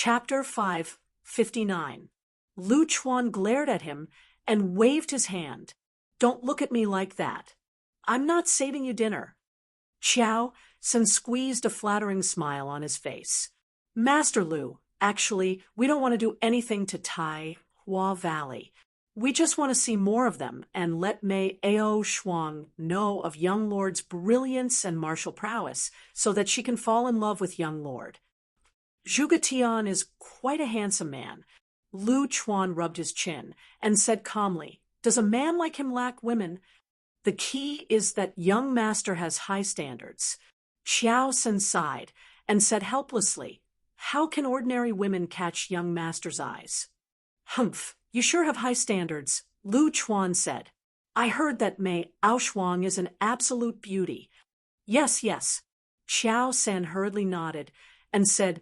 Chapter 5:59. Lu Chuan glared at him and waved his hand. Don't look at me like that. I'm not saving you dinner. Xiao Sun squeezed a flattering smile on his face. Master Lu, actually, we don't want to do anything to Tai Hua Valley. We just want to see more of them and let Mei Ao Shuang know of young lord's brilliance and martial prowess so that she can fall in love with young lord. Zhuge Tian is quite a handsome man. Lu Chuan rubbed his chin and said calmly, Does a man like him lack women? The key is that young master has high standards. Xiao Sun sighed and said helplessly, How can ordinary women catch young master's eyes? Humph, you sure have high standards, Lu Chuan said. I heard that Mei Aoshuang is an absolute beauty. Yes, yes. Xiao San hurriedly nodded and said,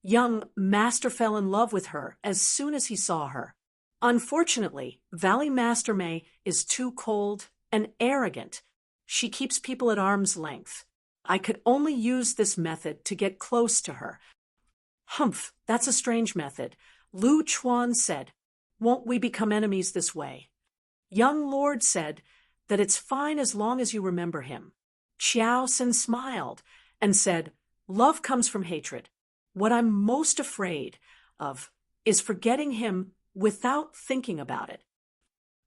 Young master fell in love with her as soon as he saw her. Unfortunately, Valley Master Mei is too cold and arrogant. She keeps people at arm's length. I could only use this method to get close to her. Humph, that's a strange method, Lu Chuan said. Won't we become enemies this way? Young lord said that it's fine as long as you remember him. Xiao Sun smiled and said, Love comes from hatred. What I'm most afraid of is forgetting him without thinking about it.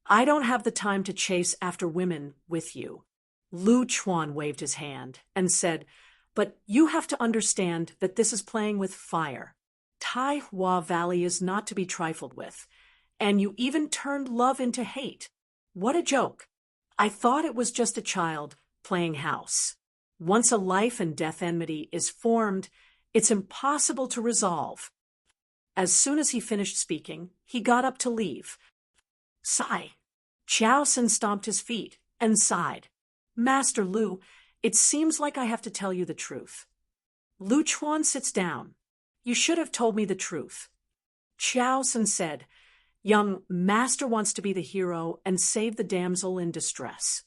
I don't have the time to chase after women with you. Lu Chuan waved his hand and said, But you have to understand that this is playing with fire. Tai Hua Valley is not to be trifled with. And you even turned love into hate. What a joke. I thought it was just a child playing house. Once a life and death enmity is formed, it's impossible to resolve. As soon as he finished speaking, he got up to leave. Sigh. Xiao Sun stomped his feet and sighed. Master Lu, it seems like I have to tell you the truth. Lu Chuan sits down. You should have told me the truth. Xiao Sun said, Young master wants to be the hero and save the damsel in distress.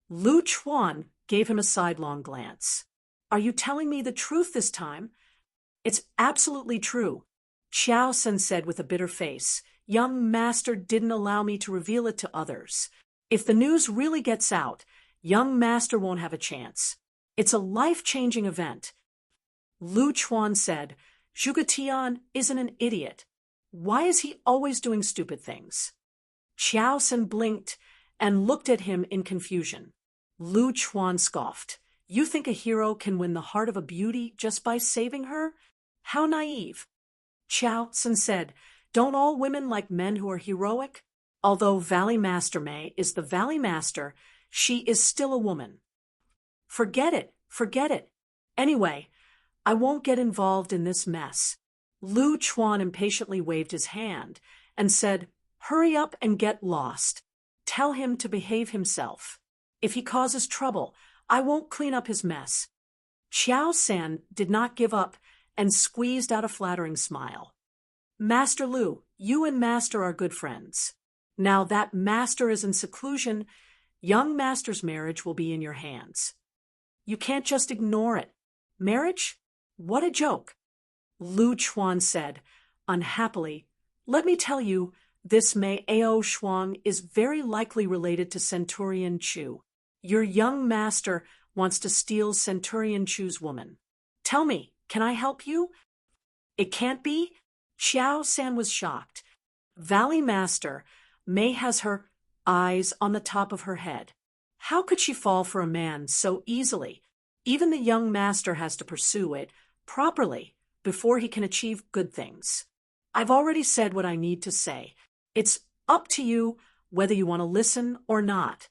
Lu Chuan gave him a sidelong glance. Are you telling me the truth this time? It's absolutely true, Xiao Sun said with a bitter face. Young master didn't allow me to reveal it to others. If the news really gets out, young master won't have a chance. It's a life-changing event. Lu Chuan said, Zhuge Tian isn't an idiot. Why is he always doing stupid things? Xiao Sun blinked and looked at him in confusion. Lu Chuan scoffed. You think a hero can win the heart of a beauty just by saving her? How naive. Xiao Sun said, Don't all women like men who are heroic? Although Valley Master Mei is the Valley Master, she is still a woman. Forget it, forget it. Anyway, I won't get involved in this mess. Lu Chuan impatiently waved his hand and said, Hurry up and get lost. Tell him to behave himself. If he causes trouble, I won't clean up his mess. Xiao San did not give up and squeezed out a flattering smile. Master Lu, you and Master are good friends. Now that Master is in seclusion, young Master's marriage will be in your hands. You can't just ignore it. Marriage? What a joke. Lu Chuan said, unhappily, Let me tell you, this Mei Ao Shuang is very likely related to Centurion Chu. Your young master wants to steal Centurion Chu's woman. Tell me, can I help you? It can't be? Xiao San was shocked. Valley Master, Mei has her eyes on the top of her head. How could she fall for a man so easily? Even the young master has to pursue it properly before he can achieve good things. I've already said what I need to say. It's up to you whether you want to listen or not.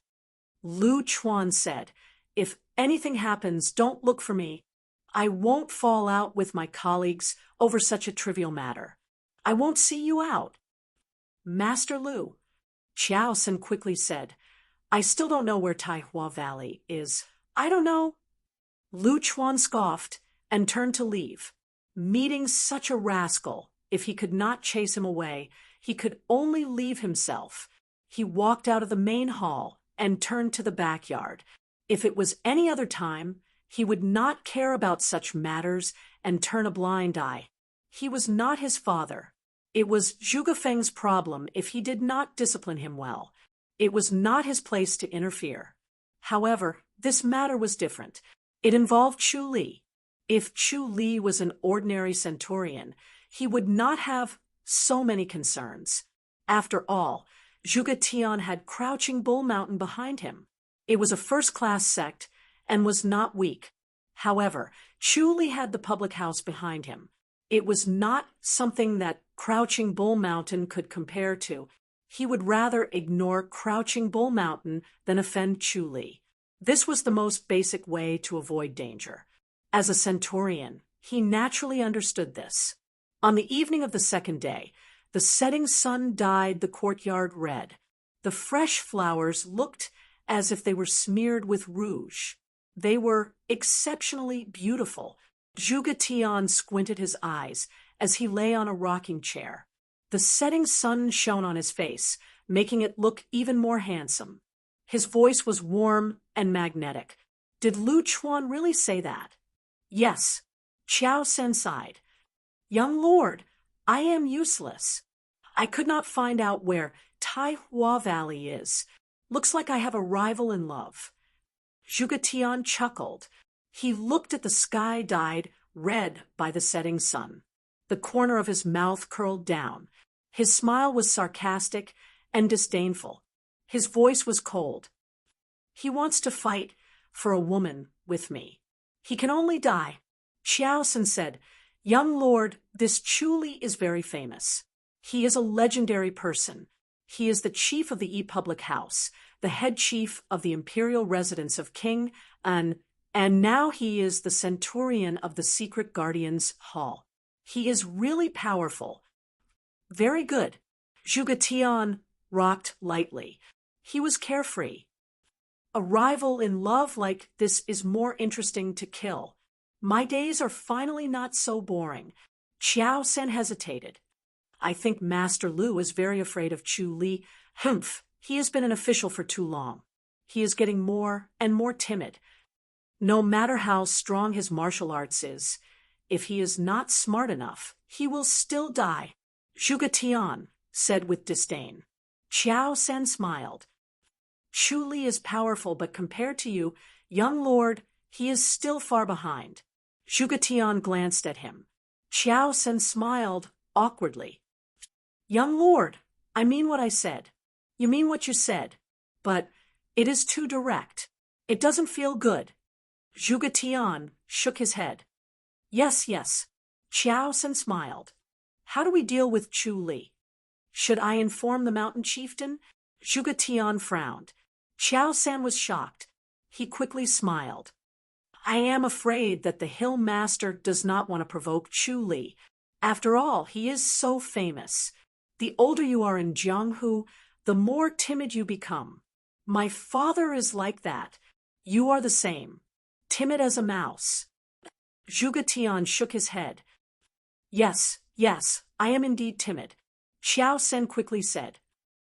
Lu Chuan said, If anything happens, don't look for me. I won't fall out with my colleagues over such a trivial matter. I won't see you out. Master Lu, Xiao Sun quickly said, I still don't know where Tai Hua Valley is. I don't know. Lu Chuan scoffed and turned to leave. Meeting such a rascal, if he could not chase him away, he could only leave himself. He walked out of the main hall and turned to the backyard. If it was any other time, he would not care about such matters and turn a blind eye. He was not his father. It was Zhuge Feng's problem if he did not discipline him well. It was not his place to interfere. However, this matter was different. It involved Chu Li. If Chu Li was an ordinary centurion, he would not have so many concerns. After all, Zhuge Tian had Crouching Bull Mountain behind him. It was a first-class sect and was not weak. However, Chu Li had the public house behind him. It was not something that Crouching Bull Mountain could compare to. He would rather ignore Crouching Bull Mountain than offend Chu Li. This was the most basic way to avoid danger. As a centurion, he naturally understood this. On the evening of the second day, the setting sun dyed the courtyard red. The fresh flowers looked as if they were smeared with rouge. They were exceptionally beautiful. Zhuge Tian squinted his eyes as he lay on a rocking chair. The setting sun shone on his face, making it look even more handsome. His voice was warm and magnetic. Did Lu Chuan really say that? Yes. Qiao Sen sighed. Young lord, I am useless. I could not find out where Tai Hua Valley is. Looks like I have a rival in love. Zhuge Tian chuckled. He looked at the sky dyed red by the setting sun. The corner of his mouth curled down. His smile was sarcastic and disdainful. His voice was cold. He wants to fight for a woman with me. He can only die. Qiao Sen said, Young lord, this Chu Li is very famous. He is a legendary person. He is the chief of the public house, the head chief of the imperial residence of King An, and now he is the centurion of the secret guardians hall. He is really powerful. Very good. Zhuge Tian rocked lightly. He was carefree. A rival in love like this is more interesting to kill. My days are finally not so boring. Qiao Sen hesitated. I think Master Lu is very afraid of Chu Li. Humph, he has been an official for too long. He is getting more and more timid. No matter how strong his martial arts is, if he is not smart enough, he will still die. Zhuge Tian said with disdain. Qiao Sen smiled. Chu Li is powerful, but compared to you, young lord, he is still far behind. Zhuge Tian glanced at him. Qiao Sen smiled awkwardly. Young lord, I mean what I said. You mean what you said. But it is too direct. It doesn't feel good. Zhuge Tian shook his head. Yes, yes. Qiao Sen smiled. How do we deal with Chu Li? Should I inform the mountain chieftain? Zhuge Tian frowned. Qiao Sen was shocked. He quickly smiled. I am afraid that the hill master does not want to provoke Chu Li. After all, he is so famous. The older you are in Jianghu, the more timid you become. My father is like that. You are the same. Timid as a mouse. Zhuge Tian shook his head. Yes, yes, I am indeed timid. Qiao Sen quickly said.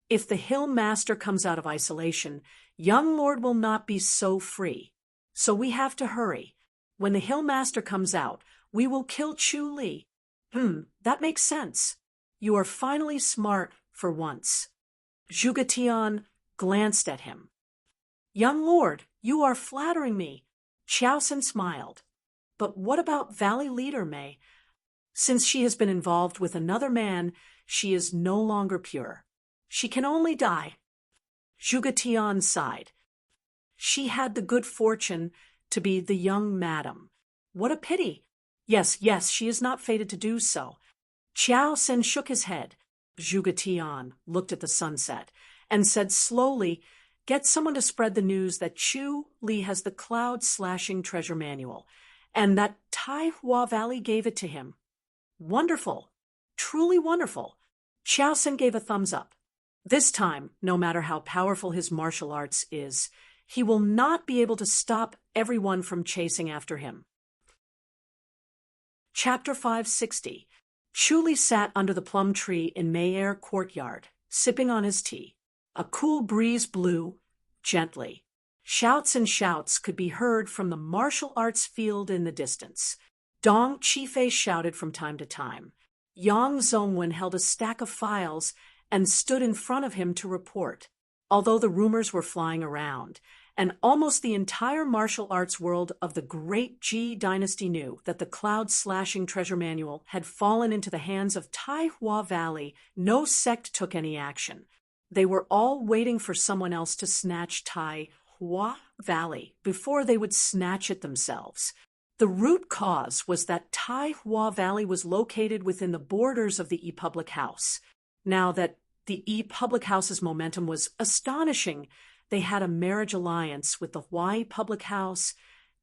If the hill master comes out of isolation, young lord will not be so free. So we have to hurry. When the hill master comes out, we will kill Chu Li. That makes sense. You are finally smart for once. Zhuge Tian glanced at him. Young lord, you are flattering me. Qiao Sen smiled. But what about Valley Leader Mei? Since she has been involved with another man, she is no longer pure. She can only die. Zhuge Tian sighed. She had the good fortune to be the young madam. What a pity. Yes, yes, she is not fated to do so. Qiao Sen shook his head. Zhuge Tian looked at the sunset and said slowly, Get someone to spread the news that Chu Li has the cloud-slashing treasure manual, and that Tai Hua Valley gave it to him. Wonderful. Truly wonderful. Qiao Sen gave a thumbs up. This time, no matter how powerful his martial arts is, he will not be able to stop everyone from chasing after him. Chapter 560. Chu Li sat under the plum tree in Meyer courtyard, sipping on his tea. A cool breeze blew, gently. Shouts and shouts could be heard from the martial arts field in the distance. Dong Qifei shouted from time to time. Yang Zongwen held a stack of files and stood in front of him to report. Although the rumors were flying around, and almost the entire martial arts world of the Great Ji dynasty knew that the Cloud Slashing Treasure Manual had fallen into the hands of Tai Hua Valley, no sect took any action. They were all waiting for someone else to snatch Tai Hua Valley before they would snatch it themselves. The root cause was that Tai Hua Valley was located within the borders of the E-Public House. Now that the E-Public House's momentum was astonishing, they had a marriage alliance with the Hawaii Public House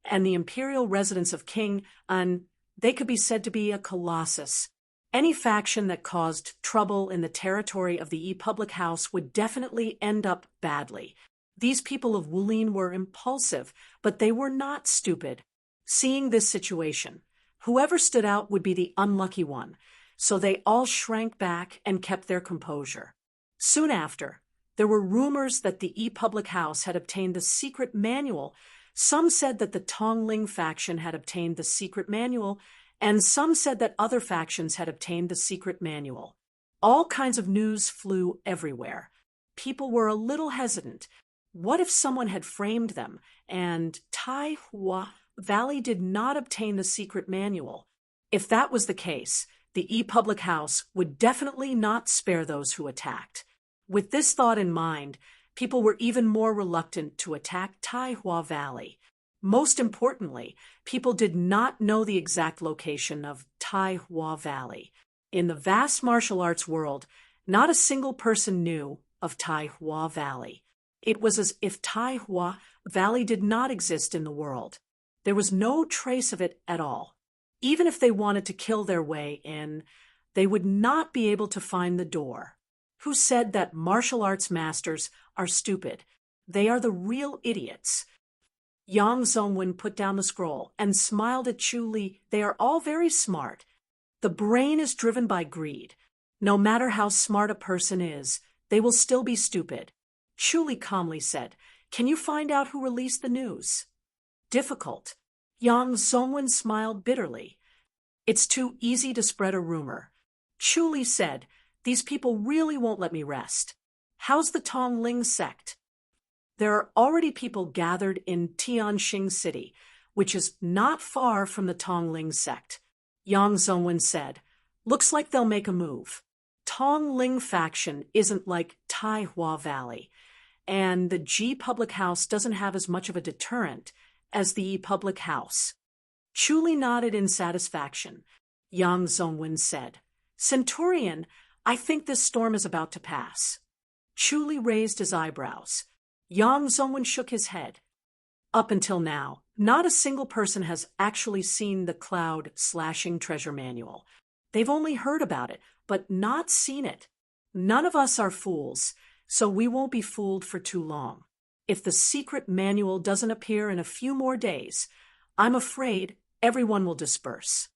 and the imperial residence of King, and they could be said to be a colossus. Any faction that caused trouble in the territory of the E-Public House would definitely end up badly. These people of Wulin were impulsive, but they were not stupid. Seeing this situation, whoever stood out would be the unlucky one, so they all shrank back and kept their composure. Soon after, there were rumors that the E-Public House had obtained the secret manual. Some said that the Tongling faction had obtained the secret manual, and some said that other factions had obtained the secret manual. All kinds of news flew everywhere. People were a little hesitant. What if someone had framed them, and Tai Hua Valley did not obtain the secret manual? If that was the case, the E-Public House would definitely not spare those who attacked. With this thought in mind, people were even more reluctant to attack Tai Hua Valley. Most importantly, people did not know the exact location of Tai Hua Valley. In the vast martial arts world, not a single person knew of Tai Hua Valley. It was as if Tai Hua Valley did not exist in the world. There was no trace of it at all. Even if they wanted to kill their way in, they would not be able to find the door. Who said that martial arts masters are stupid? They are the real idiots. Yang Zongwen put down the scroll and smiled at Chu Li. They are all very smart. The brain is driven by greed. No matter how smart a person is, they will still be stupid. Chu Li calmly said, "Can you find out who released the news?" "Difficult." Yang Zongwen smiled bitterly. "It's too easy to spread a rumor." Chu Li said, "These people really won't let me rest." "How's the Tongling sect?" "There are already people gathered in Tianxing City, which is not far from the Tongling sect." Yang Zongwen said, "Looks like they'll make a move. Tongling faction isn't like Tai Hua Valley, and the Ji Public House doesn't have as much of a deterrent as the E Public House." Chu Li nodded in satisfaction. Yang Zongwen said, "Centurion, I think this storm is about to pass." Chu Li raised his eyebrows. Yang Zongwen shook his head. "Up until now, not a single person has actually seen the Cloud Slashing Treasure Manual. They've only heard about it, but not seen it. None of us are fools, so we won't be fooled for too long. If the secret manual doesn't appear in a few more days, I'm afraid everyone will disperse."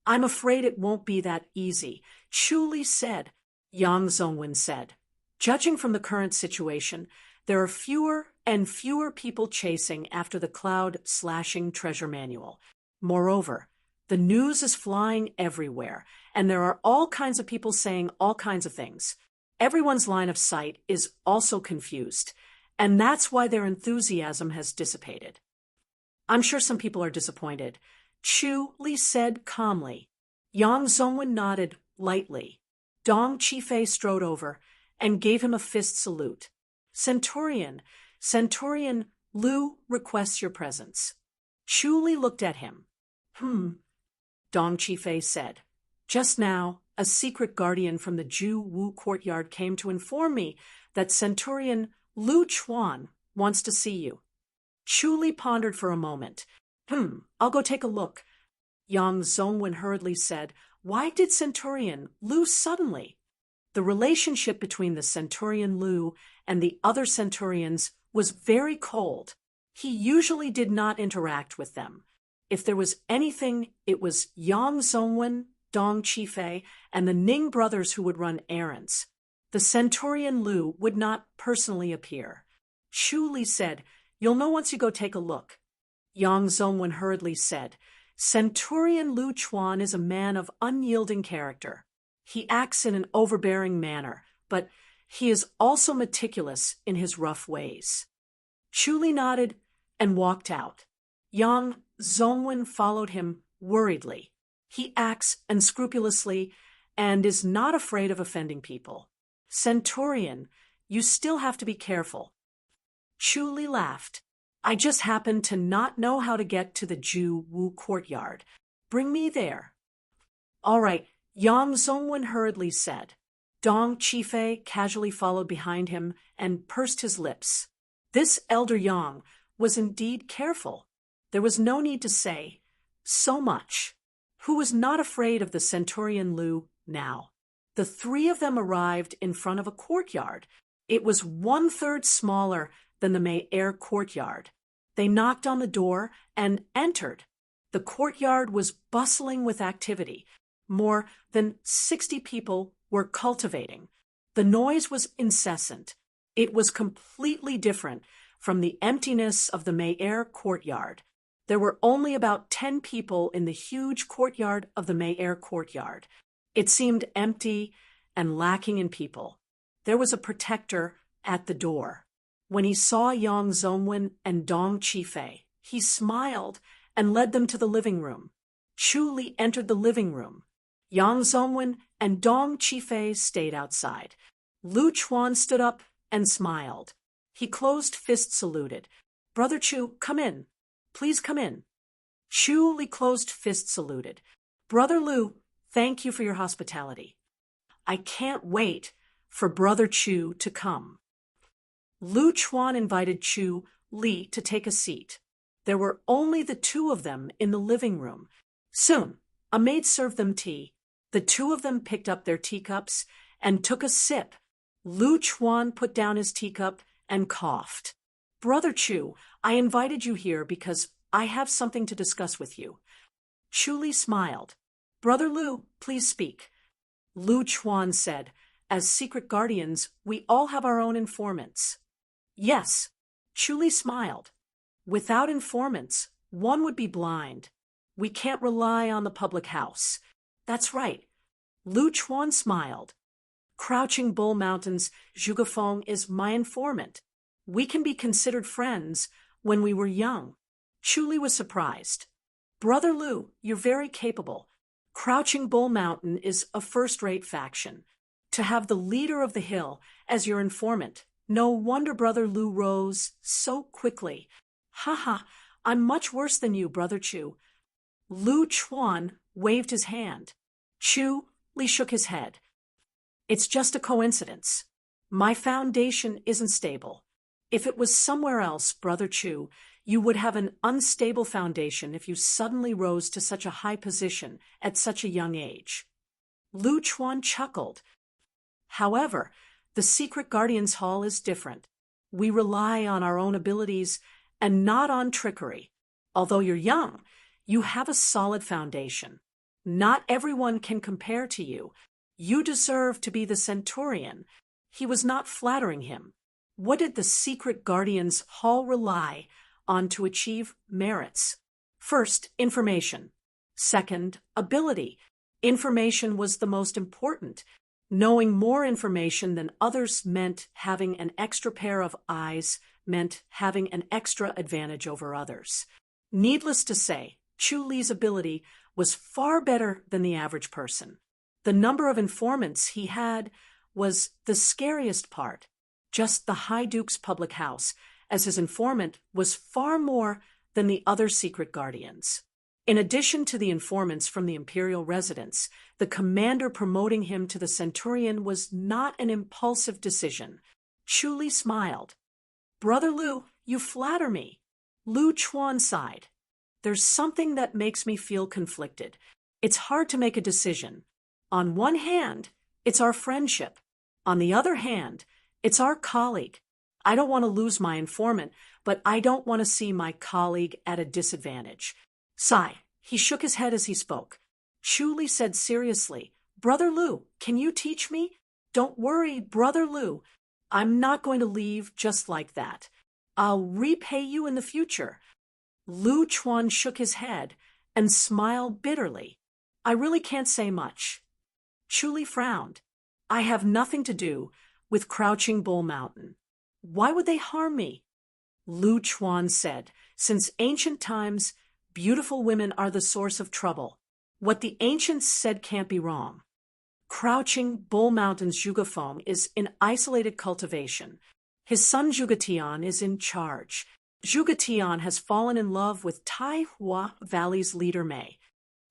"I'm afraid it won't be that easy," Chu Li said. Yang Zongwen said, "Judging from the current situation, there are fewer and fewer people chasing after the Cloud Slashing Treasure Manual. Moreover, the news is flying everywhere, and there are all kinds of people saying all kinds of things. Everyone's line of sight is also confused, and that's why their enthusiasm has dissipated." "I'm sure some people are disappointed," Chu Li said calmly. Yang Zongwen nodded lightly. Dong Qifei strode over and gave him a fist salute. Centurion Lu requests your presence." Chu Li looked at him. Dong Qifei said, "Just now, a secret guardian from the Ju Wu courtyard came to inform me that Centurion Lu Chuan wants to see you." Chu Li pondered for a moment. I'll go take a look." Yang Zongwen hurriedly said, "Why did Centurion Lu suddenly?" The relationship between the Centurion Lu and the other Centurions was very cold. He usually did not interact with them. If there was anything, it was Yang Zongwen, Dong Qifei, and the Ning brothers who would run errands. The Centurion Lu would not personally appear. Chu Li said, "You'll know once you go take a look." Yang Zongwen hurriedly said, Centurion Lu Chuan is a man of unyielding character. He acts in an overbearing manner, but he is also meticulous in his rough ways. Chu Li nodded and walked out. Yang Zongwen followed him worriedly. He acts unscrupulously and is not afraid of offending people. Centurion, you still have to be careful. Chu Li laughed. I just happen to not know how to get to the Ju Wu courtyard. Bring me there. All right, Yang Zongwen hurriedly said. Dong Qifei casually followed behind him and pursed his lips. This elder Yang was indeed careful. There was no need to say so much. Who was not afraid of the Centurion Lu now? The three of them arrived in front of a courtyard. It was 1/3 smaller than the May-Air courtyard. They knocked on the door and entered. The courtyard was bustling with activity. More than 60 people were cultivating. The noise was incessant. It was completely different from the emptiness of the May-Air courtyard. There were only about 10 people in the huge courtyard of the May-Air courtyard. It seemed empty and lacking in people. There was a protector at the door. When he saw Yang Zongwen and Dong Qifei, he smiled and led them to the living room. Chu Li entered the living room. Yang Zongwen and Dong Qifei stayed outside. Lu Chuan stood up and smiled. He closed fist saluted. Brother Chu, come in. Please come in. Chu Li closed fist saluted. Brother Lu, thank you for your hospitality. I can't wait for Brother Chu to come. Lu Chuan invited Chu Li to take a seat. There were only the two of them in the living room. Soon, a maid served them tea. The two of them picked up their teacups and took a sip. Lu Chuan put down his teacup and coughed. Brother Chu, I invited you here because I have something to discuss with you. Chu Li smiled. Brother Lu, please speak. Lu Chuan said, as secret guardians, we all have our own informants. Yes, Chu Li smiled. Without informants, one would be blind. We can't rely on the public house. That's right. Lu Chuan smiled. Crouching Bull Mountain's Zhugafeng is my informant. We can be considered friends when we were young. Chu Li was surprised. Brother Lu, you're very capable. Crouching Bull Mountain is a first-rate faction. To have the leader of the hill as your informant, no wonder Brother Lu rose so quickly. Ha, I'm much worse than you, Brother Chu. Lu Chuan waved his hand. Chu Li shook his head. It's just a coincidence. My foundation isn't stable. If it was somewhere else, Brother Chu, you would have an unstable foundation if you suddenly rose to such a high position at such a young age. Lu Chuan chuckled. However, the Secret Guardians Hall is different. We rely on our own abilities and not on trickery. Although you're young, you have a solid foundation. Not everyone can compare to you. You deserve to be the Centurion. He was not flattering him. What did the Secret Guardians Hall rely on to achieve merits? First, information. Second, ability. Information was the most important. Knowing more information than others meant having an extra pair of eyes, meant having an extra advantage over others. Needless to say, Chu Li's ability was far better than the average person. The number of informants he had was the scariest part. Just the High Duke's public house, as his informant, was far more than the other secret guardians. In addition to the informants from the imperial residence, the commander promoting him to the Centurion was not an impulsive decision. Chu Li smiled. Brother Lu, you flatter me. Lu Chuan sighed. There's something that makes me feel conflicted. It's hard to make a decision. On one hand, it's our friendship. On the other hand, it's our colleague. I don't want to lose my informant, but I don't want to see my colleague at a disadvantage. Sigh. He shook his head as he spoke. Chu Li said seriously, Brother Lu, can you teach me? Don't worry, Brother Lu. I'm not going to leave just like that. I'll repay you in the future. Lu Chuan shook his head and smile bitterly. I really can't say much. Chu Li frowned. I have nothing to do with Crouching Bull Mountain. Why would they harm me? Lu Chuan said, since ancient times, beautiful women are the source of trouble. What the ancients said can't be wrong. Crouching Bull Mountain's Zhugafeng is in isolated cultivation. His son Zhugatian is in charge. Zhugatian has fallen in love with Taihua Valley's leader Mei.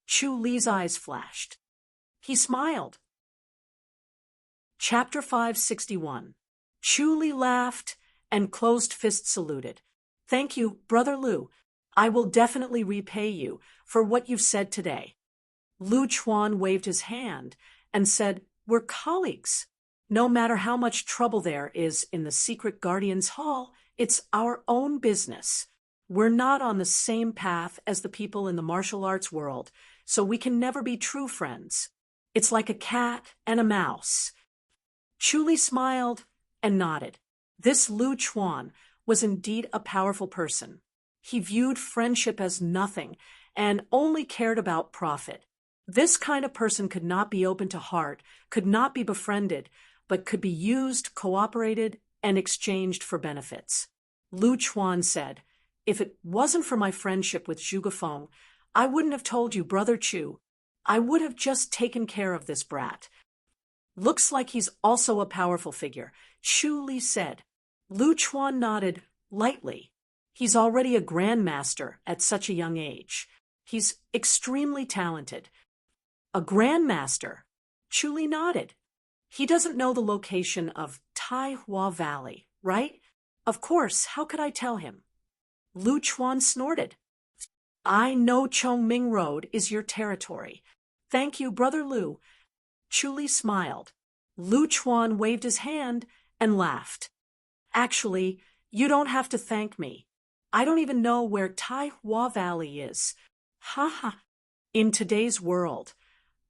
Chu Li's eyes flashed. He smiled. Chapter 561. Chu Li laughed and closed fist saluted. Thank you, Brother Lu. I will definitely repay you for what you've said today. Lu Chuan waved his hand and said, we're colleagues. No matter how much trouble there is in the secret guardian's hall, it's our own business. We're not on the same path as the people in the martial arts world, so we can never be true friends. It's like a cat and a mouse. Chu Li smiled and nodded. This Lu Chuan was indeed a powerful person. He viewed friendship as nothing and only cared about profit. This kind of person could not be open to heart, could not be befriended, but could be used, cooperated, and exchanged for benefits. Lu Chuan said, if it wasn't for my friendship with Zhugafeng, I wouldn't have told you, Brother Chu. I would have just taken care of this brat. Looks like he's also a powerful figure, Chu Li said. Lu Chuan nodded lightly. He's already a grandmaster at such a young age. He's extremely talented. A grandmaster? Chu Li nodded. He doesn't know the location of Taihua Valley, right? Of course, how could I tell him? Lu Chuan snorted. I know Chongming Road is your territory. Thank you, Brother Lu. Chu Li smiled. Lu Chuan waved his hand and laughed. Actually, you don't have to thank me. I don't even know where Taihua Valley is. Ha ha. In today's world,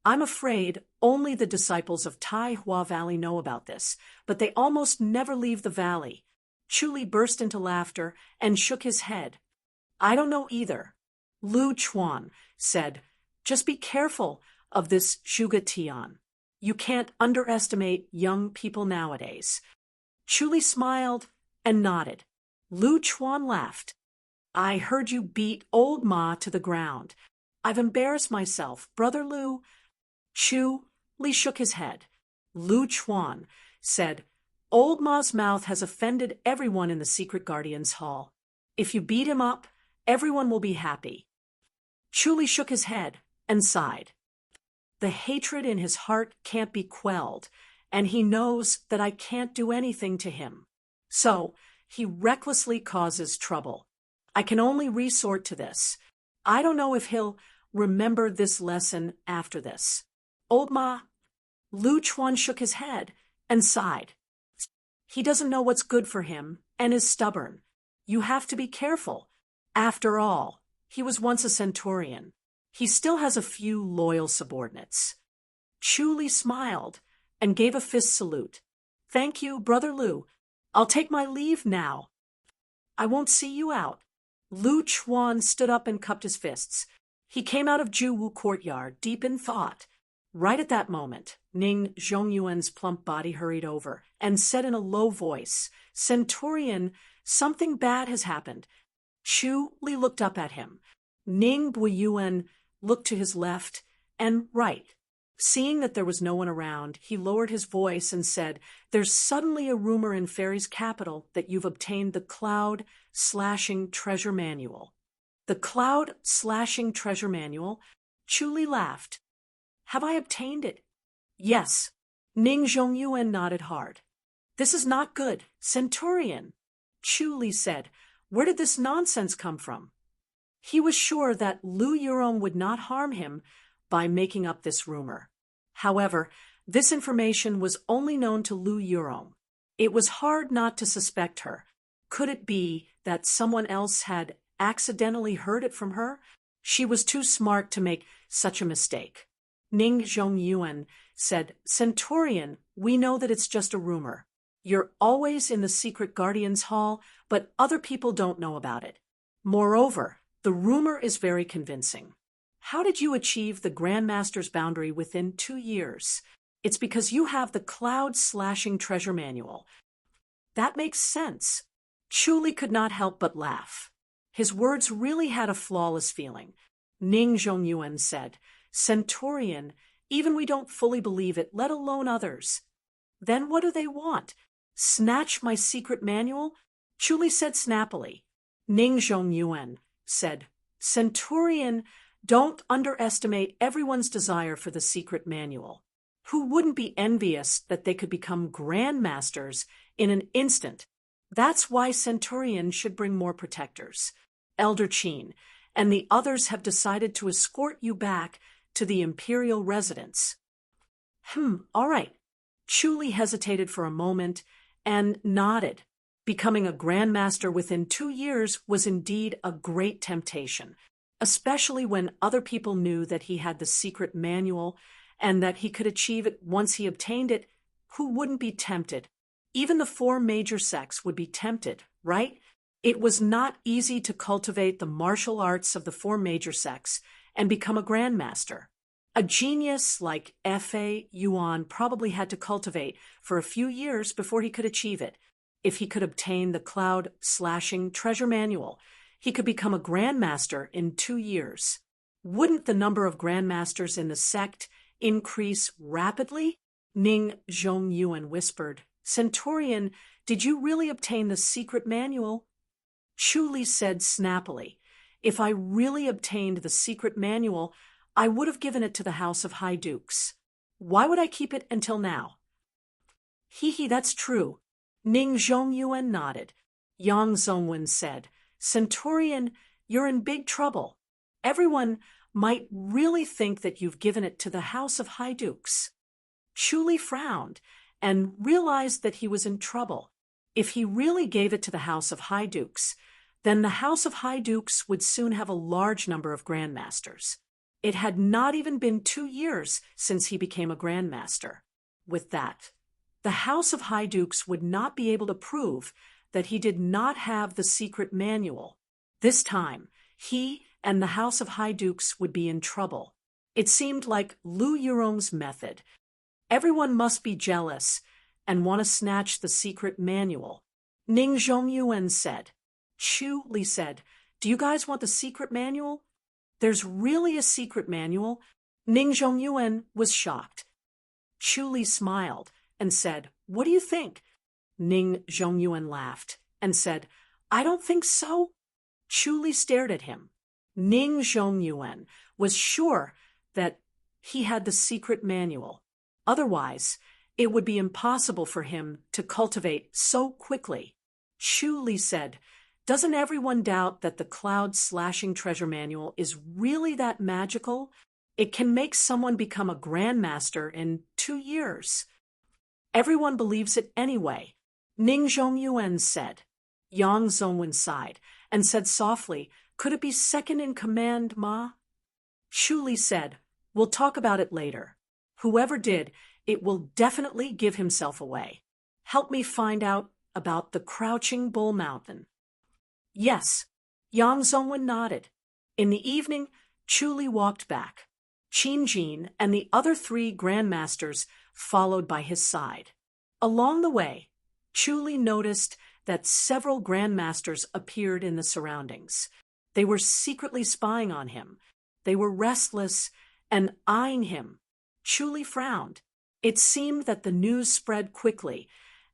I'm afraid only the disciples of Taihua Valley know about this, but they almost never leave the valley. Chu Li burst into laughter and shook his head. I don't know either. Lu Chuan said, just be careful of this Zhuge Tian. You can't underestimate young people nowadays. Chu Li smiled and nodded. Lu Chuan laughed. I heard you beat old Ma to the ground. I've embarrassed myself, Brother Lu. Chu Li shook his head. Lu Chuan said, Old Ma's mouth has offended everyone in the Secret Guardian's Hall. If you beat him up, everyone will be happy. Chu Li shook his head and sighed. The hatred in his heart can't be quelled, and he knows that I can't do anything to him. So, he recklessly causes trouble. I can only resort to this. I don't know if he'll remember this lesson after this. Old Ma. Lu Chuan shook his head and sighed. He doesn't know what's good for him and is stubborn. You have to be careful. After all, he was once a centurion. He still has a few loyal subordinates. Chu Li smiled and gave a fist salute. Thank you, Brother Lu. I'll take my leave now. I won't see you out. Lu Chuan stood up and cupped his fists. He came out of Juwu courtyard, deep in thought. Right at that moment, Ning Zhongyuan's plump body hurried over and said in a low voice, Centurion, something bad has happened. Chu Li looked up at him. Ning Buiyuan looked to his left and right. Seeing that there was no one around, he lowered his voice and said, There's suddenly a rumor in Fairy's capital that you've obtained the Cloud Slashing Treasure Manual. The Cloud Slashing Treasure Manual? Chu Li laughed. Have I obtained it? Yes. Ning Zhongyuan nodded hard. This is not good, Centurion. Chu Li said, Where did this nonsense come from? He was sure that Lu Yurong would not harm him by making up this rumor. However, this information was only known to Lu Yurong. It was hard not to suspect her. Could it be that someone else had accidentally heard it from her? She was too smart to make such a mistake. Ning Zhongyuan said, Centurion, we know that it's just a rumor. You're always in the Secret Guardian's Hall, but other people don't know about it. Moreover, the rumor is very convincing. How did you achieve the Grandmaster's boundary within 2 years? It's because you have the cloud-slashing treasure manual. That makes sense. Chuli could not help but laugh. His words really had a flawless feeling. Ning Zhongyuan said, Centurion, even we don't fully believe it, let alone others. Then what do they want? Snatch my secret manual? Chuli said snappily. Ning Zhongyuan said, Centurion, don't underestimate everyone's desire for the secret manual. Who wouldn't be envious that they could become grandmasters in an instant? That's why Centurion should bring more protectors. Elder Qin and the others have decided to escort you back to the imperial residence. All right. Chuli hesitated for a moment and nodded. Becoming a grandmaster within 2 years was indeed a great temptation, especially when other people knew that he had the secret manual and that he could achieve it once he obtained it. Who wouldn't be tempted? Even the 4 major sects would be tempted, right? It was not easy to cultivate the martial arts of the 4 major sects and become a grandmaster. A genius like F.A. Yuan probably had to cultivate for a few years before he could achieve it. If he could obtain the cloud-slashing treasure manual, he could become a grandmaster in 2 years. Wouldn't the number of grandmasters in the sect increase rapidly? Ning Zhongyuan whispered, Centurion, did you really obtain the secret manual? Chuli said snappily, If I really obtained the secret manual, I would have given it to the House of High Dukes. Why would I keep it until now? That's true. Ning Zhongyuan nodded. Yang Zongwen said, Centurion, you're in big trouble. Everyone might really think that you've given it to the House of High Dukes. Chuli frowned and realized that he was in trouble. If he really gave it to the House of High Dukes, then the House of High Dukes would soon have a large number of grandmasters. It had not even been 2 years since he became a grandmaster. With that, the House of High Dukes would not be able to prove that he did not have the secret manual. This time, he and the House of High Dukes would be in trouble. It seemed like Lu Yurong's method. Everyone must be jealous and want to snatch the secret manual. Ning Zhongyuan said. Chuli said, Do you guys want the secret manual? There's really a secret manual? Ning Zhongyuan was shocked. Chuli smiled and said, What do you think? Ning Zhongyuan laughed and said, I don't think so. Chuli stared at him. Ning Zhongyuan was sure that he had the secret manual. Otherwise, it would be impossible for him to cultivate so quickly. Chuli said, Doesn't everyone doubt that the cloud-slashing treasure manual is really that magical? It can make someone become a grandmaster in 2 years. Everyone believes it anyway, Ning Zhongyuan said. Yang Zongwen sighed and said softly, Could it be second in command, Ma? Chuli said, We'll talk about it later. Whoever did, it will definitely give himself away. Help me find out about the Crouching Bull Mountain. Yes, Yang Zongwen nodded. In the evening, Chuli walked back. Qin Jin and the other 3 grandmasters followed by his side. Along the way, Chuli noticed that several grandmasters appeared in the surroundings. They were secretly spying on him. They were restless and eyeing him. Chuli frowned. It seemed that the news spread quickly,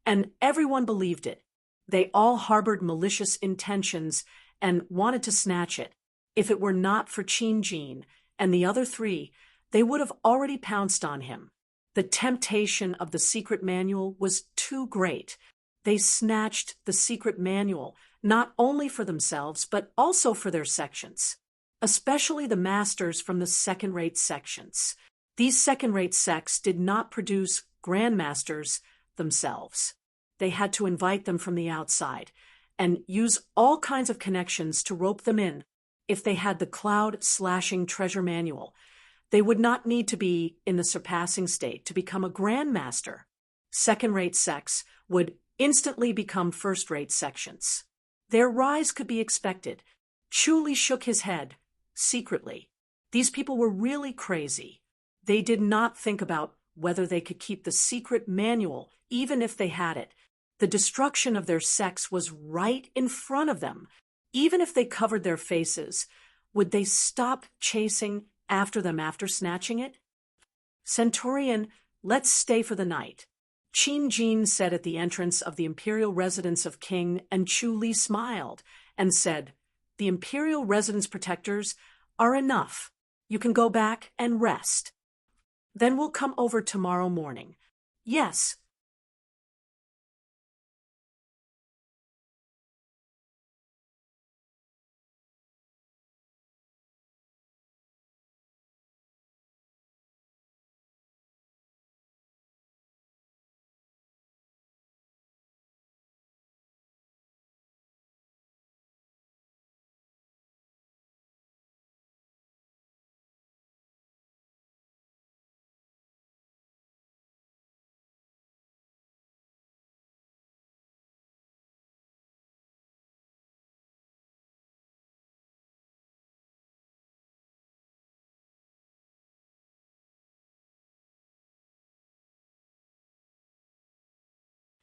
and everyone believed it. They all harbored malicious intentions and wanted to snatch it. If it were not for Qin Jin and the other 3, they would have already pounced on him. The temptation of the secret manual was too great. They snatched the secret manual, not only for themselves, but also for their sections, especially the masters from the second-rate sections. These second-rate sects did not produce grandmasters themselves. They had to invite them from the outside and use all kinds of connections to rope them in. If they had the cloud-slashing treasure manual, they would not need to be in the surpassing state to become a grandmaster. Second-rate sects would instantly become first-rate sections. Their rise could be expected. Chuli shook his head, secretly. These people were really crazy. They did not think about whether they could keep the secret manual, even if they had it. The destruction of their sex was right in front of them. Even if they covered their faces, would they stop chasing after them after snatching it? Centurion, let's stay for the night. Qin Jin said at the entrance of the imperial residence of King, and Chu Li smiled and said, the imperial residence protectors are enough. You can go back and rest. Then we'll come over tomorrow morning. Yes.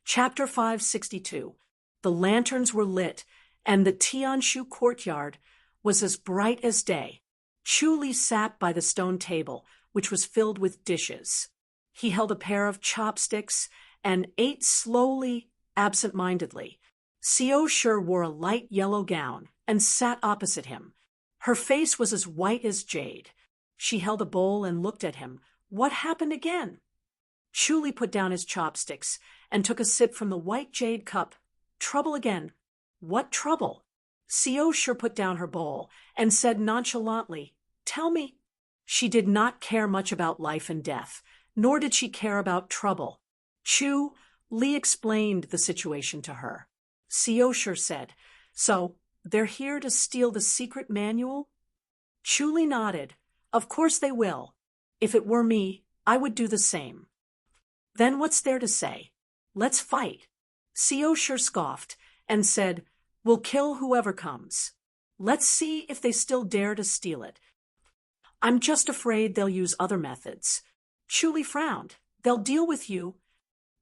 Chapter 562. The lanterns were lit, and the Tianshu courtyard was as bright as day. Chu Li sat by the stone table, which was filled with dishes. He held a pair of chopsticks and ate slowly, absent-mindedly. Xiao Shi wore a light yellow gown and sat opposite him. Her face was as white as jade. She held a bowl and looked at him. What happened again? Chu Li put down his chopsticks and took a sip from the white jade cup. Trouble again. What trouble? Xiao Shi put down her bowl and said nonchalantly, tell me. She did not care much about life and death, nor did she care about trouble. Chu Li explained the situation to her. Xiao Shi said, so they're here to steal the secret manual? Chu Li nodded. Of course they will. If it were me, I would do the same. Then what's there to say? Let's fight. Xiao Shi scoffed and said, we'll kill whoever comes. Let's see if they still dare to steal it. I'm just afraid they'll use other methods. Chu Li frowned. They'll deal with you.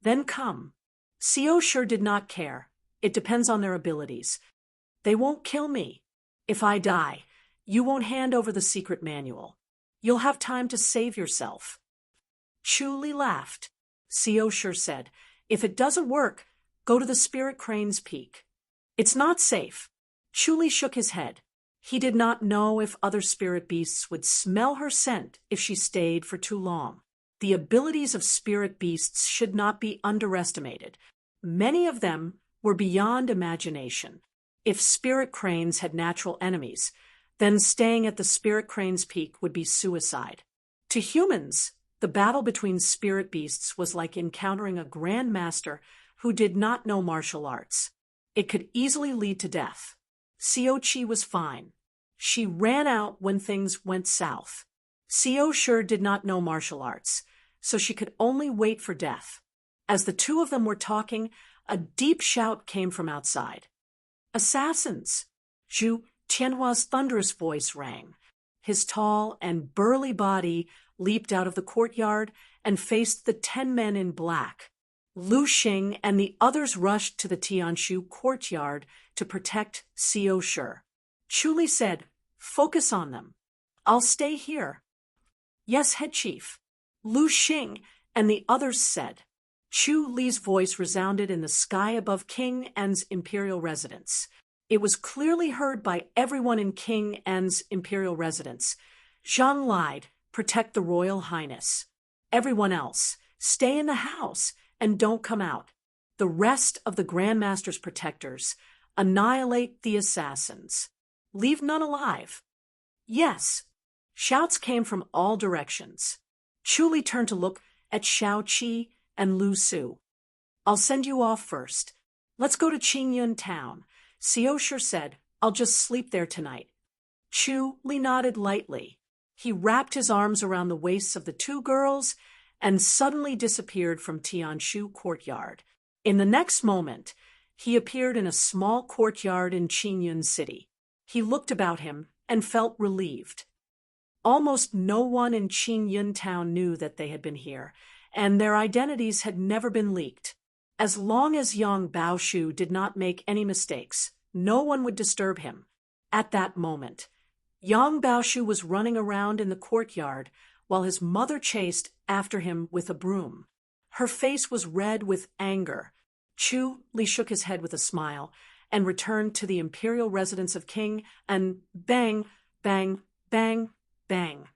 Then come. Xiao Shi did not care. It depends on their abilities. They won't kill me. If I die, you won't hand over the secret manual. You'll have time to save yourself. Chu Li laughed. Xiao Shi said, if it doesn't work, go to the Spirit Crane's Peak. It's not safe. Chu Li shook his head. He did not know if other spirit beasts would smell her scent if she stayed for too long. The abilities of spirit beasts should not be underestimated. Many of them were beyond imagination. If spirit cranes had natural enemies, then staying at the Spirit Crane's Peak would be suicide. To humans, the battle between spirit beasts was like encountering a grand master who did not know martial arts. It could easily lead to death. Xiao Qi was fine. She ran out when things went south. Xiao Shi did not know martial arts, so she could only wait for death. As the two of them were talking, a deep shout came from outside. Assassins! Zhu Tianhua's thunderous voice rang. His tall and burly body leaped out of the courtyard and faced the 10 men in black. Lu Xing and the others rushed to the Tianshu courtyard to protect Xiao Shi. Chu Li said, focus on them. I'll stay here. Yes, head chief. Lu Xing and the others said. Chu Li's voice resounded in the sky above King An's imperial residence. It was clearly heard by everyone in King An's imperial residence. Zhang lied. Protect the royal highness. Everyone else, stay in the house and don't come out. The rest of the Grand Master's protectors, annihilate the assassins. Leave none alive. Yes. Shouts came from all directions. Chu Li turned to look at Xiao Qi and Lu Su. I'll send you off first. Let's go to Qingyun town. Xiao Shi said, I'll just sleep there tonight. Chu Li nodded lightly. He wrapped his arms around the waists of the two girls and suddenly disappeared from Tianshu courtyard. In the next moment, he appeared in a small courtyard in Qingyun city. He looked about him and felt relieved. Almost no one in Qingyun town knew that they had been here, and their identities had never been leaked. As long as young Baoshu did not make any mistakes, no one would disturb him. At that moment, young Baoshu was running around in the courtyard while his mother chased after him with a broom. Her face was red with anger. Chu Li shook his head with a smile and returned to the imperial residence of King, and bang, bang, bang, bang.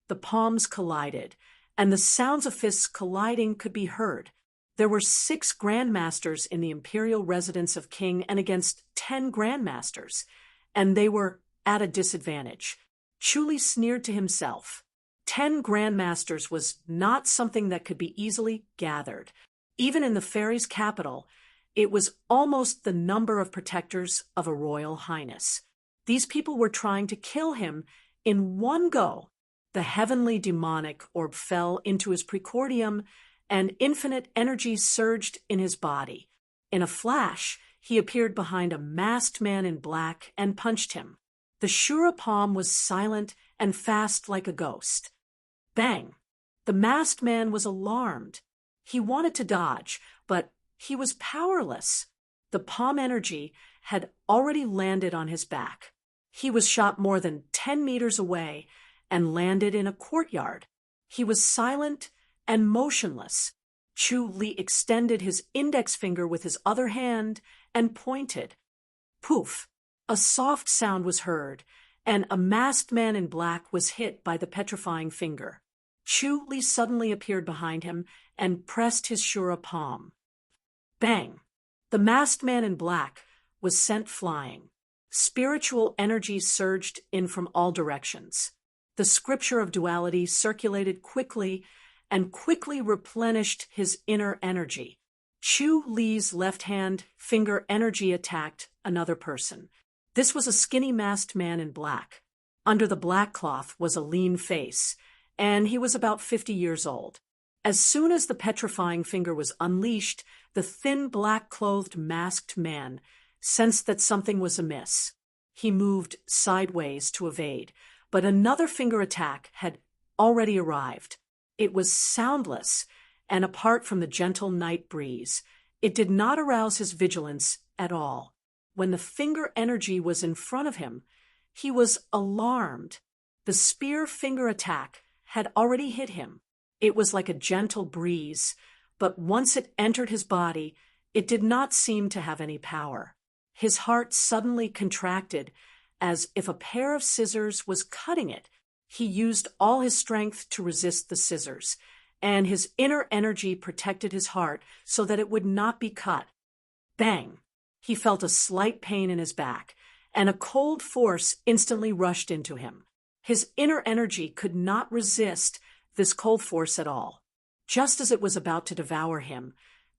The palms collided, and the sounds of fists colliding could be heard. There were 6 grandmasters in the imperial residence of King and against 10 grandmasters, and they were at a disadvantage. Chu Li sneered to himself. 10 grandmasters was not something that could be easily gathered. Even in the fairy's capital, it was almost the number of protectors of a royal highness. These people were trying to kill him in one go. The heavenly demonic orb fell into his precordium, and infinite energy surged in his body. In a flash, he appeared behind a masked man in black and punched him. The Shura palm was silent and fast like a ghost. Bang! The masked man was alarmed. He wanted to dodge, but he was powerless. The palm energy had already landed on his back. He was shot more than 10 meters away and landed in a courtyard. He was silent and motionless. Chu Li extended his index finger with his other hand and pointed. Poof! A soft sound was heard, and a masked man in black was hit by the petrifying finger. Chu Li suddenly appeared behind him and pressed his Shura palm. Bang! The masked man in black was sent flying. Spiritual energy surged in from all directions. The scripture of duality circulated quickly and quickly replenished his inner energy. Chu Li's left hand finger energy attacked another person. This was a skinny masked man in black. Under the black cloth was a lean face, and he was about 50 years old. As soon as the petrifying finger was unleashed, the thin black-clothed masked man sensed that something was amiss. He moved sideways to evade, but another finger attack had already arrived. It was soundless, and apart from the gentle night breeze, it did not arouse his vigilance at all. When the finger energy was in front of him, he was alarmed. The spear finger attack had already hit him. It was like a gentle breeze, but once it entered his body, it did not seem to have any power. His heart suddenly contracted, as if a pair of scissors was cutting it. He used all his strength to resist the scissors, and his inner energy protected his heart so that it would not be cut. Bang! He felt a slight pain in his back, and a cold force instantly rushed into him. His inner energy could not resist this cold force at all. Just as it was about to devour him,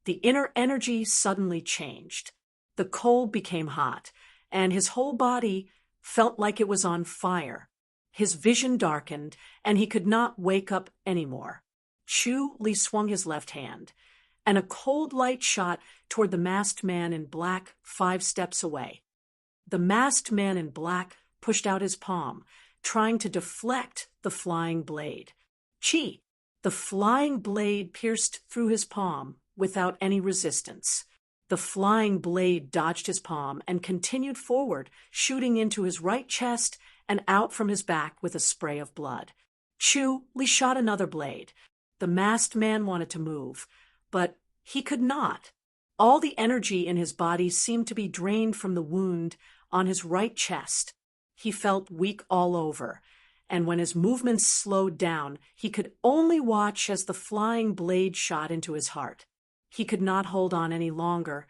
the inner energy suddenly changed. The cold became hot, and his whole body felt like it was on fire. His vision darkened, and he could not wake up anymore. Chu Li swung his left hand, and a cold light shot toward the masked man in black 5 steps away. The masked man in black pushed out his palm, trying to deflect the flying blade. Chi! The flying blade pierced through his palm without any resistance. The flying blade dodged his palm and continued forward, shooting into his right chest and out from his back with a spray of blood. Chu Li shot another blade. The masked man wanted to move, but he could not. All the energy in his body seemed to be drained from the wound on his right chest. He felt weak all over, and when his movements slowed down, he could only watch as the flying blade shot into his heart. He could not hold on any longer,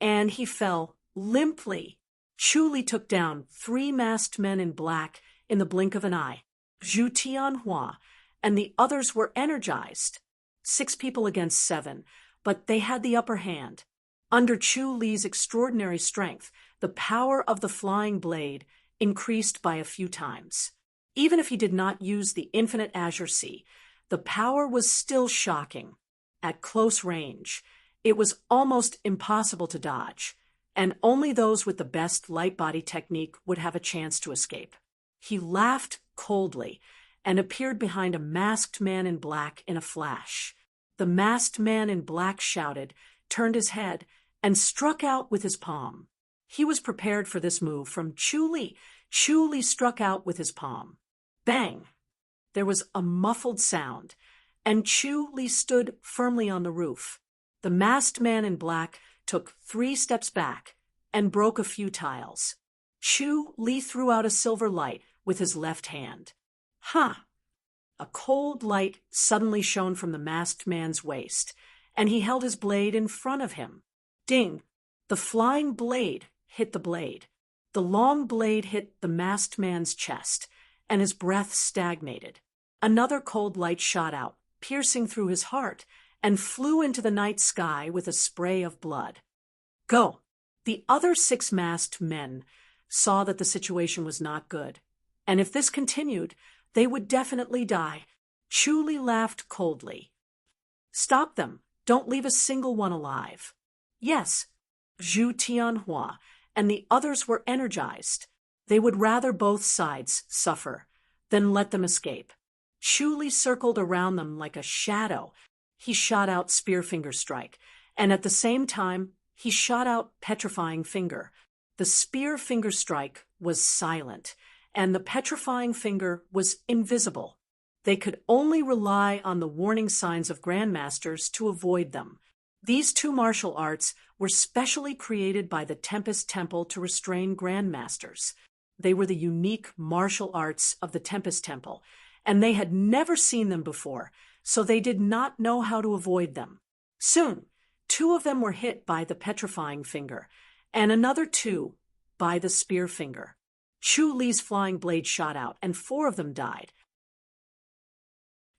and he fell limply. Chu Li took down 3 masked men in black in the blink of an eye. Zhu Tianhua and the others were energized. 6 people against 7, but they had the upper hand. Under Chu Li's extraordinary strength, the power of the flying blade increased by a few times. Even if he did not use the infinite azure sea, the power was still shocking. At close range, it was almost impossible to dodge, and only those with the best light body technique would have a chance to escape. He laughed coldly and appeared behind a masked man in black in a flash. The masked man in black shouted, turned his head, and struck out with his palm. He was prepared for this move from Chu Li. Chu Li struck out with his palm. Bang! There was a muffled sound, and Chu Li stood firmly on the roof. The masked man in black took 3 steps back and broke a few tiles. Chu Li threw out a silver light with his left hand. Ha! A cold light suddenly shone from the masked man's waist, and he held his blade in front of him. Ding! The flying blade hit the blade. The long blade hit the masked man's chest, and his breath stagnated. Another cold light shot out, piercing through his heart, and flew into the night sky with a spray of blood. Go! The other 6 masked men saw that the situation was not good, and if this continued, they would definitely die. Chu Li laughed coldly. Stop them. Don't leave a single one alive. Yes, Zhu Tianhua and the others were energized. They would rather both sides suffer than let them escape. Chu Li circled around them like a shadow. He shot out Spear Finger Strike, and at the same time, he shot out Petrifying Finger. The Spear Finger Strike was silent, and the Petrifying Finger was invisible. They could only rely on the warning signs of grandmasters to avoid them. These 2 martial arts were specially created by the Tempest Temple to restrain grandmasters. They were the unique martial arts of the Tempest Temple, and they had never seen them before, so they did not know how to avoid them. Soon, 2 of them were hit by the Petrifying Finger, and another 2 by the Spear Finger. Chu Li's flying blade shot out, and 4 of them died.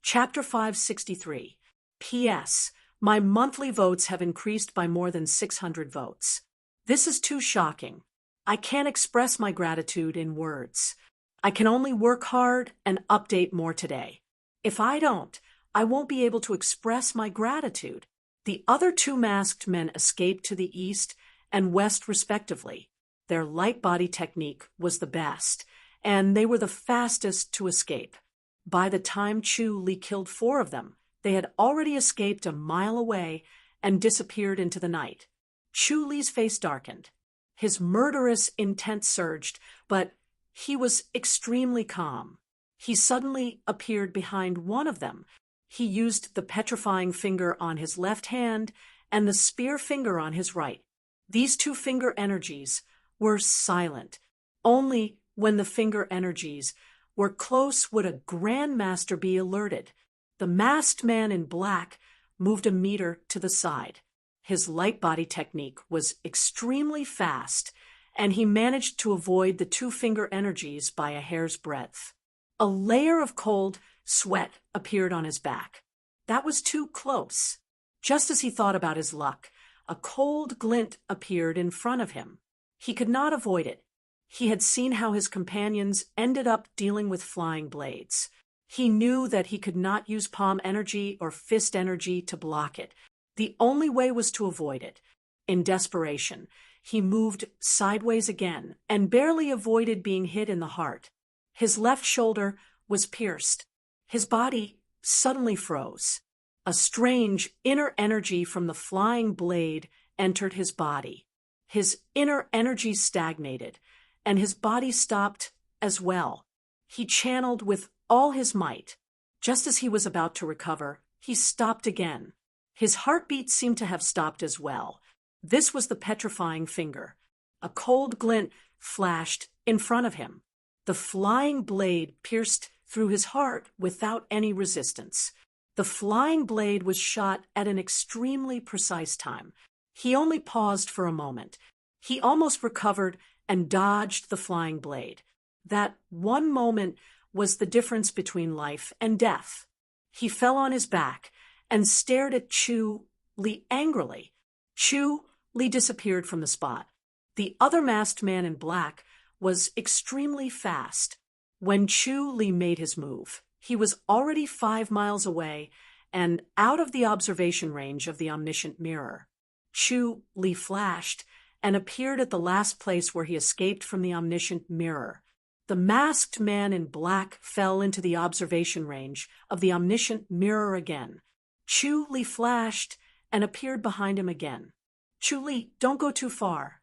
Chapter 563. P.S. My monthly votes have increased by more than 600 votes. This is too shocking. I can't express my gratitude in words. I can only work hard and update more today. If I don't, I won't be able to express my gratitude. The other 2 masked men escaped to the east and west respectively. Their light body technique was the best, and they were the fastest to escape. By the time Chu Li killed 4 of them, they had already escaped a mile away and disappeared into the night. Chu Li's face darkened. His murderous intent surged, but he was extremely calm. He suddenly appeared behind one of them. He used the Petrifying Finger on his left hand and the Spear Finger on his right. These 2 finger energies were silent. Only when the finger energies were close would a grandmaster be alerted. The masked man in black moved a meter to the side. His light body technique was extremely fast, and he managed to avoid the 2 finger energies by a hair's breadth. A layer of cold sweat appeared on his back. That was too close. Just as he thought about his luck, a cold glint appeared in front of him. He could not avoid it. He had seen how his companions ended up dealing with flying blades. He knew that he could not use palm energy or fist energy to block it. The only way was to avoid it. In desperation, he moved sideways again and barely avoided being hit in the heart. His left shoulder was pierced. His body suddenly froze. A strange inner energy from the flying blade entered his body. His inner energy stagnated, and his body stopped as well. He channeled with all his might. Just as he was about to recover, he stopped again. His heartbeat seemed to have stopped as well. This was the Petrifying Finger. A cold glint flashed in front of him. The flying blade pierced through his heart without any resistance. The flying blade was shot at an extremely precise time. He only paused for a moment. He almost recovered and dodged the flying blade. That one moment was the difference between life and death. He fell on his back and stared at Chu Li angrily. Chu Li disappeared from the spot. The other masked man in black was extremely fast. When Chu Li made his move, he was already 5 miles away and out of the observation range of the omniscient mirror. Chu Li flashed and appeared at the last place where he escaped from the omniscient mirror. The masked man in black fell into the observation range of the omniscient mirror again. Chu Li flashed and appeared behind him again. Chu Li, don't go too far.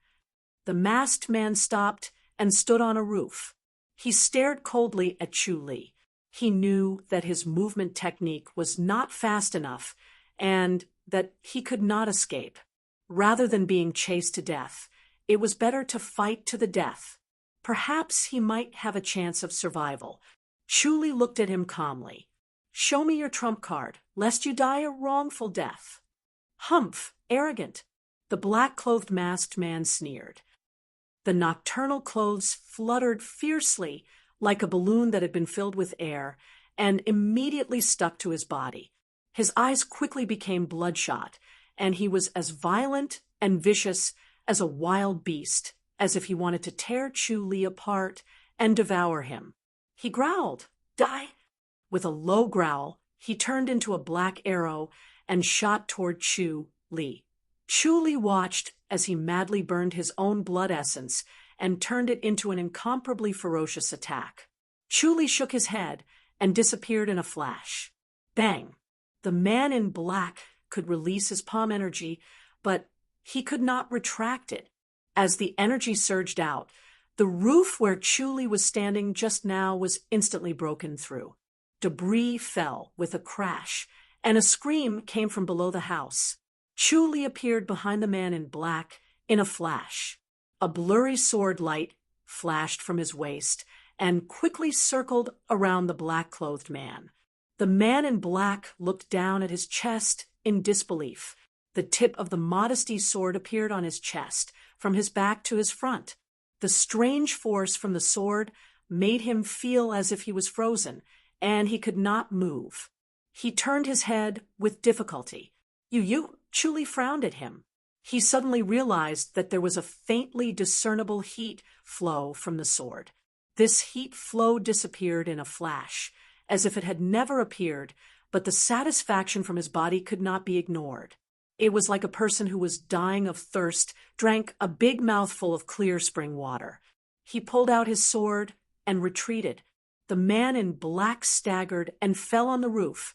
The masked man stopped and stood on a roof. He stared coldly at Chu Li. He knew that his movement technique was not fast enough and that he could not escape. Rather than being chased to death, it was better to fight to the death. Perhaps he might have a chance of survival. Chu Li looked at him calmly. Show me your trump card, lest you die a wrongful death. Humph, arrogant. The black-clothed masked man sneered. The nocturnal clothes fluttered fiercely like a balloon that had been filled with air and immediately stuck to his body. His eyes quickly became bloodshot, and he was as violent and vicious as a wild beast, as if he wanted to tear Chu Li apart and devour him. He growled, Die! With a low growl, he turned into a black arrow and shot toward Chu Li. Chu Li watched as he madly burned his own blood essence and turned it into an incomparably ferocious attack. Chu Li shook his head and disappeared in a flash. Bang! The man in black could release his palm energy, but he could not retract it. As the energy surged out, the roof where Chu Li was standing just now was instantly broken through. Debris fell with a crash, and a scream came from below the house. Chu Li appeared behind the man in black in a flash. A blurry sword light flashed from his waist and quickly circled around the black-clothed man. The man in black looked down at his chest in disbelief. The tip of the modesty sword appeared on his chest, from his back to his front. The strange force from the sword made him feel as if he was frozen, and he could not move. He turned his head with difficulty. You, Chu Li frowned at him. He suddenly realized that there was a faintly discernible heat flow from the sword. This heat flow disappeared in a flash, as if it had never appeared, but the satisfaction from his body could not be ignored. It was like a person who was dying of thirst drank a big mouthful of clear spring water. He pulled out his sword and retreated. The man in black staggered and fell on the roof,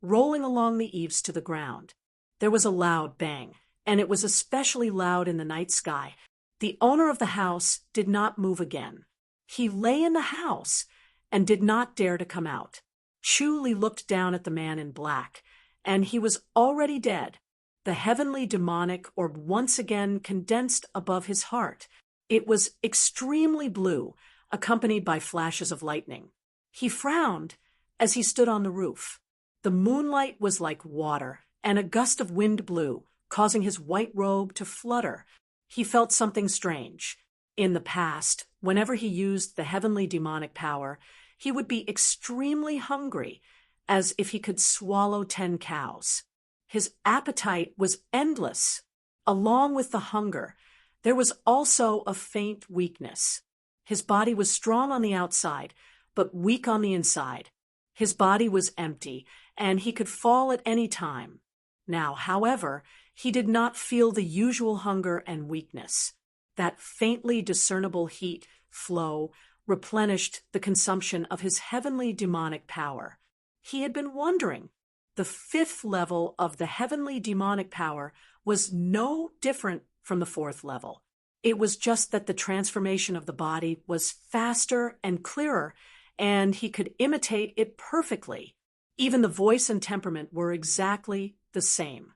rolling along the eaves to the ground. There was a loud bang, and it was especially loud in the night sky. The owner of the house did not move again. He lay in the house and did not dare to come out. Chu Li looked down at the man in black, and he was already dead. The heavenly demonic orb once again condensed above his heart. It was extremely blue, accompanied by flashes of lightning. He frowned as he stood on the roof. The moonlight was like water, and a gust of wind blew, causing his white robe to flutter. He felt something strange. In the past, whenever he used the heavenly demonic power, he would be extremely hungry, as if he could swallow 10 cows. His appetite was endless. Along with the hunger, there was also a faint weakness. His body was strong on the outside, but weak on the inside. His body was empty, and he could fall at any time. Now, however, he did not feel the usual hunger and weakness. That faintly discernible heat flow replenished the consumption of his heavenly demonic power. He had been wondering. The 5th level of the heavenly demonic power was no different from the 4th level. It was just that the transformation of the body was faster and clearer, and he could imitate it perfectly. Even the voice and temperament were exactly the same.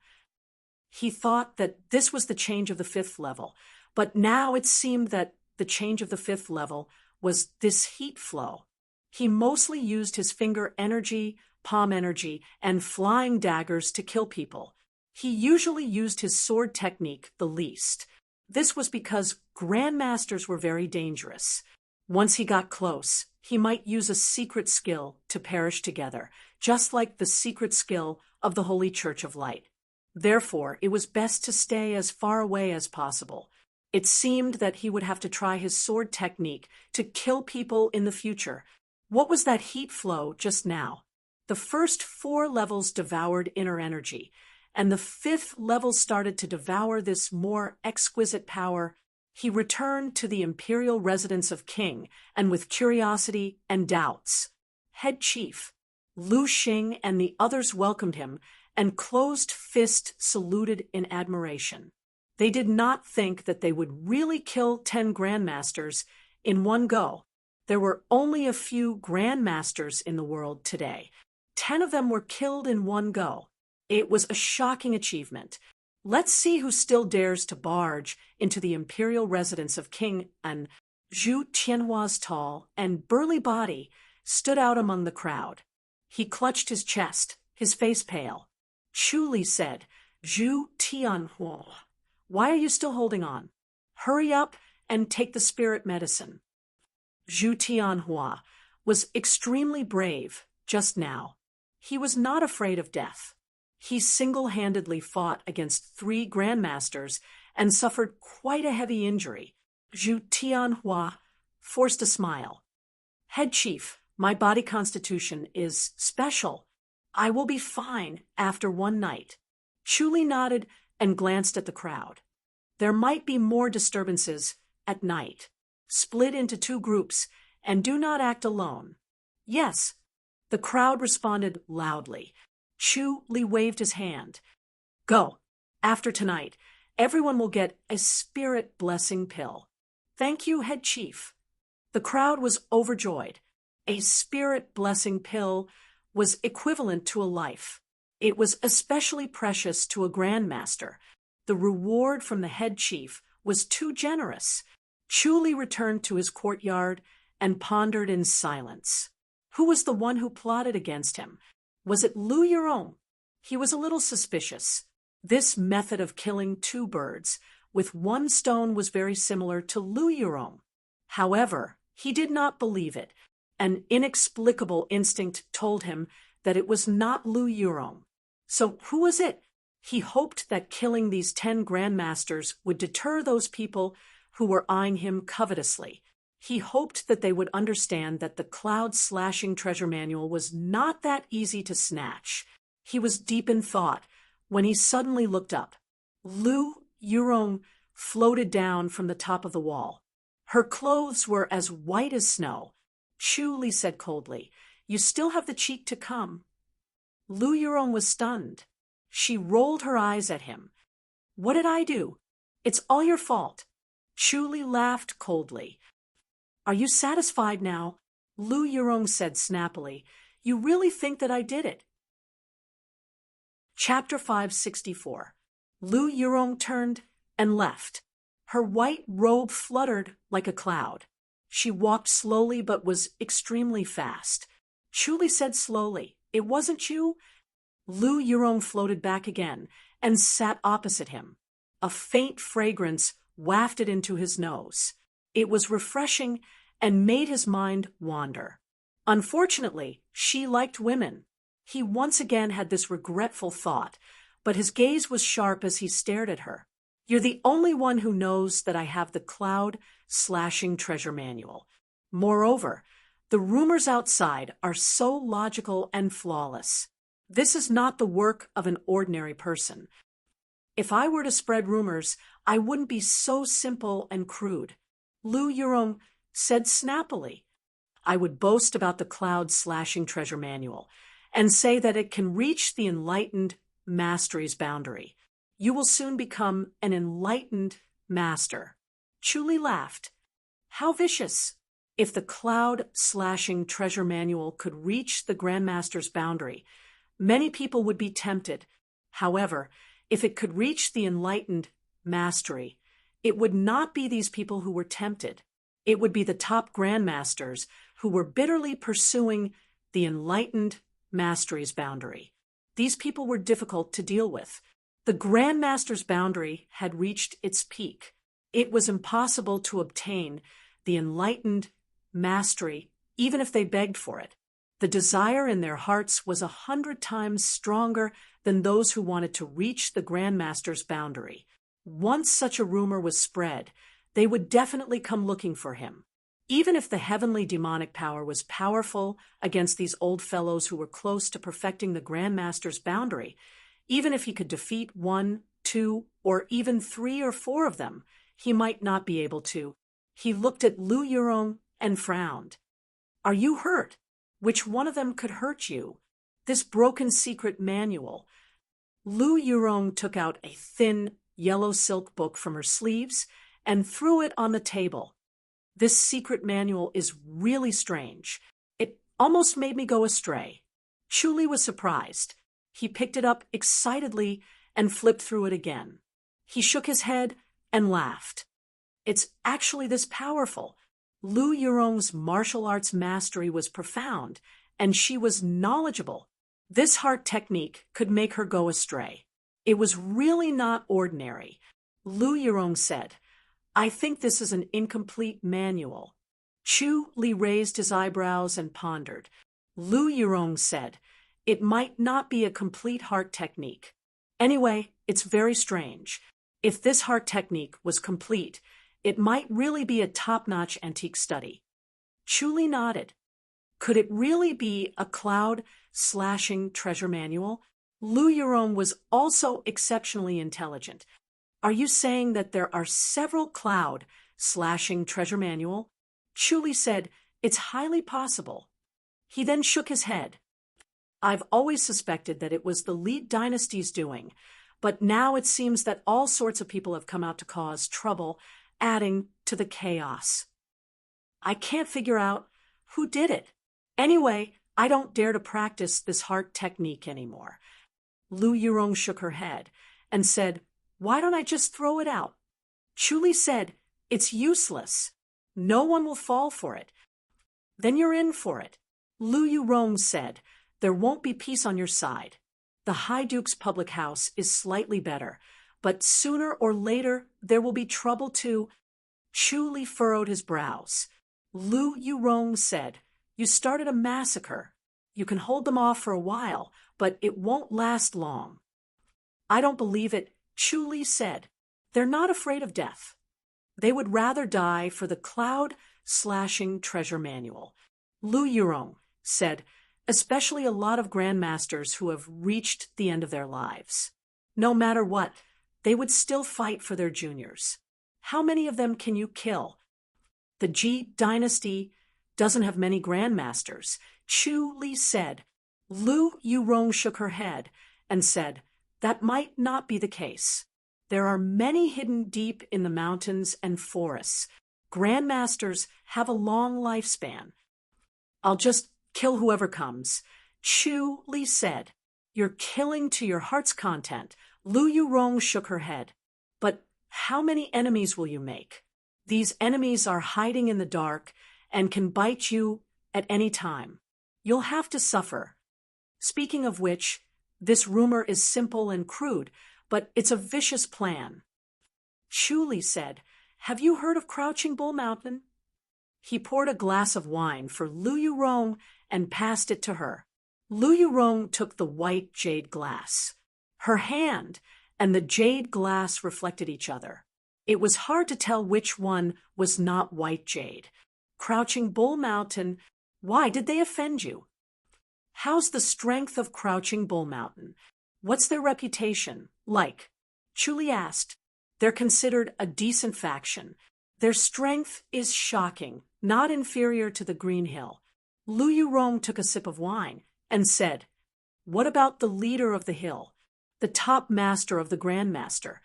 He thought that this was the change of the 5th level, but now it seemed that the change of the 5th level was this heat flow. He mostly used his finger energy, palm energy, and flying daggers to kill people. He usually used his sword technique the least. This was because grandmasters were very dangerous. Once he got close, he might use a secret skill to perish together, just like the secret skill of the Holy Church of Light. Therefore, it was best to stay as far away as possible. It seemed that he would have to try his sword technique to kill people in the future. What was that heat flow just now? The first 4 levels devoured inner energy, and the 5th level started to devour this more exquisite power. he returned to the imperial residence of King, and with curiosity and doubts. Head Chief Lu Xing and the others welcomed him, and closed-fist saluted in admiration. They did not think that they would really kill 10 grandmasters in one go. There were only a few grandmasters in the world today. 10 of them were killed in one go. It was a shocking achievement. Let's see who still dares to barge into the imperial residence of King An. Zhu Tianhua's tall and burly body stood out among the crowd. He clutched his chest, his face pale. Chu Li said, "Zhu Tianhua, why are you still holding on? Hurry up and take the spirit medicine." Zhu Tianhua was extremely brave just now. He was not afraid of death. He single-handedly fought against 3 grandmasters and suffered quite a heavy injury. Zhu Tianhua forced a smile. "Head Chief, my body constitution is special. I will be fine after one night." Chu Li nodded and glanced at the crowd. There might be more disturbances at night. Split into 2 groups and do not act alone. Yes, the crowd responded loudly. Chu Li waved his hand. "Go. After tonight, everyone will get a spirit blessing pill." "Thank you, Head Chief." The crowd was overjoyed. A spirit blessing pill was equivalent to a life. It was especially precious to a grandmaster. The reward from the head chief was too generous. Chu Li returned to his courtyard and pondered in silence. Who was the one who plotted against him? Was it Lu Yurong? He was a little suspicious. This method of killing 2 birds with 1 stone was very similar to Lu Yurong. However, he did not believe it. An inexplicable instinct told him that it was not Lu Yurong. So who was it? He hoped that killing these 10 grandmasters would deter those people who were eyeing him covetously. He hoped that they would understand that the cloud-slashing treasure manual was not that easy to snatch. He was deep in thought when he suddenly looked up. Lu Yurong floated down from the top of the wall. Her clothes were as white as snow. Chu Li said coldly, "You still have the cheek to come." Lu Yurong was stunned. She rolled her eyes at him. "What did I do? It's all your fault." Chu Li laughed coldly. "Are you satisfied now?" Lu Yurong said snappily. "You really think that I did it?" Chapter 564. Lu Yurong turned and left. Her white robe fluttered like a cloud. She walked slowly but was extremely fast. Chu Li said slowly, "It wasn't you?" Lu Yurong floated back again and sat opposite him. A faint fragrance wafted into his nose. It was refreshing and made his mind wander. Unfortunately, she liked women. He once again had this regretful thought, but his gaze was sharp as he stared at her. "You're the only one who knows that I have the cloud-slashing treasure manual. Moreover, the rumors outside are so logical and flawless. This is not the work of an ordinary person. If I were to spread rumors, I wouldn't be so simple and crude." Lu Yurong said snappily, "I would boast about the cloud-slashing treasure manual and say that it can reach the enlightened mastery's boundary. You will soon become an enlightened master." Chu Li laughed. How vicious! If the cloud-slashing treasure manual could reach the Grandmaster's boundary, many people would be tempted. However, if it could reach the enlightened mastery, it would not be these people who were tempted. It would be the top Grandmasters who were bitterly pursuing the enlightened mastery's boundary. These people were difficult to deal with. The Grandmaster's boundary had reached its peak. It was impossible to obtain the enlightened mastery, even if they begged for it. The desire in their hearts was 100 times stronger than those who wanted to reach the Grandmaster's boundary. Once such a rumor was spread, they would definitely come looking for him. Even if the heavenly demonic power was powerful against these old fellows who were close to perfecting the Grandmaster's boundary, even if he could defeat 1, 2, or even 3 or 4 of them, he might not be able to. He looked at Lu Yurong and frowned. Are you hurt? Which one of them could hurt you? This broken secret manual. Lu Yurong took out a thin, yellow silk book from her sleeves and threw it on the table. This secret manual is really strange. It almost made me go astray. Chuli was surprised. He picked it up excitedly and flipped through it again. He shook his head and laughed. It's actually this powerful. Lu Yurong's martial arts mastery was profound, and she was knowledgeable. This heart technique could make her go astray. It was really not ordinary. Lu Yurong said, I think this is an incomplete manual. Chu Li raised his eyebrows and pondered. Lu Yurong said, it might not be a complete heart technique. Anyway, it's very strange. If this heart technique was complete, it might really be a top-notch antique study. Chu Li nodded. Could it really be a cloud-slashing treasure manual? Lu Yurong was also exceptionally intelligent. Are you saying that there are several cloud-slashing treasure manual? Chu Li said, it's highly possible. He then shook his head. I've always suspected that it was the Li dynasty's doing, but now it seems that all sorts of people have come out to cause trouble, adding to the chaos. I can't figure out who did it. Anyway, I don't dare to practice this heart technique anymore. Lu Yurong shook her head and said, why don't I just throw it out? Chu Li said, it's useless. No one will fall for it. Then you're in for it. Lu Yurong said, there won't be peace on your side. The High Duke's public house is slightly better, but sooner or later there will be trouble too. Chu Li furrowed his brows. Lu Yurong said, you started a massacre. You can hold them off for a while, but it won't last long. I don't believe it, Chu Li said. They're not afraid of death. They would rather die for the cloud-slashing treasure manual. Lu Yurong said, especially a lot of grandmasters who have reached the end of their lives. No matter what, they would still fight for their juniors. How many of them can you kill? The Ji dynasty doesn't have many grandmasters, Chu Li said. Lu Yurong shook her head and said, that might not be the case. There are many hidden deep in the mountains and forests. Grandmasters have a long lifespan. I'll just kill whoever comes. Chu Li said, you're killing to your heart's content. Lu Yurong shook her head. But how many enemies will you make? These enemies are hiding in the dark and can bite you at any time. You'll have to suffer. Speaking of which, this rumor is simple and crude, but it's a vicious plan. Chu Li said, have you heard of Crouching Bull Mountain? He poured a glass of wine for Lu Yurong and passed it to her. Lu Yurong took the white jade glass. Her hand and the jade glass reflected each other. It was hard to tell which one was not white jade. Crouching Bull Mountain, why did they offend you? How's the strength of Crouching Bull Mountain? What's their reputation like? Chu Li asked. They're considered a decent faction. Their strength is shocking, not inferior to the Green Hill. Lu Yurong took a sip of wine and said, what about the leader of the hill, the top master of the Grandmaster?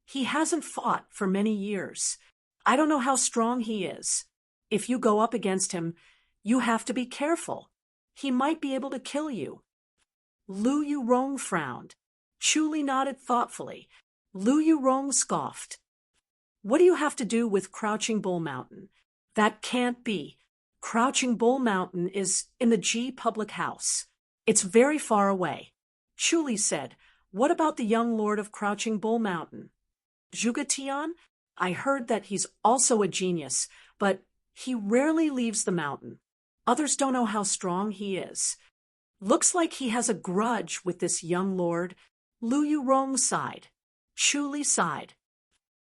He hasn't fought for many years. I don't know how strong he is. If you go up against him, you have to be careful. He might be able to kill you. Lu Yurong frowned. Chu Li nodded thoughtfully. Lu Yurong scoffed. What do you have to do with Crouching Bull Mountain? That can't be. Crouching Bull Mountain is in the Ji public house. It's very far away. Chu Li said, what about the young lord of Crouching Bull Mountain? Zhuge Tian? I heard that he's also a genius, but he rarely leaves the mountain. Others don't know how strong he is. Looks like he has a grudge with this young lord. Lu Yurong sighed. Chu Li sighed.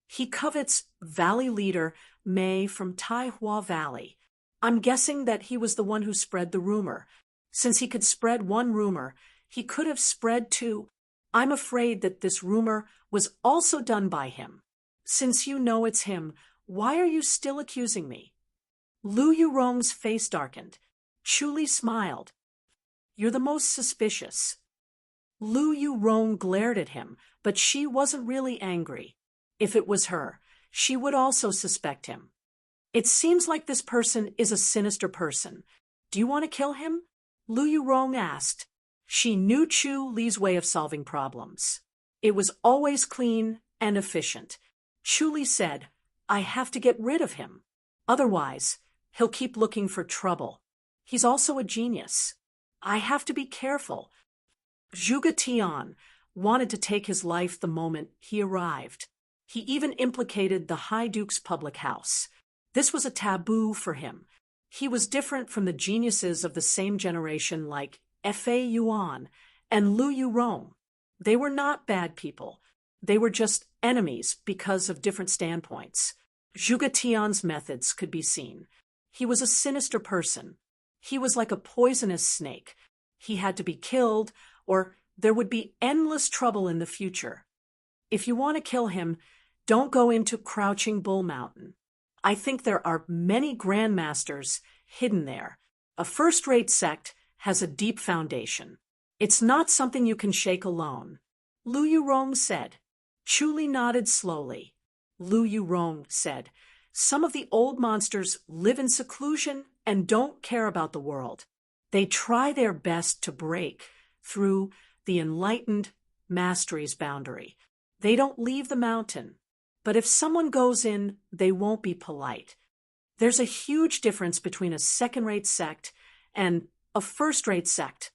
He covets valley leader Mei from Taihua Valley. I'm guessing that he was the one who spread the rumor. Since he could spread one rumor, he could have spread two. I'm afraid that this rumor was also done by him. Since you know it's him, why are you still accusing me? Lu Yurong's face darkened. Chu Li smiled. You're the most suspicious. Lu Yurong glared at him, but she wasn't really angry. If it was her, she would also suspect him. It seems like this person is a sinister person. Do you want to kill him? Lu Yurong asked. She knew Chu Li's way of solving problems. It was always clean and efficient. Chu Li said, I have to get rid of him. Otherwise, he'll keep looking for trouble. He's also a genius. I have to be careful. Zhuge Tian wanted to take his life the moment he arrived. He even implicated the High Duke's public house. This was a taboo for him. He was different from the geniuses of the same generation like Fei Yuan and Lu Yurong. They were not bad people. They were just enemies because of different standpoints. Zhuge Tian's methods could be seen. He was a sinister person. He was like a poisonous snake. He had to be killed, or there would be endless trouble in the future. If you want to kill him, don't go into Crouching Bull Mountain. I think there are many grandmasters hidden there. A first-rate sect has a deep foundation. It's not something you can shake alone. Lu Yurong said. Chu Li nodded slowly. Lu Yurong said, some of the old monsters live in seclusion and don't care about the world. They try their best to break through the enlightened mastery's boundary. They don't leave the mountain. But if someone goes in, they won't be polite. There's a huge difference between a second-rate sect and a first-rate sect.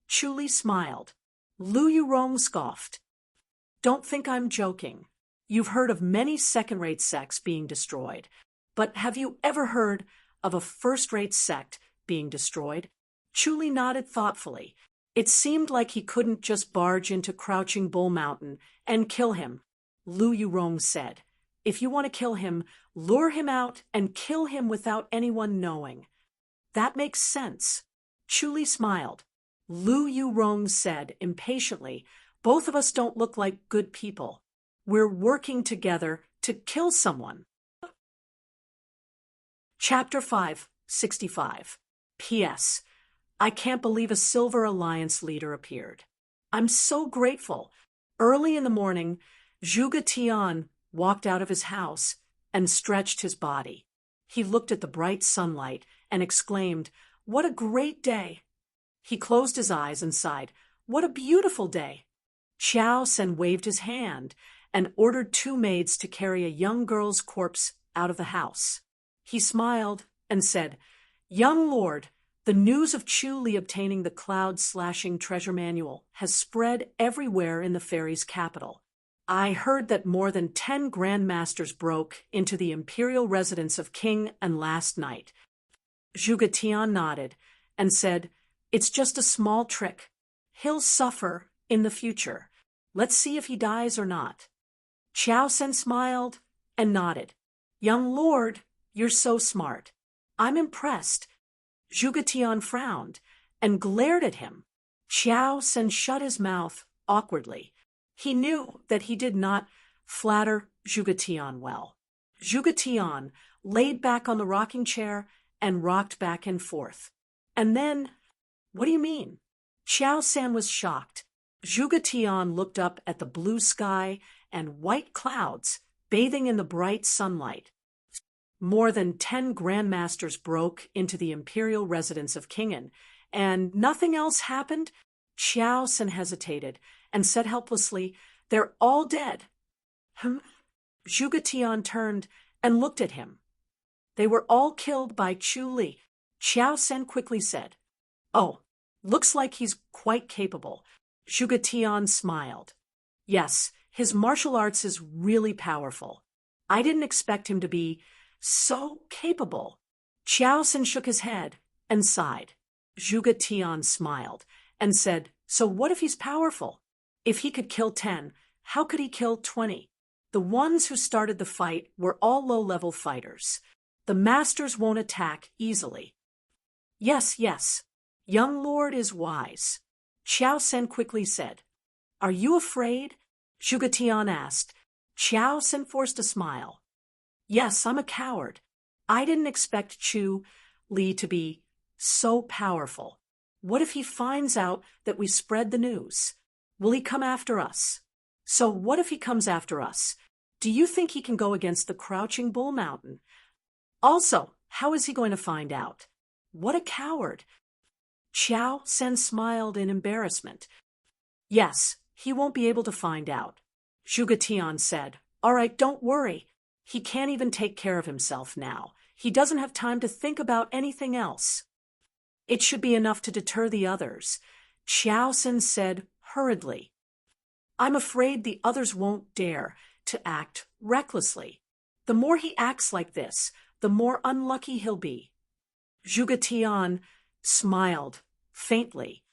Chu Li smiled. Lu Yurong scoffed. Don't think I'm joking. You've heard of many second-rate sects being destroyed, but have you ever heard of a first-rate sect being destroyed? Chu Li nodded thoughtfully. It seemed like he couldn't just barge into Crouching Bull Mountain and kill him. Lu Yurong said, if you want to kill him, lure him out and kill him without anyone knowing. That makes sense. Chu Li smiled. Lu Yurong said impatiently, both of us don't look like good people. We're working together to kill someone. Chapter 5:65. P.S. I can't believe a Silver Alliance leader appeared. I'm so grateful. Early in the morning, Zhuge Tian walked out of his house and stretched his body. He looked at the bright sunlight and exclaimed, what a great day! He closed his eyes and sighed, what a beautiful day! Qiao Sen waved his hand and ordered 2 maids to carry a young girl's corpse out of the house. He smiled and said, young lord, the news of Chu Li obtaining the cloud-slashing treasure manual has spread everywhere in the fairy's capital. I heard that more than 10 grandmasters broke into the imperial residence of King and last night. Zhuge Tian nodded and said, it's just a small trick. He'll suffer in the future. Let's see if he dies or not. Qiao Sen smiled and nodded. Young lord, you're so smart. I'm impressed. Zhuge Tian frowned and glared at him. Qiao Sen shut his mouth awkwardly. He knew that he did not flatter Zhuge Tian well. Zhuge Tian laid back on the rocking chair and rocked back and forth. And then, what do you mean? Qiao Sen was shocked. Zhuge Tian looked up at the blue sky and white clouds bathing in the bright sunlight. More than 10 grandmasters broke into the imperial residence of Kingen, and nothing else happened? Qiao Sen hesitated and said helplessly, they're all dead. Zhuge Tian turned and looked at him. They were all killed by Chu Li. Qiao Sen quickly said, oh, looks like he's quite capable. Zhuge Tian smiled. Yes, his martial arts is really powerful. I didn't expect him to be so capable. Qiao Sen shook his head and sighed. Zhuge Tian smiled and said, so what if he's powerful? If he could kill 10, how could he kill 20? The ones who started the fight were all low-level fighters. The masters won't attack easily. Yes, yes, young lord is wise. Qiao Sen quickly said. Are you afraid? Zhuge Tian asked. Xiao San forced a smile. Yes, I'm a coward. I didn't expect Chu Li to be so powerful. What if he finds out that we spread the news? Will he come after us? So what if he comes after us? Do you think he can go against the Crouching Bull Mountain? Also, how is he going to find out? What a coward! Xiao San smiled in embarrassment. Yes, he won't be able to find out. Zhuge Tian said, All right, don't worry. He can't even take care of himself now. He doesn't have time to think about anything else. It should be enough to deter the others, Xiao San said hurriedly. I'm afraid the others won't dare to act recklessly. The more he acts like this, the more unlucky he'll be. Zhuge Tian smiled faintly.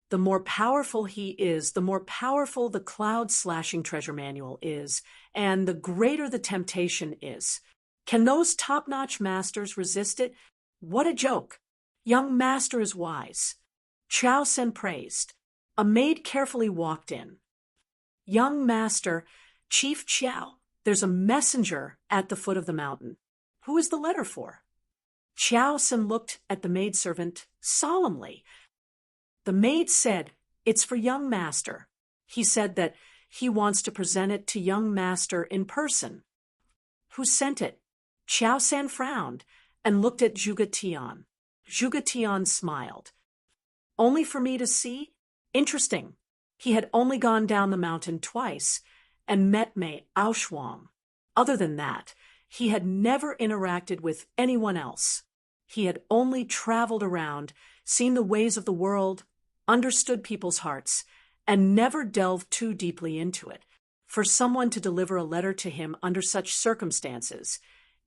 The more powerful he is, the more powerful the cloud-slashing treasure manual is, and the greater the temptation is. Can those top-notch masters resist it? What a joke! Young master is wise. Xiao San praised. A maid carefully walked in. Young master, Chief Xiao, there's a messenger at the foot of the mountain. Who is the letter for? Xiao San looked at the maidservant solemnly. The maid said, It's for young master. He said that he wants to present it to young master in person. Who sent it? Xiao San frowned and looked at Zhuge Tian. Zhuge Tian smiled. Only for me to see? Interesting. He had only gone down the mountain twice and met Mei Aoshuang. Other than that, he had never interacted with anyone else. He had only traveled around, seen the ways of the world, understood people's hearts, and never delved too deeply into it. For someone to deliver a letter to him under such circumstances,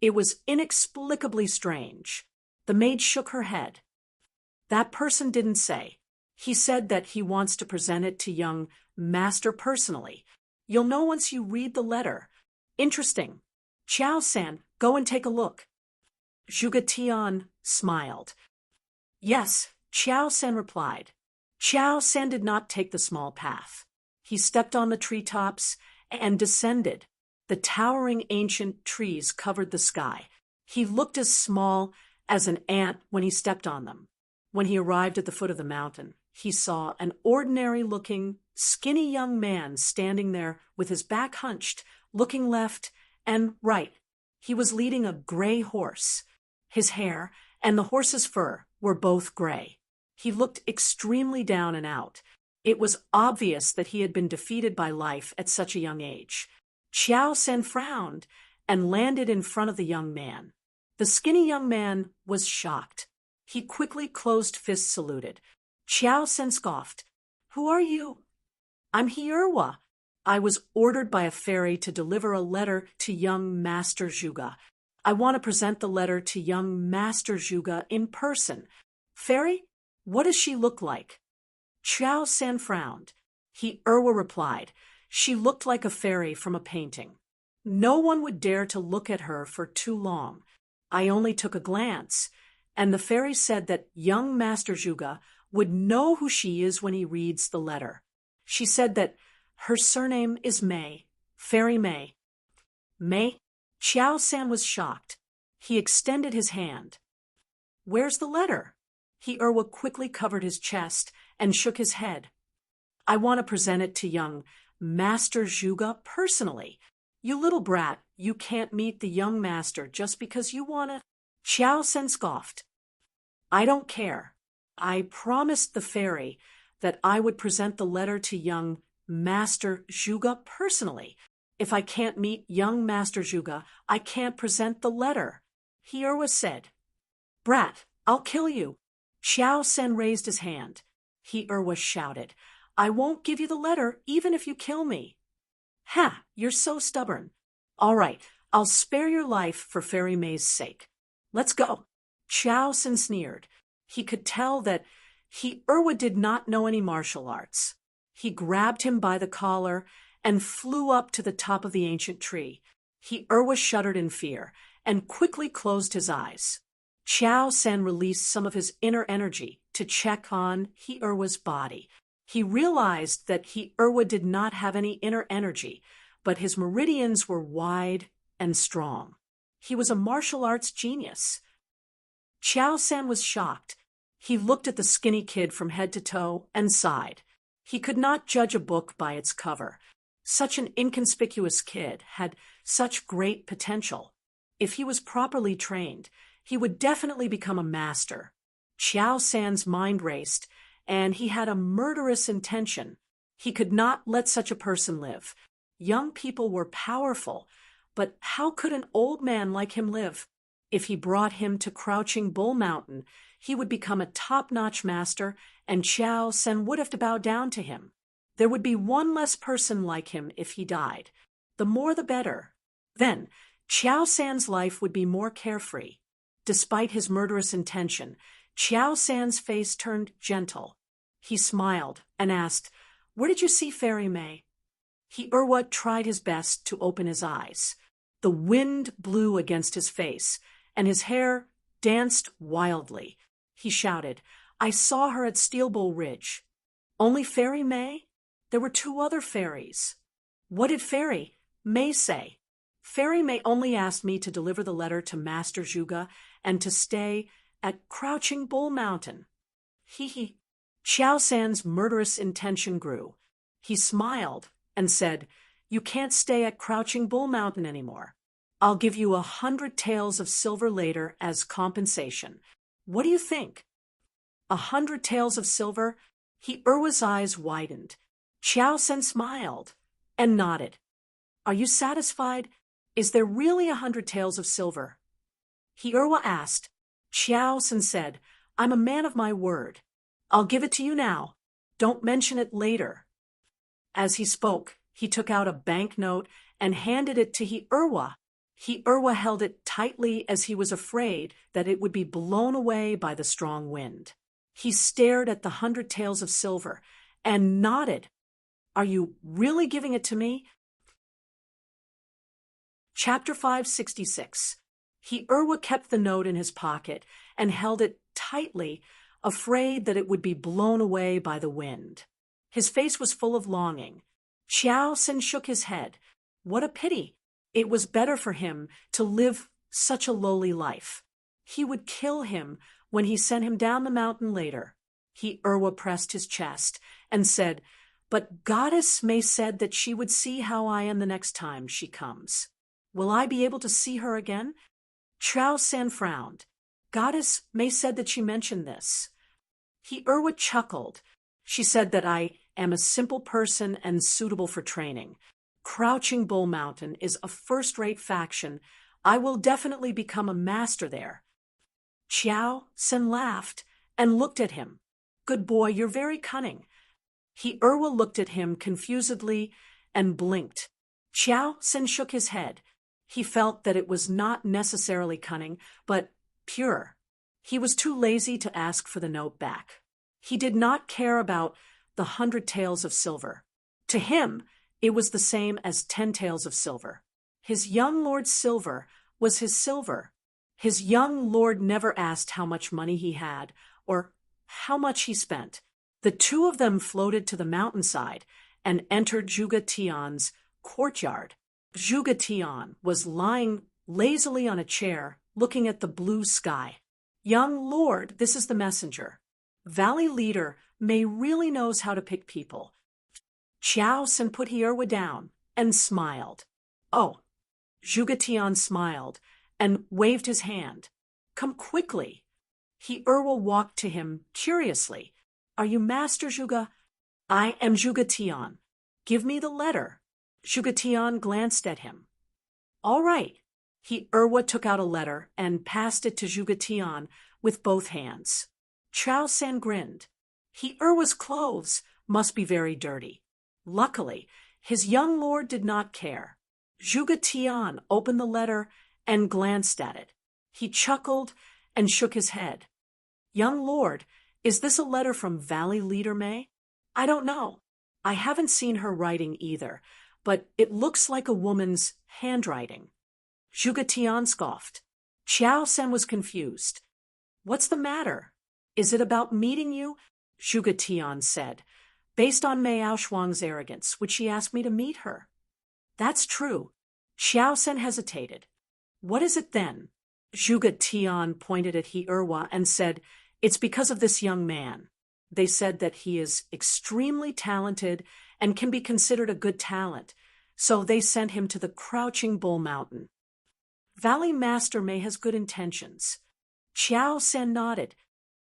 it was inexplicably strange. The maid shook her head. That person didn't say. He said that he wants to present it to young master personally. You'll know once you read the letter. Interesting. Xiao San, go and take a look. Zhuge Tian smiled. Yes, Xiao San replied. Xiao San did not take the small path. He stepped on the treetops and descended. The towering ancient trees covered the sky. He looked as small as an ant when he stepped on them. When he arrived at the foot of the mountain, he saw an ordinary-looking, skinny young man standing there with his back hunched, looking left and right. He was leading a gray horse. His hair and the horse's fur were both gray. He looked extremely down and out. It was obvious that he had been defeated by life at such a young age. Xiao San frowned and landed in front of the young man. The skinny young man was shocked. He quickly closed-fist saluted. Xiao San scoffed. Who are you? I'm Hierwa. I was ordered by a fairy to deliver a letter to young Master Zhuge. I want to present the letter to young Master Zhuge in person. Fairy? What does she look like? Xiao San frowned. Hierwa replied. She looked like a fairy from a painting. No one would dare to look at her for too long. I only took a glance, and the fairy said that young Master Zhuge would know who she is when he reads the letter. She said that her surname is Mei, Fairy Mei. Mei? Xiao San was shocked. He extended his hand. Where's the letter? Hierwa quickly covered his chest and shook his head. I want to present it to young Master Zhuge personally. You little brat, you can't meet the young master just because you want to. Xiao San scoffed. I don't care. I promised the fairy that I would present the letter to young Master Zhuge personally. If I can't meet young Master Zhuge, I can't present the letter. Hierwa said. Brat, I'll kill you. Xiao San raised his hand. Hierwa shouted. I won't give you the letter even if you kill me. Ha, you're so stubborn. All right, I'll spare your life for Fairy Mei's sake. Let's go. Xiao San sneered. He could tell that Hierwa did not know any martial arts. He grabbed him by the collar and flew up to the top of the ancient tree. Hierwa shuddered in fear and quickly closed his eyes. Xiao San released some of his inner energy to check on Hierwa's body. He realized that Hierwa did not have any inner energy, but his meridians were wide and strong. He was a martial arts genius. Qiao San was shocked. He looked at the skinny kid from head to toe and sighed. He could not judge a book by its cover. Such an inconspicuous kid had such great potential. If he was properly trained, he would definitely become a master. Qiao San's mind raced, and he had a murderous intention. He could not let such a person live. Young people were powerful, but how could an old man like him live? If he brought him to Crouching Bull Mountain, he would become a top-notch master, and Qiao San would have to bow down to him. There would be one less person like him if he died. The more the better. Then, Qiao San's life would be more carefree. Despite his murderous intention, Qiao San's face turned gentle. He smiled and asked, "Where did you see Fairy May?" He tried his best to open his eyes. The wind blew against his face, and his hair danced wildly. He shouted, "I saw her at Steel Bull Ridge." "Only Fairy May?" "There were 2 other fairies." "What did Fairy May say?" "Fairy May only asked me to deliver the letter to Master Zhuge and to stay at Crouching Bull Mountain." He. Qiao San's murderous intention grew. He smiled and said, "You can't stay at Crouching Bull Mountain anymore. I'll give you 100 taels of silver later as compensation. What do you think?" 100 taels of silver? He-Erwa's eyes widened. Qiao San smiled and nodded. "Are you satisfied? Is there really 100 taels of silver?" He-Erwa asked. Qiao San said, "I'm a man of my word. I'll give it to you now. Don't mention it later." As he spoke, he took out a banknote and handed it to He-Erwa. He-Erwa held it tightly as he was afraid that it would be blown away by the strong wind. He stared at the 100 taels of silver and nodded. "Are you really giving it to me?" Chapter 566. He-Erwa kept the note in his pocket and held it tightly, afraid that it would be blown away by the wind. His face was full of longing. Qiao San shook his head. What a pity! It was better for him to live such a lowly life. He would kill him when he sent him down the mountain later. He-Erwa pressed his chest and said, "But Goddess May said that she would see how I am the next time she comes. Will I be able to see her again?" Qiao San frowned. "Goddess May said that she mentioned this." He-Erwa chuckled. "She said that I am a simple person and suitable for training. Crouching Bull Mountain is a first-rate faction. I will definitely become a master there." Qiao San laughed and looked at him. "Good boy, you're very cunning." He-Erwa looked at him confusedly and blinked. Qiao San shook his head. He felt that it was not necessarily cunning, but pure. He was too lazy to ask for the note back. He did not care about the 100 taels of silver. To him, it was the same as 10 taels of silver. His young lord's silver was his silver. His young lord never asked how much money he had or how much he spent. The 2 of them floated to the mountainside and entered Zhuge Tian's courtyard. Zhuge Tian was lying lazily on a chair, looking at the blue sky. "Young lord, this is the messenger. Valley leader May really knows how to pick people." Qiao San put He-Erwa down and smiled. "Oh." Zhuge Tian smiled and waved his hand. "Come quickly." He-Erwa walked to him curiously. "Are you Master Zhuge?" "I am Zhuge Tian." "Give me the letter." Zhuge Tian glanced at him. "All right." He-Erwa took out a letter and passed it to Zhuge Tian with both hands. Qiao San grinned. He-Erwa's clothes must be very dirty. Luckily, his young lord did not care. Zhuge Tian opened the letter and glanced at it. He chuckled and shook his head. "Young lord, is this a letter from Valley Leader May?" "I don't know. I haven't seen her writing either, but it looks like a woman's handwriting." Zhuge Tian scoffed. Qiao San was confused. "What's the matter? Is it about meeting you?" Zhuge Tian said. "Based on Mei Aoshuang's arrogance, would she ask me to meet her?" That's true. Xiao Sen hesitated. What is it then? Zhuge Tian pointed at He Erwa and said, It's because of this young man. They said that he is extremely talented and can be considered a good talent, so they sent him to the Crouching Bull Mountain. Valley Master Mei has good intentions. Xiao Sen nodded.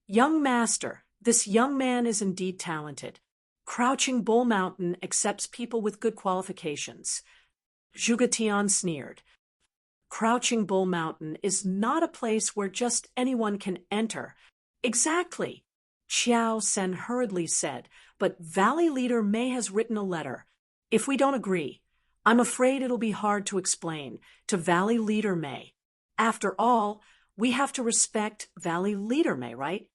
Young Master, this young man is indeed talented. Crouching Bull Mountain accepts people with good qualifications. Zhuge Tian sneered. Crouching Bull Mountain is not a place where just anyone can enter. Exactly, Xiao Sen hurriedly said, but Valley Leader Mei has written a letter. If we don't agree, I'm afraid it'll be hard to explain to Valley Leader Mei. After all, we have to respect Valley Leader Mei, right?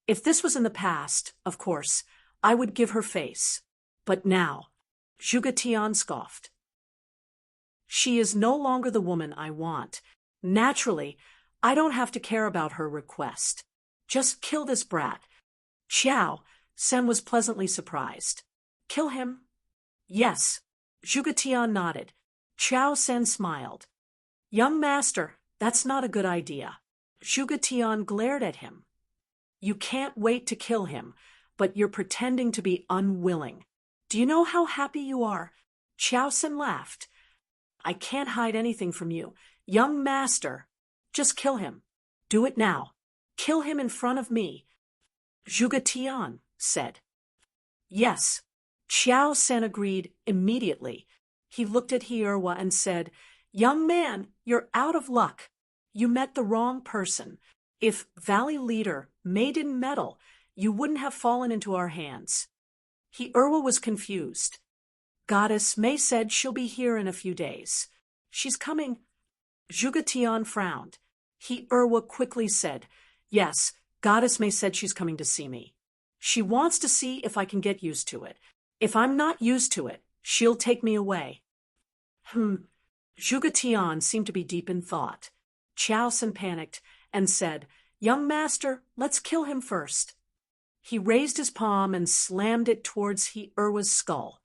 If this was in the past, of course, I would give her face. But now, Zhuge Tian scoffed. She is no longer the woman I want. Naturally, I don't have to care about her request. Just kill this brat. Xiao Sen was pleasantly surprised. Kill him? Yes. Zhuge Tian nodded. Xiao Sen smiled. Young master, that's not a good idea. Zhuge Tian glared at him. You can't wait to kill him, but you're pretending to be unwilling. Do you know how happy you are? Xiao Sen laughed. I can't hide anything from you. Young master, just kill him. Do it now. Kill him in front of me. Zhuge Tian said. Yes. Xiao Sen agreed immediately. He looked at He Erwa and said, Young man, you're out of luck. You met the wrong person. If Valley Leader Mei didn't meddle, you wouldn't have fallen into our hands. He Erwa was confused. Goddess Mei said she'll be here in a few days. She's coming. Zhuge Tian frowned. He Erwa quickly said, Yes, Goddess Mei said she's coming to see me. She wants to see if I can get used to it. If I'm not used to it, she'll take me away. Zhuge Tian seemed to be deep in thought. Xiao Sen panicked and said, Young master, let's kill him first. He raised his palm and slammed it towards He Erwa's skull.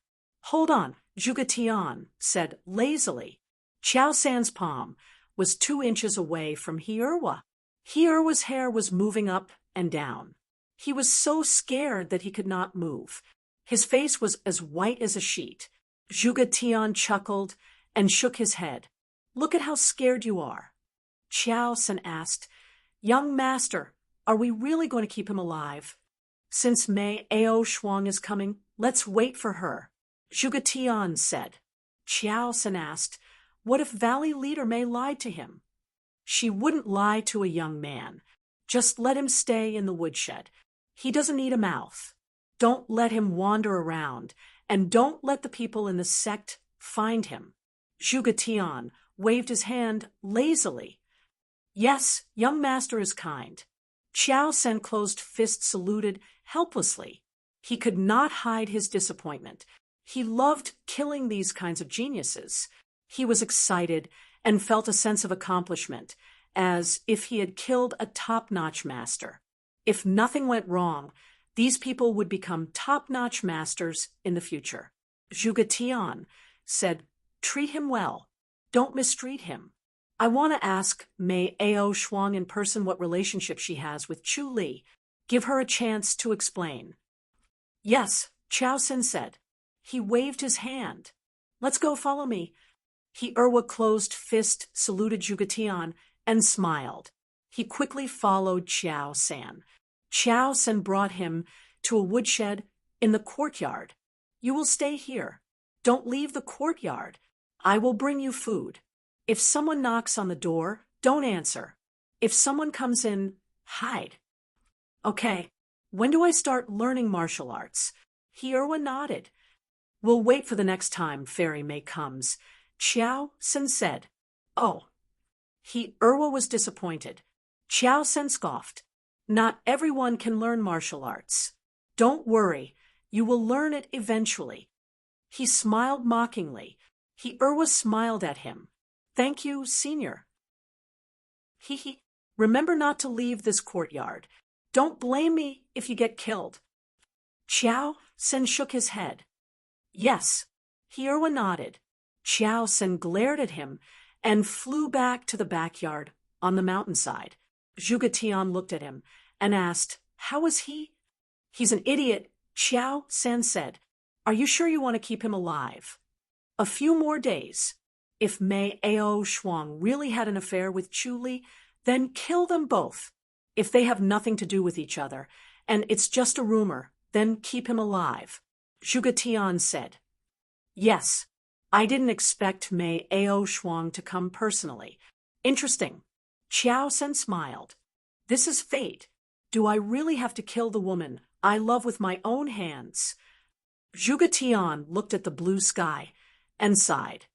Hold on, Zhuge Tian said lazily. Xiao San's palm was 2 inches away from He Erwa. He Erwa's hair was moving up and down. He was so scared that he could not move. His face was as white as a sheet. Zhuge Tian chuckled and shook his head. Look at how scared you are. Xiao San asked, Young master, are we really going to keep him alive? Since Mei Ao Shuang is coming, let's wait for her. Zhuge Tian said. Xiao San asked, what if Valley Leader Mei lied to him? She wouldn't lie to a young man. Just let him stay in the woodshed. He doesn't need a mouth. Don't let him wander around, and don't let the people in the sect find him. Zhuge Tian waved his hand lazily. Yes, young master is kind. Xiao Sen closed fist saluted helplessly. He could not hide his disappointment. He loved killing these kinds of geniuses. He was excited and felt a sense of accomplishment, as if he had killed a top-notch master. If nothing went wrong, these people would become top-notch masters in the future. Zhuge Tian said, treat him well. Don't mistreat him. I want to ask Mei Ao Shuang in person what relationship she has with Chu Li. Give her a chance to explain. Yes, Xiao Sen said. He waved his hand. Let's go, follow me. He Erwa closed fist saluted Zhuge Tian and smiled. He quickly followed Xiao San. Xiao San brought him to a woodshed in the courtyard. You will stay here. Don't leave the courtyard. I will bring you food. If someone knocks on the door, don't answer. If someone comes in, hide. Okay, when do I start learning martial arts? He Erwa nodded. We'll wait for the next time Fairy Mei comes. Xiao Sen said. Oh. He Erwa was disappointed. Xiao Sen scoffed. Not everyone can learn martial arts. Don't worry, you will learn it eventually. He smiled mockingly. He Erwa smiled at him. Thank you, senior. He. Remember not to leave this courtyard. Don't blame me if you get killed. Xiao Sen shook his head. Yes. He Erwa nodded. Qiao Sen glared at him and flew back to the backyard on the mountainside. Zhuge Tian looked at him and asked, "How is he?" "He's an idiot," Qiao Sen said. "Are you sure you want to keep him alive?" A few more days. If Mei Ao Shuang really had an affair with Chu Li, then kill them both. If they have nothing to do with each other, and it's just a rumor, then keep him alive. Zhuge Tian said. Yes, I didn't expect Mei Ao Shuang to come personally. Interesting. Qiao Sen smiled. This is fate. Do I really have to kill the woman I love with my own hands? Zhuge Tian looked at the blue sky and sighed.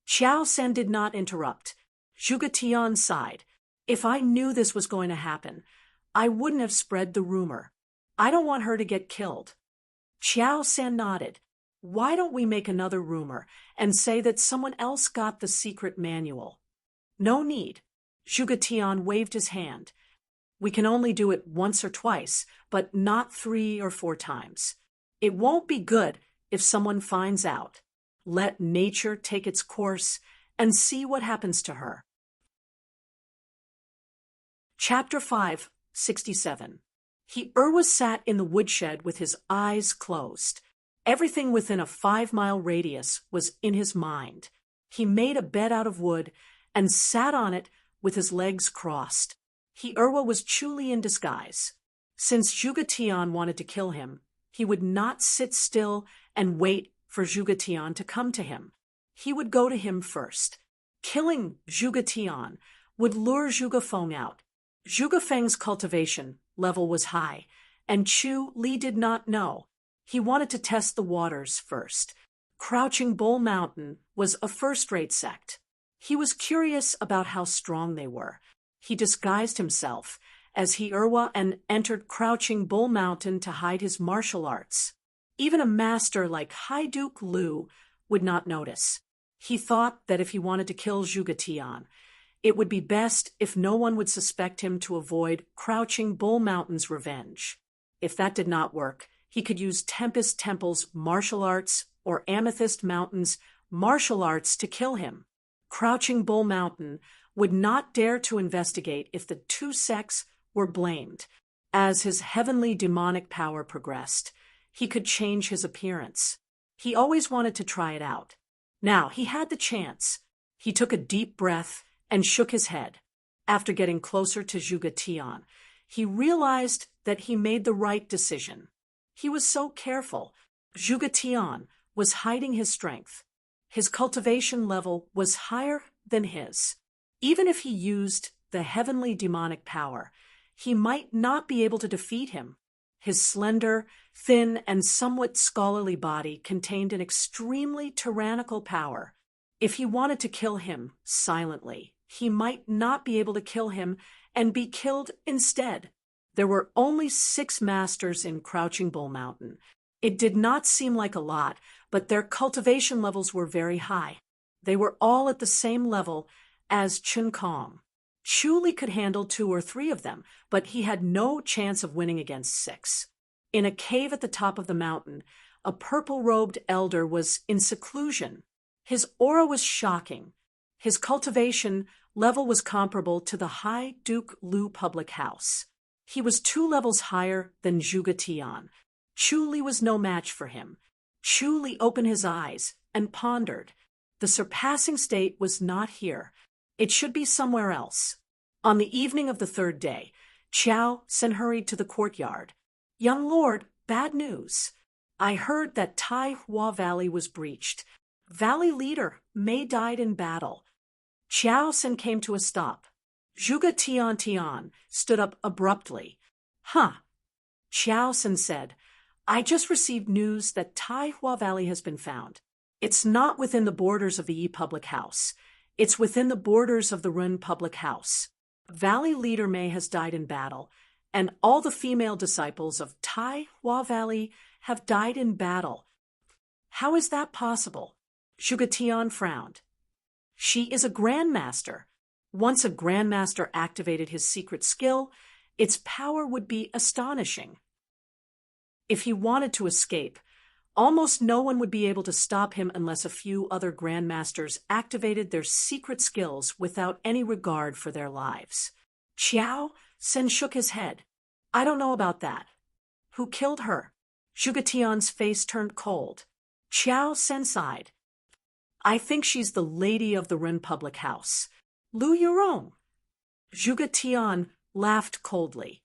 Qiao Sen did not interrupt. Zhuge Tian sighed. If I knew this was going to happen, I wouldn't have spread the rumor. I don't want her to get killed. Qiao Sen nodded. Why don't we make another rumor and say that someone else got the secret manual? No need. Zhuge Tian waved his hand. We can only do it once or twice, but not 3 or 4 times. It won't be good if someone finds out. Let nature take its course and see what happens to her. Chapter 5, 67. Erwa sat in the woodshed with his eyes closed. Everything within a 5-mile radius was in his mind. He made a bed out of wood and sat on it with his legs crossed. Erwa was truly in disguise. Since Zhuge Tian wanted to kill him, he would not sit still and wait for Zhuge Tian to come to him. He would go to him first. Killing Zhuge Tian would lure Zhuge Feng out. Zhuge Feng's cultivation level was high, and Chu Li did not know. He wanted to test the waters first. Crouching Bull Mountain was a first-rate sect. He was curious about how strong they were. He disguised himself as Erwa and entered Crouching Bull Mountain to hide his martial arts. Even a master like High Duke Liu would not notice. He thought that if he wanted to kill Zhuge Tian, it would be best if no one would suspect him to avoid Crouching Bull Mountain's revenge. If that did not work, he could use Tempest Temple's martial arts or Amethyst Mountain's martial arts to kill him. Crouching Bull Mountain would not dare to investigate if the 2 sects were blamed. As his heavenly demonic power progressed, he could change his appearance. He always wanted to try it out. Now he had the chance. He took a deep breath and shook his head. After getting closer to Zhuge Tian, he realized that he made the right decision. He was so careful. Zhuge Tian was hiding his strength. His cultivation level was higher than his. Even if he used the heavenly demonic power, he might not be able to defeat him. His slender, thin, and somewhat scholarly body contained an extremely tyrannical power. If he wanted to kill him silently, he might not be able to kill him and be killed instead. There were only 6 masters in Crouching Bull Mountain. It did not seem like a lot, but their cultivation levels were very high. They were all at the same level as Chun Kong. Chu Li could handle 2 or 3 of them, but he had no chance of winning against 6. In a cave at the top of the mountain, a purple-robed elder was in seclusion. His aura was shocking. His cultivation level was comparable to the High Duke Liu public house. He was 2 levels higher than Zhuge Tian. Chu Li was no match for him. Chu Li opened his eyes and pondered. The surpassing state was not here. It should be somewhere else. On the evening of the 3rd day, Qiao Sen hurried to the courtyard. Young lord, bad news. I heard that Tai Hua Valley was breached. Valley leader Mei died in battle. Qiao Sen came to a stop. Zhuge Tian stood up abruptly. Huh. Qiao Sen said, I just received news that Tai Hua Valley has been found. It's not within the borders of the Yi public house. It's within the borders of the Ren public house. Valley leader Mei has died in battle, and all the female disciples of Tai Hua Valley have died in battle. How is that possible? Zhuge Tian frowned. She is a grandmaster. Once a grandmaster activated his secret skill, its power would be astonishing. If he wanted to escape, Almost no one would be able to stop him unless a few other grandmasters activated their secret skills without any regard for their lives. Xiao Sen shook his head. I don't know about that. Who killed her? Zhuge Tian's face turned cold. Xiao Sen sighed. I think she's the lady of the Ren public house. Lu Yurong. Zhuge Tian laughed coldly.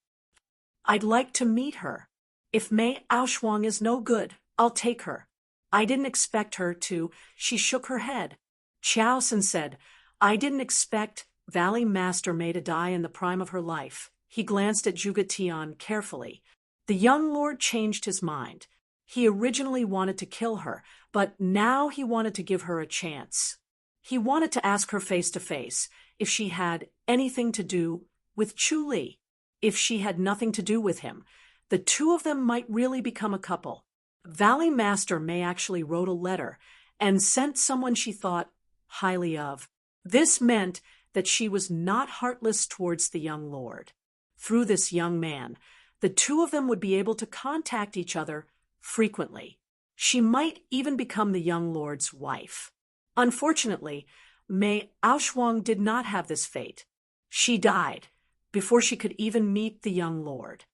I'd like to meet her. If Mei Aoshuang is no good, I'll take her. I didn't expect her to. She shook her head. Xiao Sen said, I didn't expect Valley Master Mei to die in the prime of her life. He glanced at Zhuge Tian carefully. The young lord changed his mind. He originally wanted to kill her, but now he wanted to give her a chance. He wanted to ask her face to face if she had anything to do with Chu Li. If she had nothing to do with him, the two of them might really become a couple. Valley Master Mei actually wrote a letter and sent someone she thought highly of. This meant that she was not heartless towards the young lord. Through this young man, the two of them would be able to contact each other frequently. She might even become the young lord's wife. Unfortunately, Mei Aoshuang did not have this fate. She died before she could even meet the young lord.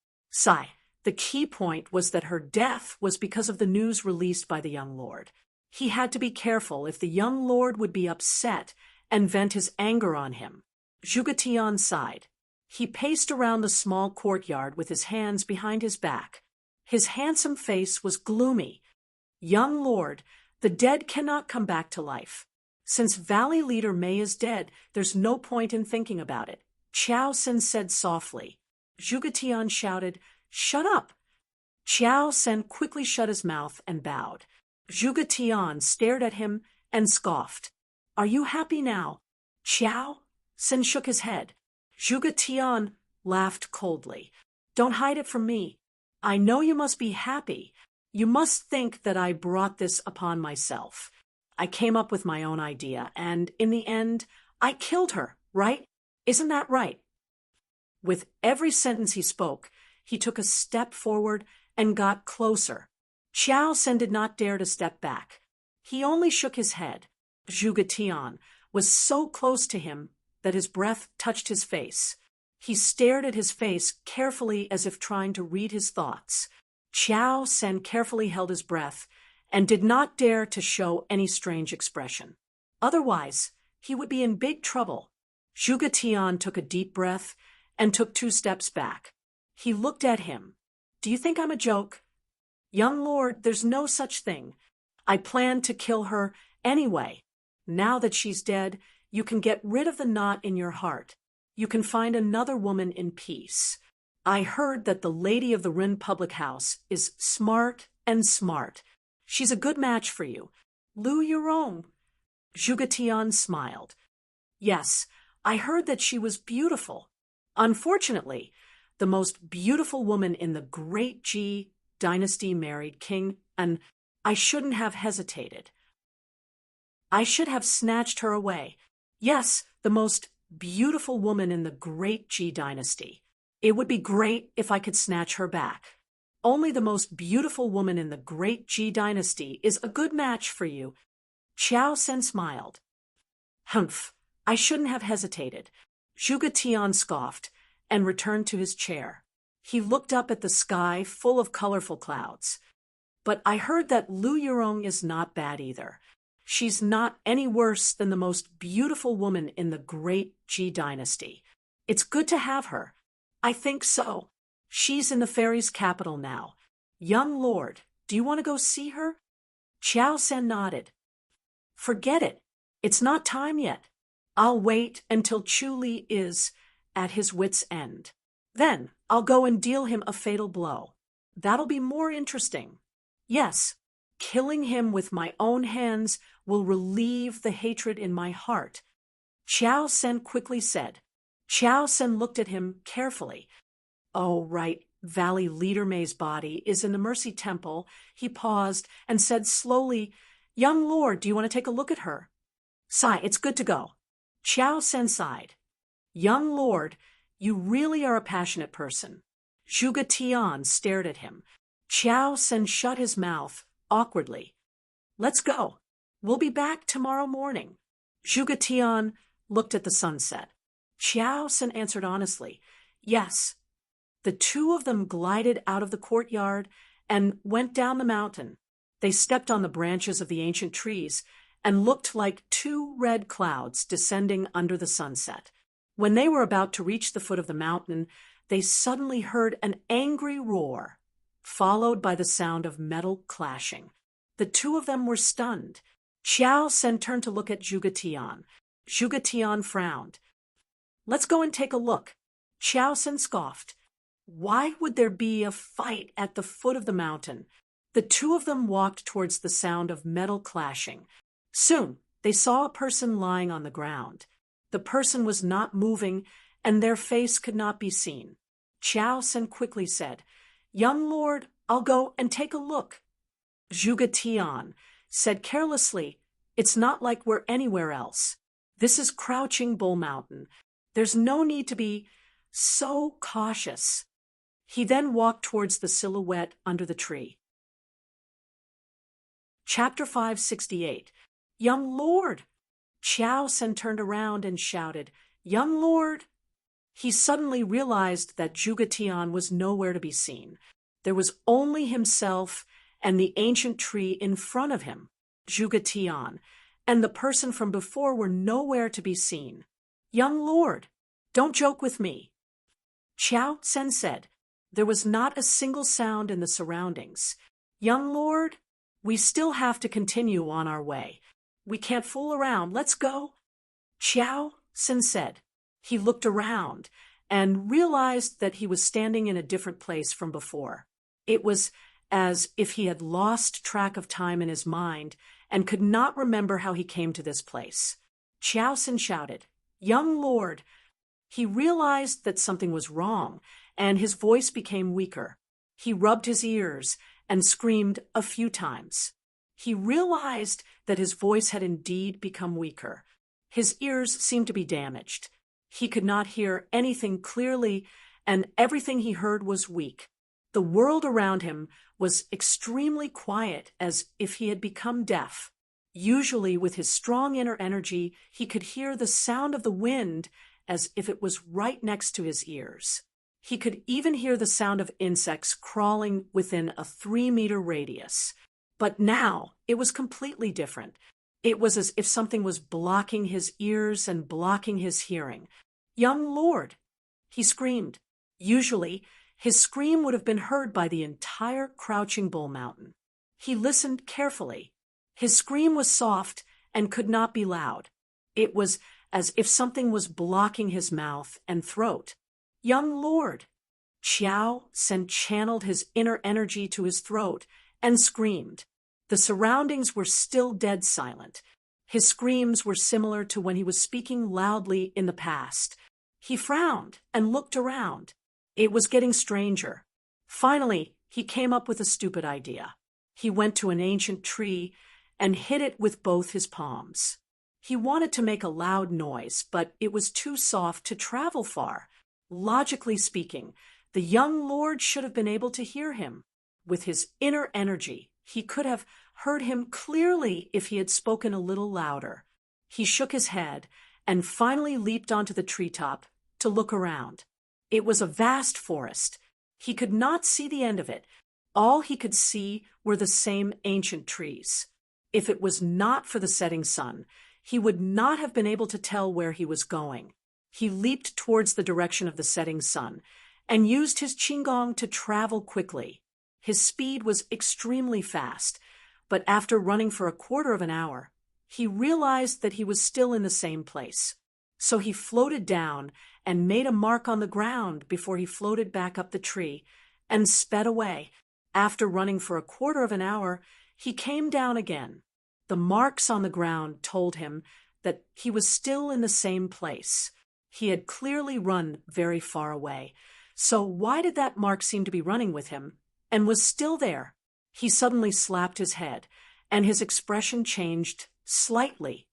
The key point was that her death was because of the news released by the young lord. He had to be careful if the young lord would be upset and vent his anger on him. Zhuge Tian sighed. He paced around the small courtyard with his hands behind his back. His handsome face was gloomy. Young lord, the dead cannot come back to life. Since Valley Leader Mei is dead, there's no point in thinking about it. Xiao Sen said softly. Zhuge Tian shouted, Shut up! Xiao Sen quickly shut his mouth and bowed. Zhuge Tian stared at him and scoffed. Are you happy now? Xiao Sen shook his head. Zhuge Tian laughed coldly. Don't hide it from me. I know you must be happy. You must think that I brought this upon myself. I came up with my own idea, and in the end, I killed her, right? Isn't that right? With every sentence he spoke, he took a step forward and got closer. Xiao Sen did not dare to step back. He only shook his head. Zhuge Tian was so close to him that his breath touched his face. He stared at his face carefully as if trying to read his thoughts. Xiao Sen carefully held his breath and did not dare to show any strange expression. Otherwise, he would be in big trouble. Zhuge Tian took a deep breath and took 2 steps back. He looked at him. Do you think I'm a joke? Young lord, there's no such thing. I planned to kill her anyway. Now that she's dead, you can get rid of the knot in your heart. You can find another woman in peace. I heard that the lady of the Ren public house is smart and smart. She's a good match for you. Lu Yurong. Zhuge Tian smiled. Yes, I heard that she was beautiful. Unfortunately, the most beautiful woman in the great Ji dynasty married King, and I shouldn't have hesitated. I should have snatched her away. Yes, the most beautiful woman in the great Ji dynasty. It would be great if I could snatch her back. Only the most beautiful woman in the great Ji dynasty is a good match for you. Xiao Sen smiled. Humph, I shouldn't have hesitated. Zhuge Tian scoffed and returned to his chair. He looked up at the sky full of colorful clouds. But I heard that Lu Yurong is not bad either. She's not any worse than the most beautiful woman in the great Ji dynasty. It's good to have her. I think so. She's in the fairies' capital now. Young lord, do you want to go see her? Xiao Sen nodded. Forget it. It's not time yet. I'll wait until Chu Li is at his wit's end. Then I'll go and deal him a fatal blow. That'll be more interesting. Yes, killing him with my own hands will relieve the hatred in my heart. Xiao Sen quickly said. Xiao Sen looked at him carefully. Oh, right, Valley Leader Mei's body is in the Mercy Temple. He paused and said slowly, Young lord, do you want to take a look at her? It's good to go. Xiao Sen sighed. Young lord, you really are a passionate person. Zhuge Tian stared at him. Xiao Sen shut his mouth awkwardly. Let's go. We'll be back tomorrow morning. Zhuge Tian looked at the sunset. Qiao San answered honestly, yes. The two of them glided out of the courtyard and went down the mountain. They stepped on the branches of the ancient trees and looked like two red clouds descending under the sunset. When they were about to reach the foot of the mountain, they suddenly heard an angry roar, followed by the sound of metal clashing. The two of them were stunned. Qiao San turned to look at Zhuge Tian. Zhuge Tian frowned. Let's go and take a look. Qiao San scoffed. Why would there be a fight at the foot of the mountain? The two of them walked towards the sound of metal clashing. Soon, they saw a person lying on the ground. The person was not moving, and their face could not be seen. Qiao San quickly said, Young lord, I'll go and take a look. Zhuge Tian said carelessly, It's not like we're anywhere else. This is Crouching Bull Mountain. There's no need to be so cautious. He then walked towards the silhouette under the tree. Chapter 568. Young lord! Qiao San turned around and shouted, Young lord! He suddenly realized that Zhuge Tian was nowhere to be seen. There was only himself and the ancient tree in front of him, Zhuge Tian, and the person from before were nowhere to be seen. Young lord, don't joke with me. Qiao San said. There was not a single sound in the surroundings. Young lord, we still have to continue on our way. We can't fool around. Let's go. Qiao San said. He looked around and realized that he was standing in a different place from before. It was as if he had lost track of time in his mind and could not remember how he came to this place. Qiao San shouted, Young lord! He realized that something was wrong, and his voice became weaker. He rubbed his ears and screamed a few times. He realized that his voice had indeed become weaker. His ears seemed to be damaged. He could not hear anything clearly, and everything he heard was weak. The world around him was extremely quiet, as if he had become deaf. Usually, with his strong inner energy, he could hear the sound of the wind as if it was right next to his ears. He could even hear the sound of insects crawling within a 3-meter radius. But now it was completely different. It was as if something was blocking his ears and blocking his hearing. Young lord! He screamed. Usually, his scream would have been heard by the entire Crouching Bull Mountain. He listened carefully. His scream was soft and could not be loud. It was as if something was blocking his mouth and throat. Young lord! Qiao San channeled his inner energy to his throat and screamed. The surroundings were still dead silent. His screams were similar to when he was speaking loudly in the past. He frowned and looked around. It was getting stranger. Finally, he came up with a stupid idea. He went to an ancient tree and hit it with both his palms. He wanted to make a loud noise, but it was too soft to travel far. Logically speaking, the young lord should have been able to hear him. With his inner energy, he could have heard him clearly if he had spoken a little louder. He shook his head and finally leaped onto the treetop to look around. It was a vast forest. He could not see the end of it. All he could see were the same ancient trees. If it was not for the setting sun, he would not have been able to tell where he was going. He leaped towards the direction of the setting sun and used his qinggong to travel quickly. His speed was extremely fast, but after running for a quarter of an hour, he realized that he was still in the same place. So he floated down and made a mark on the ground before he floated back up the tree and sped away. After running for a quarter of an hour, he came down again. The marks on the ground told him that he was still in the same place. He had clearly run very far away. So why did that mark seem to be running with him and was still there? He suddenly slapped his head, and his expression changed slightly.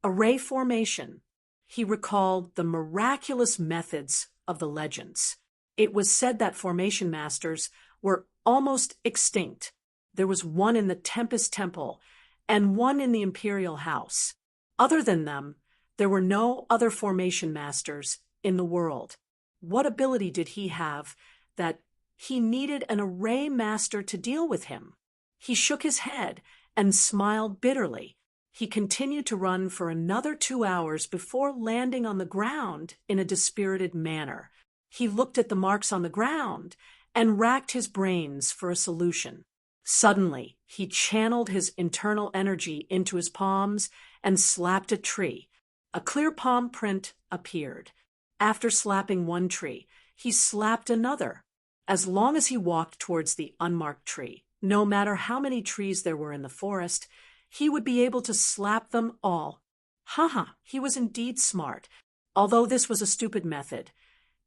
Array formation. He recalled the miraculous methods of the legends. It was said that formation masters were almost extinct. There was one in the Tempest Temple and one in the Imperial House. Other than them, there were no other formation masters in the world. What ability did he have that he needed an array master to deal with him? He shook his head and smiled bitterly. He continued to run for another 2 hours before landing on the ground in a dispirited manner. He looked at the marks on the ground and racked his brains for a solution. Suddenly, he channeled his internal energy into his palms and slapped a tree. A clear palm print appeared. After slapping one tree, he slapped another. As long as he walked towards the unmarked tree, no matter how many trees there were in the forest, he would be able to slap them all. He was indeed smart. Although this was a stupid method,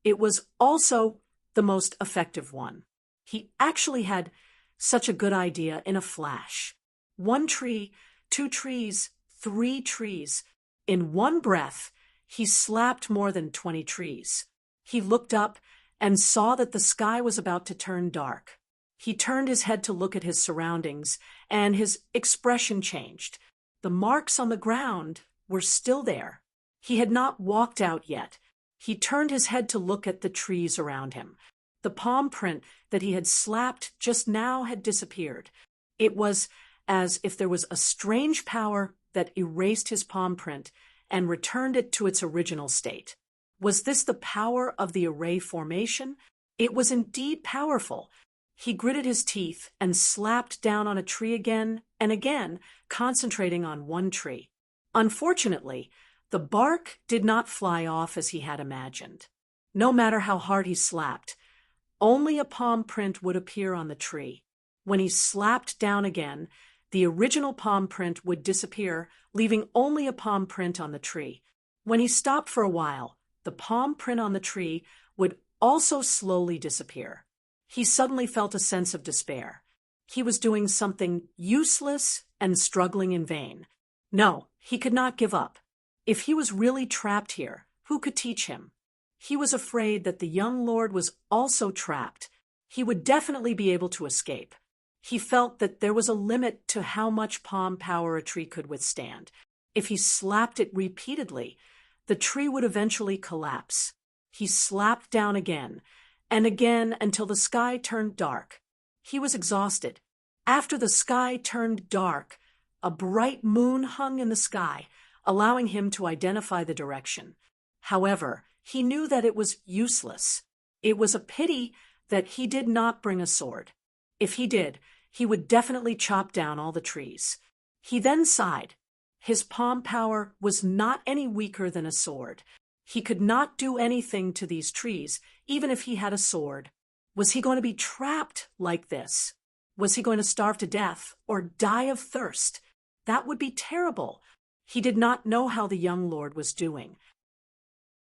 it was also the most effective one. He actually had such a good idea in a flash. 1 tree, 2 trees, 3 trees. In one breath, he slapped more than 20 trees. He looked up and saw that the sky was about to turn dark. He turned his head to look at his surroundings, and his expression changed. The marks on the ground were still there. He had not walked out yet. He turned his head to look at the trees around him. The palm print that he had slapped just now had disappeared. It was as if there was a strange power that erased his palm print and returned it to its original state. Was this the power of the array formation? It was indeed powerful. He gritted his teeth and slapped down on a tree again and again, concentrating on one tree. Unfortunately, the bark did not fly off as he had imagined. No matter how hard he slapped, only a palm print would appear on the tree. When he slapped down again, the original palm print would disappear, leaving only a palm print on the tree. When he stopped for a while, the palm print on the tree would also slowly disappear. He suddenly felt a sense of despair. He was doing something useless and struggling in vain. No, he could not give up. If he was really trapped here, who could teach him? He was afraid that the young lord was also trapped. He would definitely be able to escape. He felt that there was a limit to how much palm power a tree could withstand. If he slapped it repeatedly, the tree would eventually collapse. He slapped down again and again until the sky turned dark. He was exhausted. After the sky turned dark, a bright moon hung in the sky, allowing him to identify the direction. However, he knew that it was useless. It was a pity that he did not bring a sword. If he did, he would definitely chop down all the trees. He then sighed. His palm power was not any weaker than a sword. He could not do anything to these trees, even if he had a sword. Was he going to be trapped like this? Was he going to starve to death or die of thirst? That would be terrible. He did not know how the young lord was doing.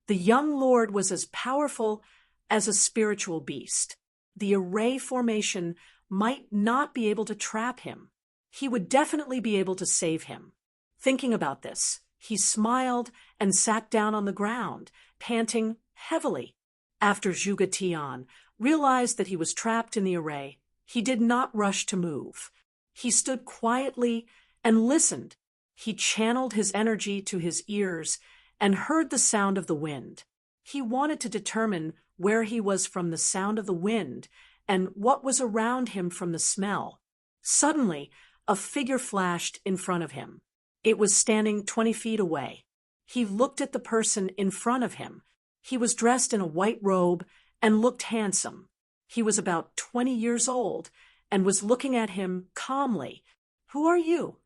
The young lord was as powerful as a spiritual beast. The array formation might not be able to trap him. He would definitely be able to save him. Thinking about this, he smiled and sat down on the ground, panting heavily. After Zhuge Tian realized that he was trapped in the array, he did not rush to move. He stood quietly and listened. He channeled his energy to his ears and heard the sound of the wind. He wanted to determine where he was from the sound of the wind and what was around him from the smell. Suddenly, a figure flashed in front of him. It was standing 20 feet away. He looked at the person in front of him. He was dressed in a white robe and looked handsome. He was about 20 years old and was looking at him calmly. "Who are you?"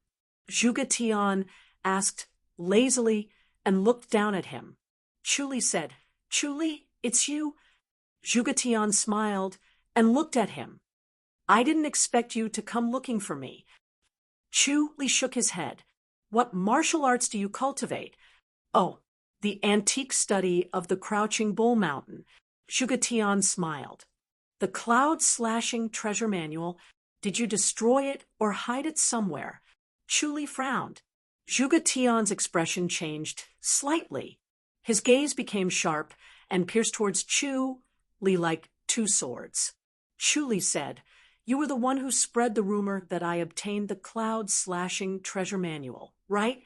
Zhuge Tian asked lazily and looked down at him. Chu said, "Chu, it's you?" Zhuge Tian smiled and looked at him. "I didn't expect you to come looking for me." Chu shook his head. "What martial arts do you cultivate?" "Oh, the antique study of the Crouching Bull Mountain." Zhuge Tian smiled. "The cloud-slashing treasure manual, did you destroy it or hide it somewhere?" Chu frowned. Zhuge Tian's expression changed slightly. His gaze became sharp and pierced towards Chu like 2 swords. Chu said, You were the one who spread the rumor that I obtained the cloud-slashing treasure manual, right?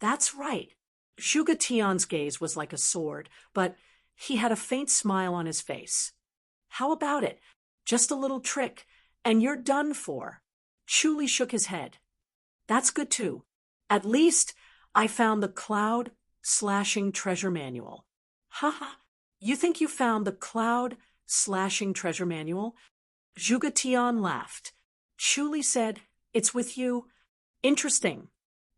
That's right. Zhuge Tian's gaze was like a sword, but he had a faint smile on his face. How about it? Just a little trick, and you're done for. Chu Li shook his head. That's good too. At least I found the cloud-slashing treasure manual. Haha, you think you found the cloud-slashing treasure manual? Zhuge Tian laughed. Chu Li said, It's with you. Interesting.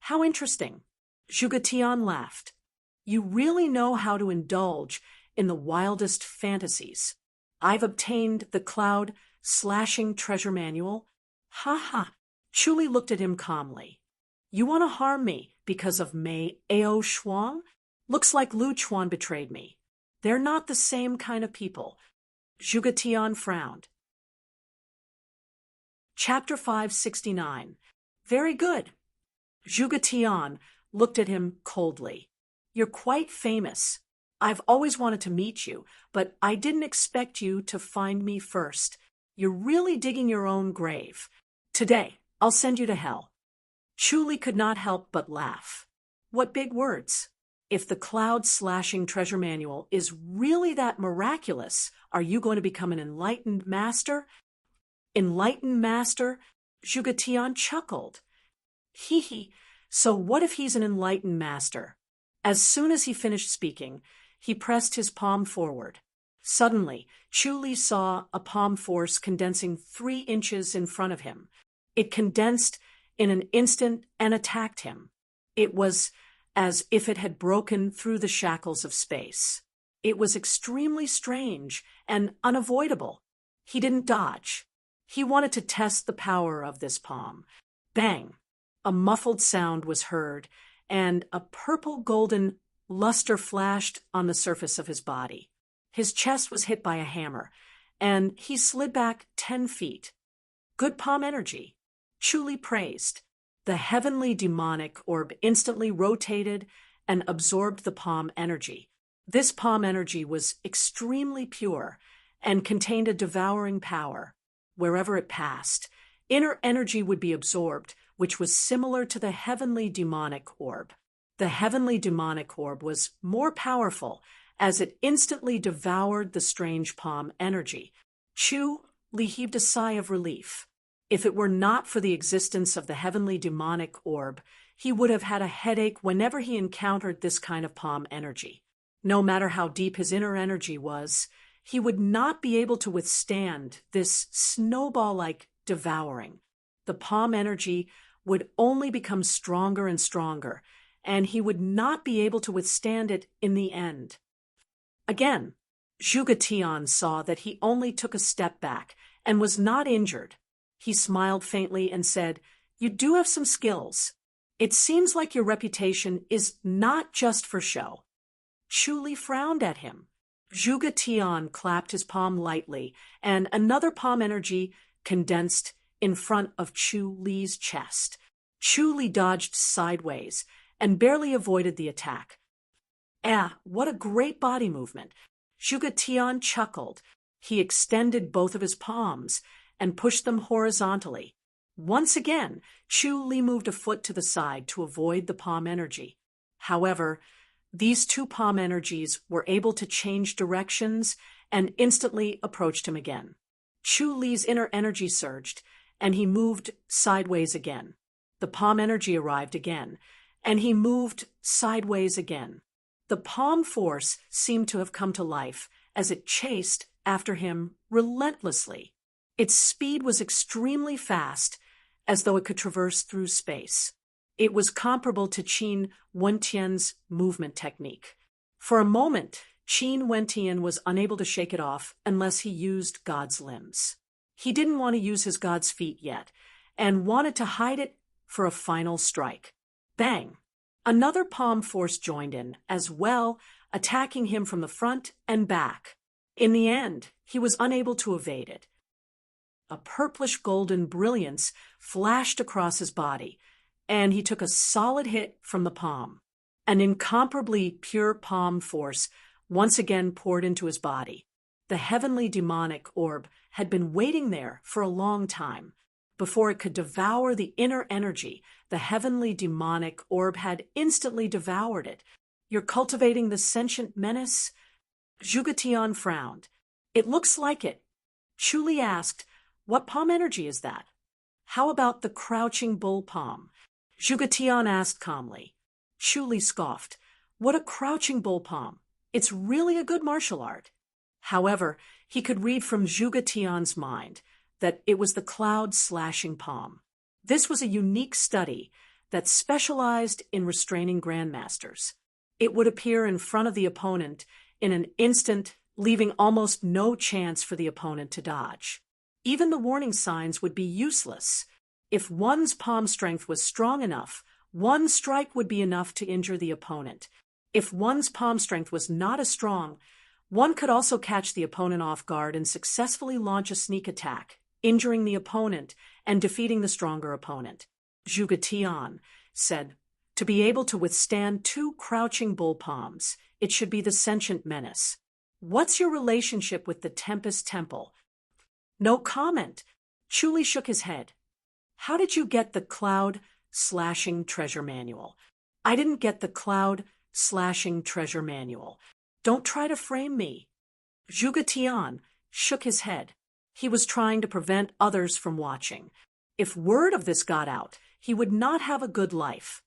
How interesting? Zhuge Tian laughed. You really know how to indulge in the wildest fantasies. I've obtained the cloud-slashing treasure manual. Ha ha. Chu Li looked at him calmly. You want to harm me because of Mei Ao Shuang? Looks like Lu Chuan betrayed me. They're not the same kind of people. Zhuge Tian frowned. Chapter 569. Very good. Zhuge Tian looked at him coldly. You're quite famous. I've always wanted to meet you, but I didn't expect you to find me first. You're really digging your own grave. Today, I'll send you to hell. Chu Li could not help but laugh. What big words. If the cloud-slashing treasure manual is really that miraculous, are you going to become an enlightened master? Enlightened master? Zhuge Tian chuckled. Hee hee. So what if he's an enlightened master? As soon as he finished speaking, he pressed his palm forward. Suddenly, Chu Li saw a palm force condensing 3 inches in front of him. It condensed in an instant and attacked him. It was as if it had broken through the shackles of space. It was extremely strange and unavoidable. He didn't dodge. He wanted to test the power of this palm. Bang! A muffled sound was heard, and a purple-golden luster flashed on the surface of his body. His chest was hit by a hammer, and he slid back 10 feet. Good palm energy. Chu Li praised. The heavenly demonic orb instantly rotated and absorbed the palm energy. This palm energy was extremely pure and contained a devouring power. Wherever it passed, inner energy would be absorbed, which was similar to the heavenly demonic orb. The heavenly demonic orb was more powerful as it instantly devoured the strange palm energy. Chu Li heaved a sigh of relief. If it were not for the existence of the heavenly demonic orb, he would have had a headache whenever he encountered this kind of palm energy. No matter how deep his inner energy was, he would not be able to withstand this snowball-like devouring. The palm energy would only become stronger and stronger, and he would not be able to withstand it in the end. Again, Zhuge Tian saw that he only took a step back and was not injured. He smiled faintly and said, You do have some skills. It seems like your reputation is not just for show. Chu Li frowned at him. Zhuge Tian clapped his palm lightly, and another palm energy condensed in front of Chu Li's chest. Chu Li dodged sideways and barely avoided the attack. What a great body movement. Zhuge Tian chuckled. He extended both of his palms and pushed them horizontally. Once again, Chu Li moved a foot to the side to avoid the palm energy. However, these 2 palm energies were able to change directions and instantly approached him again. Chu Li's inner energy surged, and he moved sideways again. The palm energy arrived again, and he moved sideways again. The palm force seemed to have come to life as it chased after him relentlessly. Its speed was extremely fast, as though it could traverse through space. It was comparable to Qin Wentian's movement technique. For a moment, Qin Wentian was unable to shake it off unless he used God's limbs. He didn't want to use his God's feet yet, and wanted to hide it for a final strike. Bang! Another palm force joined in, as well, attacking him from the front and back. In the end, he was unable to evade it. A purplish-golden brilliance flashed across his body, and he took a solid hit from the palm. An incomparably pure palm force once again poured into his body. The heavenly demonic orb had been waiting there for a long time. Before it could devour the inner energy, the heavenly demonic orb had instantly devoured it. You're cultivating the sentient menace? Zhuge Tian frowned. It looks like it. Chu Li asked, what palm energy is that? How about the crouching bull palm? Zhuge Tian asked calmly. Chu Li scoffed. What a crouching bull palm. It's really a good martial art. However, he could read from Zhuge Tian's mind that it was the cloud slashing palm. This was a unique study that specialized in restraining grandmasters. It would appear in front of the opponent in an instant, leaving almost no chance for the opponent to dodge. Even the warning signs would be useless. If one's palm strength was strong enough, one strike would be enough to injure the opponent. If one's palm strength was not as strong, one could also catch the opponent off guard and successfully launch a sneak attack, injuring the opponent and defeating the stronger opponent. Zhuge Tian said, to be able to withstand two crouching bull palms, it should be the sentient menace. What's your relationship with the Tempest Temple? No comment. Chu Li shook his head. How did you get the cloud slashing treasure manual? I didn't get the cloud slashing treasure manual. Don't try to frame me. Zhuge Tian shook his head. He was trying to prevent others from watching. If word of this got out, he would not have a good life.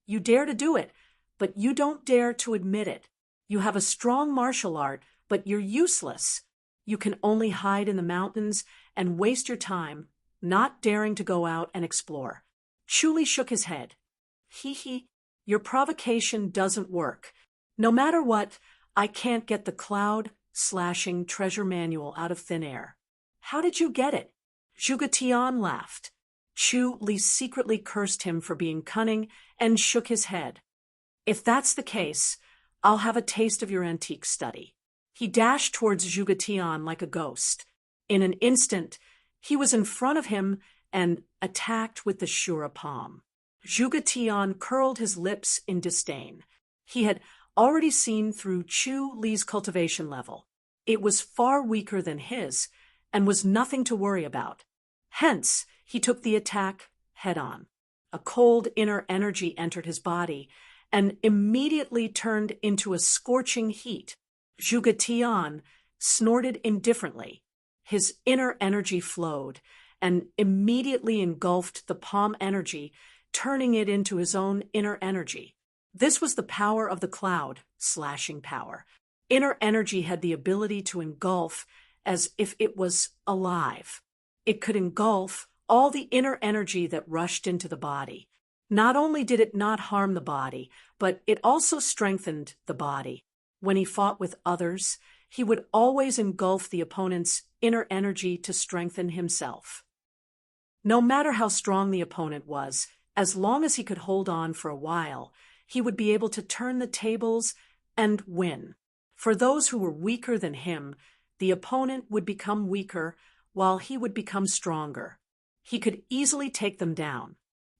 You dare to do it, but you don't dare to admit it. You have a strong martial art, but you're useless. You can only hide in the mountains and waste your time, not daring to go out and explore. Chu Li shook his head. Your provocation doesn't work. No matter what, I can't get the cloud slashing treasure manual out of thin air. How did you get it? Zhuge Tian laughed. Chu Li secretly cursed him for being cunning and shook his head. If that's the case, I'll have a taste of your antique study. He dashed towards Zhuge Tian like a ghost. In an instant, he was in front of him and attacked with the Shura palm. Zhuge Tian curled his lips in disdain. He had already seen through Chu Li's cultivation level. It was far weaker than his and was nothing to worry about. Hence, he took the attack head-on. A cold inner energy entered his body and immediately turned into a scorching heat. Zhuge Tian snorted indifferently. His inner energy flowed and immediately engulfed the palm energy, turning it into his own inner energy. This was the power of the cloud slashing power. Inner energy had the ability to engulf as if it was alive. It could engulf all the inner energy that rushed into the body. Not only did it not harm the body, but it also strengthened the body. When he fought with others, he would always engulf the opponent's inner energy to strengthen himself. No matter how strong the opponent was, as long as he could hold on for a while, he would be able to turn the tables and win. For those who were weaker than him, the opponent would become weaker while he would become stronger. He could easily take them down.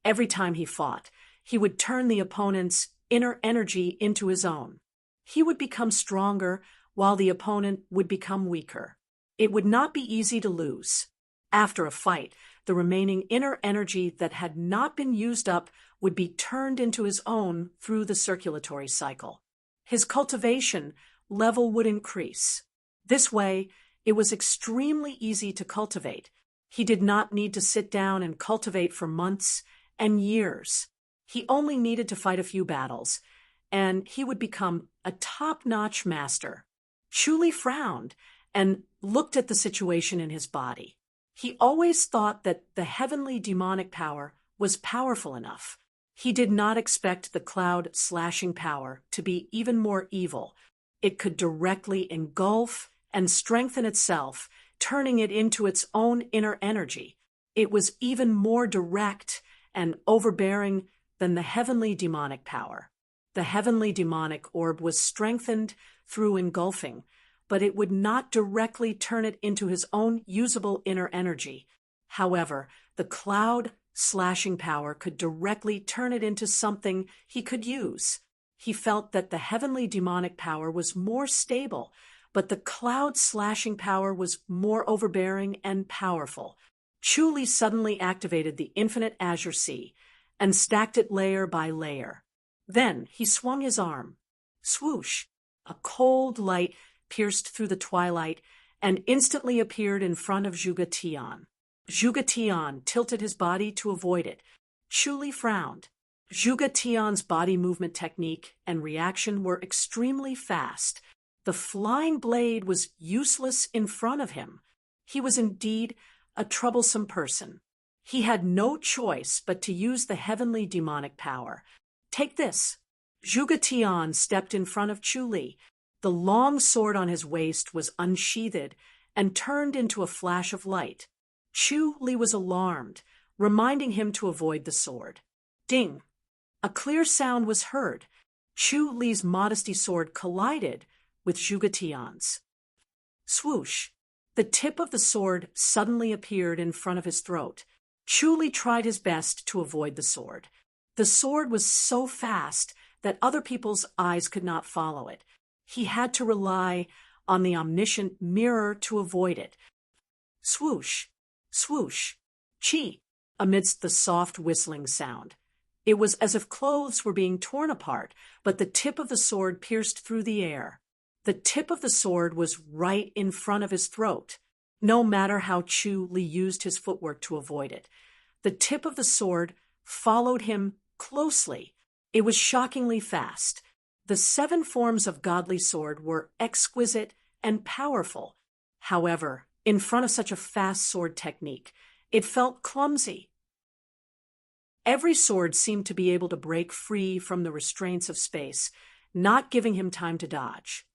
Every time he fought, he would turn the opponent's inner energy into his own. He would become stronger while the opponent would become weaker. It would not be easy to lose. After a fight, the remaining inner energy that had not been used up would be turned into his own through the circulatory cycle. His cultivation level would increase. This way, it was extremely easy to cultivate. He did not need to sit down and cultivate for months and years. He only needed to fight a few battles, and he would become a top-notch master. Chu Li frowned and looked at the situation in his body. He always thought that the heavenly demonic power was powerful enough. He did not expect the cloud slashing power to be even more evil. It could directly engulf and strengthen itself, turning it into its own inner energy. It was even more direct and overbearing than the heavenly demonic power. The heavenly demonic orb was strengthened through engulfing, but it would not directly turn it into his own usable inner energy. However, the cloud slashing power could directly turn it into something he could use. He felt that the heavenly demonic power was more stable, but the cloud's slashing power was more overbearing and powerful. Chu Li suddenly activated the infinite azure sea and stacked it layer by layer. Then he swung his arm. Swoosh! A cold light pierced through the twilight and instantly appeared in front of Zhuge Tian. Zhuge Tian tilted his body to avoid it. Chu Li frowned. Zhuge Tian's body movement technique and reaction were extremely fast. The flying blade was useless in front of him. He was indeed a troublesome person. He had no choice but to use the heavenly demonic power. Take this. Zhuge Tian stepped in front of Chu Li. The long sword on his waist was unsheathed and turned into a flash of light. Chu Li was alarmed, reminding him to avoid the sword. Ding! A clear sound was heard. Chu Li's modesty sword collided with Zhuge Tian's. Swoosh! The tip of the sword suddenly appeared in front of his throat. Chu Li tried his best to avoid the sword. The sword was so fast that other people's eyes could not follow it. He had to rely on the omniscient mirror to avoid it. Swoosh! Swoosh! Chi! Amidst the soft whistling sound. It was as if clothes were being torn apart, but the tip of the sword pierced through the air. The tip of the sword was right in front of his throat, no matter how Chu Li used his footwork to avoid it. The tip of the sword followed him closely. It was shockingly fast. The 7 forms of godly sword were exquisite and powerful. However, in front of such a fast sword technique, it felt clumsy. Every sword seemed to be able to break free from the restraints of space, not giving him time to dodge.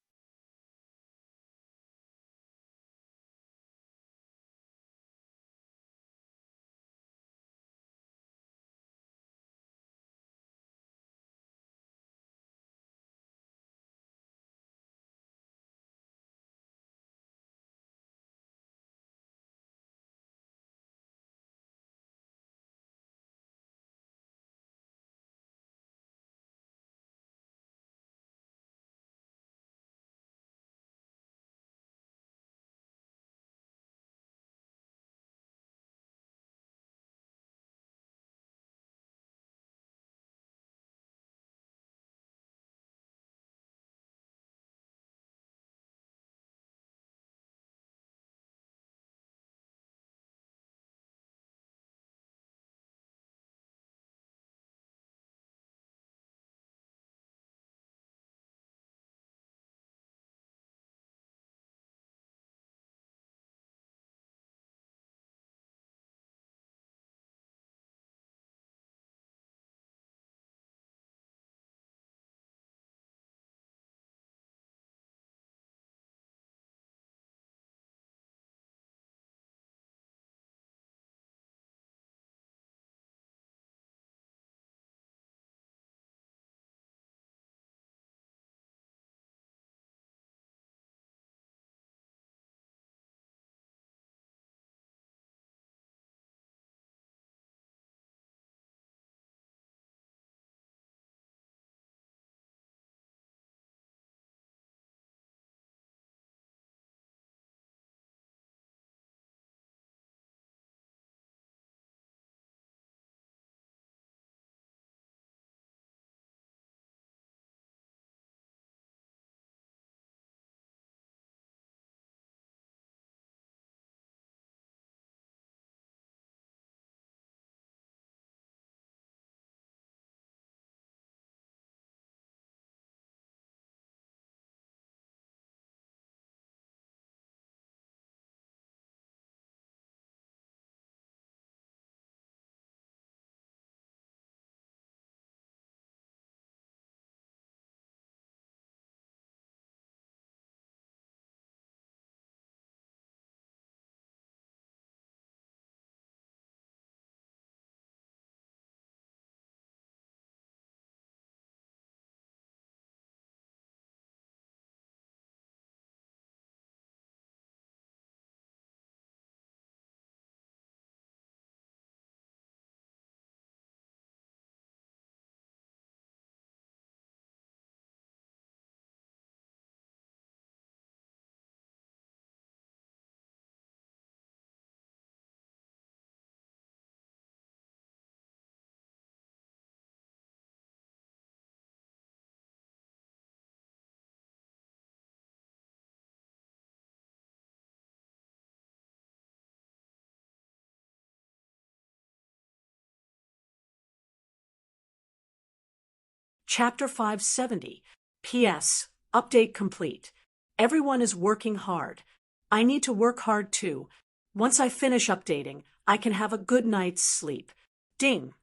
Chapter 570. P.S. Update complete. Everyone is working hard. I need to work hard too. Once I finish updating, I can have a good night's sleep. Ding.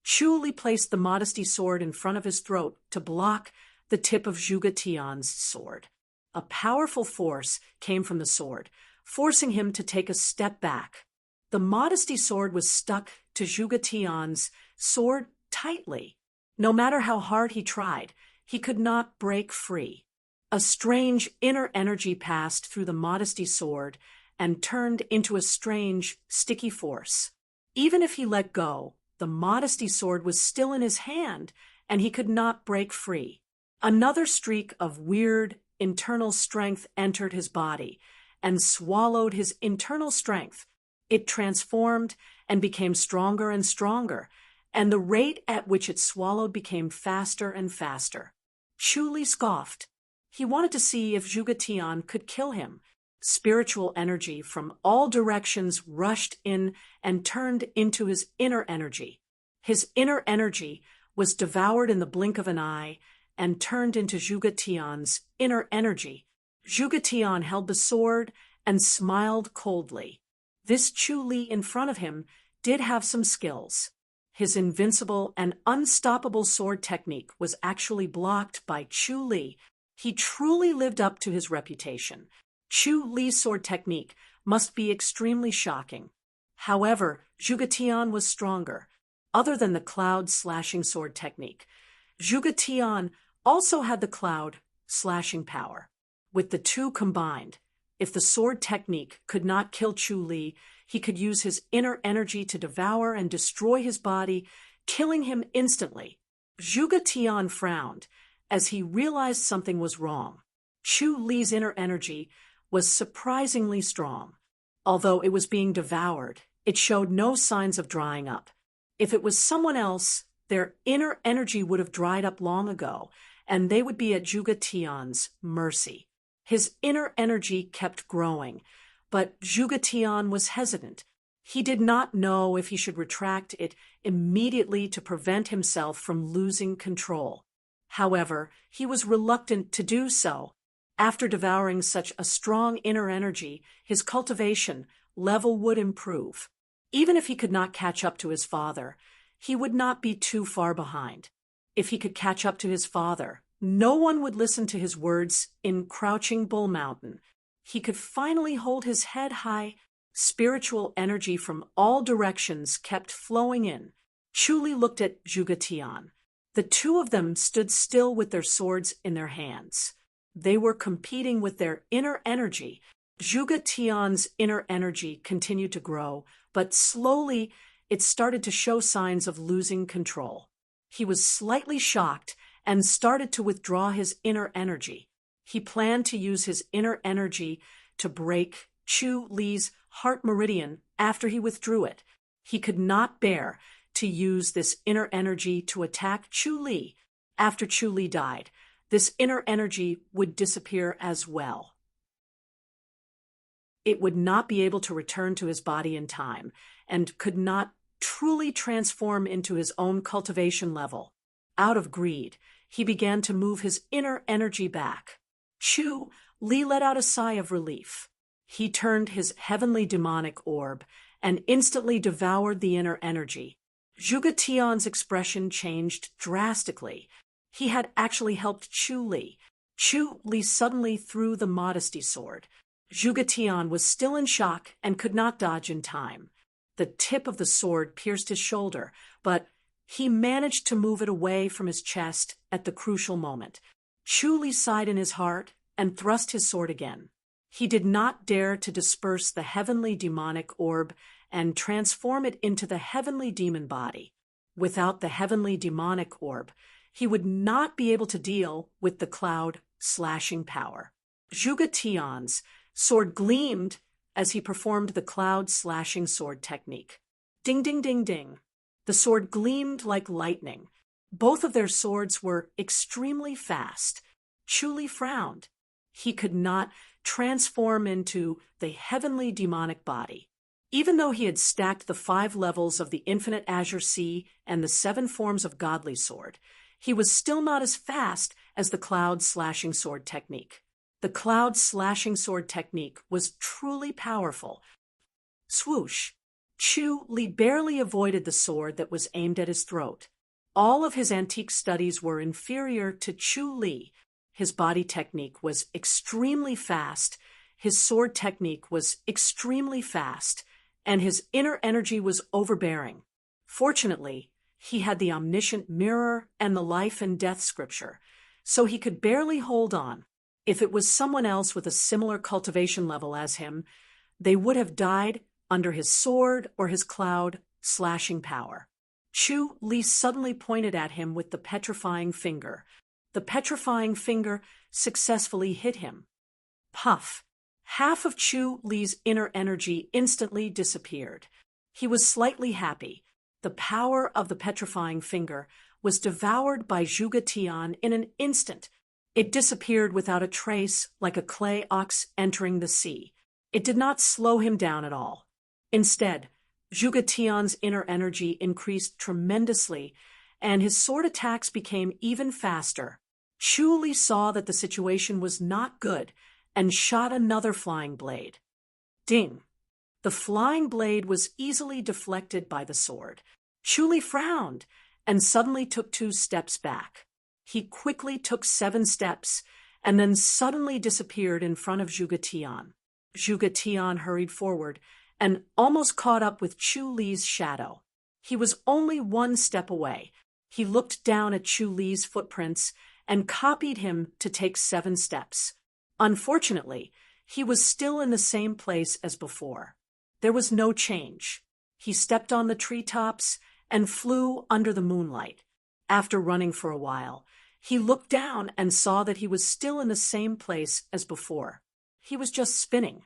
Chu Li placed the modesty sword in front of his throat to block the tip of Zhuge Tian's sword. A powerful force came from the sword, forcing him to take a step back. The modesty sword was stuck to Zhuge Tian's sword tightly. No matter how hard he tried, he could not break free. A strange inner energy passed through the modesty sword and turned into a strange, sticky force. Even if he let go, the modesty sword was still in his hand, and he could not break free. Another streak of weird, internal strength entered his body and swallowed his internal strength. It transformed and became stronger and stronger, and the rate at which it swallowed became faster and faster. Chu Li scoffed. He wanted to see if Zhuge Tian could kill him. Spiritual energy from all directions rushed in and turned into his inner energy. His inner energy was devoured in the blink of an eye and turned into Zhuge Tian's inner energy. Zhuge Tian held the sword and smiled coldly. This Chu Li in front of him did have some skills. His invincible and unstoppable sword technique was actually blocked by Chu Li. He truly lived up to his reputation. Chu Li's sword technique must be extremely shocking. However, Zhuge Tian was stronger. Other than the cloud slashing sword technique, Zhuge Tian also had the cloud slashing power. With the two combined, if the sword technique could not kill Chu Li, he could use his inner energy to devour and destroy his body, killing him instantly. Zhuge Tian frowned as he realized something was wrong. Chu Li's inner energy was surprisingly strong. Although it was being devoured, it showed no signs of drying up. If it was someone else, their inner energy would have dried up long ago, and they would be at Zhuge Tian's mercy. His inner energy kept growing, but Zhuge Tian was hesitant. He did not know if he should retract it immediately to prevent himself from losing control. However, he was reluctant to do so. After devouring such a strong inner energy, his cultivation level would improve. Even if he could not catch up to his father, he would not be too far behind. If he could catch up to his father, no one would listen to his words in Crouching Bull Mountain. He could finally hold his head high. Spiritual energy from all directions kept flowing in. Chu Li looked at Zhuge Tian. The two of them stood still with their swords in their hands. They were competing with their inner energy. Zhuge Tian's inner energy continued to grow, but slowly it started to show signs of losing control. He was slightly shocked and started to withdraw his inner energy. He planned to use his inner energy to break Chu Li's heart meridian after he withdrew it. He could not bear to use this inner energy to attack Chu Li. After Chu Li died, this inner energy would disappear as well. It would not be able to return to his body in time and could not truly transform into his own cultivation level. Out of greed, he began to move his inner energy back. Chu Li let out a sigh of relief. He turned his heavenly demonic orb and instantly devoured the inner energy. Zhuge Tian's expression changed drastically. He had actually helped Chu Li. Chu Li suddenly threw the modesty sword. Zhuge Tian was still in shock and could not dodge in time. The tip of the sword pierced his shoulder, but he managed to move it away from his chest at the crucial moment. Chu Li sighed in his heart and thrust his sword again. He did not dare to disperse the heavenly demonic orb and transform it into the heavenly demon body. Without the heavenly demonic orb, he would not be able to deal with the cloud slashing power. Zhuge Tian's sword gleamed as he performed the cloud slashing sword technique. Ding, ding, ding, ding. The sword gleamed like lightning. Both of their swords were extremely fast. Chu Li frowned. He could not transform into the heavenly demonic body. Even though he had stacked the 5 levels of the infinite azure sea and the 7 forms of godly sword, He was still not as fast as the Cloud slashing sword technique. The Cloud slashing sword technique was truly powerful. Swoosh! Chu Li barely avoided the sword that was aimed at his throat. All of his antique studies were inferior to Chu Li. His body technique was extremely fast, his sword technique was extremely fast, and his inner energy was overbearing. Fortunately, he had the omniscient mirror and the life and death scripture, so he could barely hold on. If it was someone else with a similar cultivation level as him, they would have died under his sword or his cloud slashing power. Chu Li suddenly pointed at him with the petrifying finger. The petrifying finger successfully hit him. Puff! Half of Chu Li's inner energy instantly disappeared. He was slightly happy. The power of the petrifying finger was devoured by Zhuge Tian in an instant. It disappeared without a trace, like a clay ox entering the sea. It did not slow him down at all. Instead, Zhuge Tian's inner energy increased tremendously, and his sword attacks became even faster. Chu Li saw that the situation was not good and shot another flying blade. Ding! The flying blade was easily deflected by the sword. Chu Li frowned and suddenly took 2 steps back. He quickly took 7 steps and then suddenly disappeared in front of Zhuge Tian. Zhuge Tian hurried forward and almost caught up with Chu Li's shadow. He was only 1 step away. He looked down at Chu Li's footprints and copied him to take 7 steps. Unfortunately, he was still in the same place as before. There was no change. He stepped on the treetops and flew under the moonlight. After running for a while, he looked down and saw that he was still in the same place as before. He was just spinning.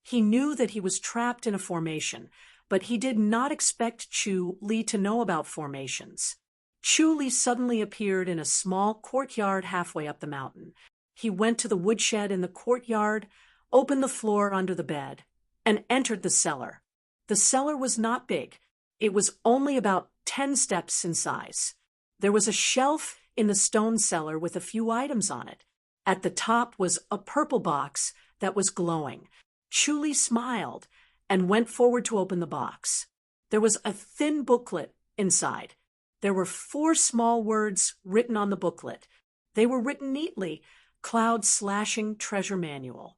He knew that he was trapped in a formation, but he did not expect Chu Li to know about formations. Chu Li suddenly appeared in a small courtyard halfway up the mountain. He went to the woodshed in the courtyard, opened the floor under the bed, and entered the cellar. The cellar was not big. It was only about 10 steps in size. There was a shelf in the stone cellar with a few items on it. At the top was a purple box that was glowing. Chu Li smiled and went forward to open the box. There was a thin booklet inside. There were 4 small words written on the booklet. They were written neatly, Cloud Slashing Treasure Manual.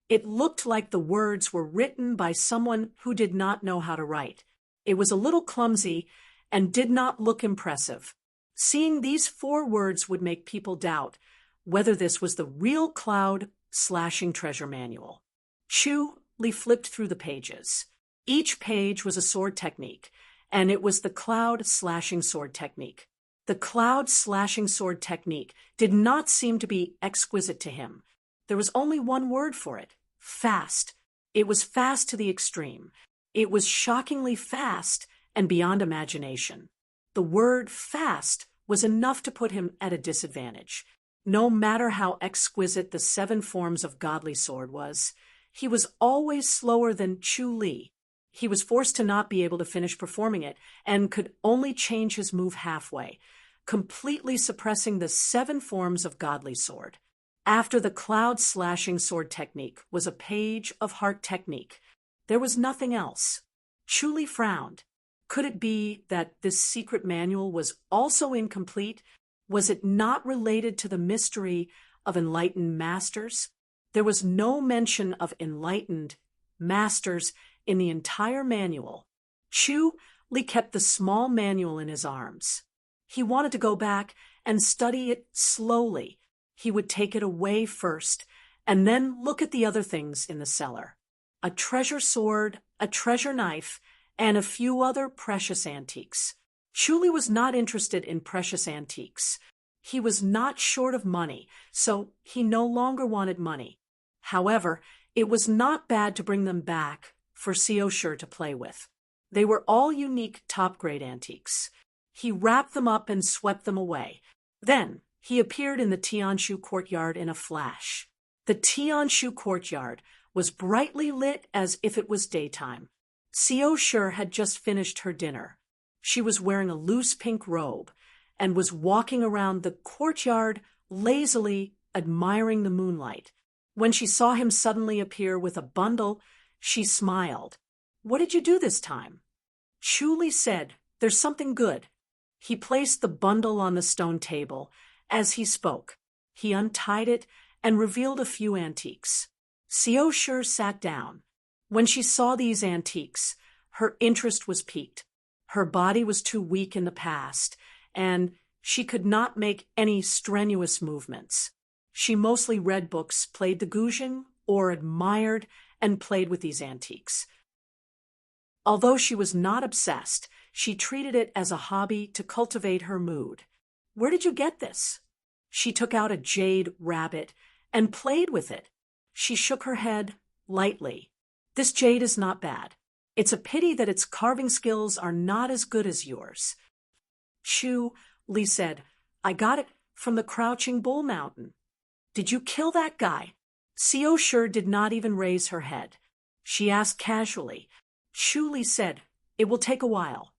It looked like the words were written by someone who did not know how to write. It was a little clumsy and did not look impressive. Seeing these 4 words would make people doubt whether this was the real Cloud Slashing Treasure Manual. Chu Li flipped through the pages. Each page was a sword technique, and it was the Cloud Slashing Sword technique. The Cloud Slashing Sword technique did not seem to be exquisite to him. There was only one word for it: fast. It was fast to the extreme. It was shockingly fast and beyond imagination. The word fast was enough to put him at a disadvantage. No matter how exquisite the 7 forms of godly sword was, he was always slower than Chu Li. He was forced to not be able to finish performing it and could only change his move halfway, completely suppressing the 7 forms of godly sword. After the Cloud Slashing Sword technique was a page of heart technique. There was nothing else. Chu Li frowned. Could it be that this secret manual was also incomplete? Was it not related to the mystery of enlightened masters? There was no mention of enlightened masters in the entire manual. Chu Li kept the small manual in his arms. He wanted to go back and study it slowly. He would take it away first, and then look at the other things in the cellar. A treasure sword, a treasure knife, and a few other precious antiques. Chu Li was not interested in precious antiques. He was not short of money, so he no longer wanted money. However, it was not bad to bring them back for Xiao Shi to play with. They were all unique top-grade antiques. He wrapped them up and swept them away. Then he appeared in the Tianshu courtyard in a flash. The Tianshu courtyard was brightly lit as if it was daytime. Xiao Shi had just finished her dinner. She was wearing a loose pink robe, and was walking around the courtyard lazily admiring the moonlight. When she saw him suddenly appear with a bundle, she smiled. "What did you do this time?" Chu Li said, "There's something good." He placed the bundle on the stone table. As he spoke, he untied it and revealed a few antiques. Xiao Shi sat down. When she saw these antiques, her interest was piqued. Her body was too weak in the past, and she could not make any strenuous movements. She mostly read books, played the guzheng, or admired and played with these antiques. Although she was not obsessed, she treated it as a hobby to cultivate her mood. "Where did you get this?" She took out a jade rabbit and played with it. She shook her head lightly. "This jade is not bad. It's a pity that its carving skills are not as good as yours." Chu Li said, "I got it from the Crouching Bull Mountain." "Did you kill that guy?" Xiao Shi did not even raise her head. She asked casually. Chu Li said, "It will take a while."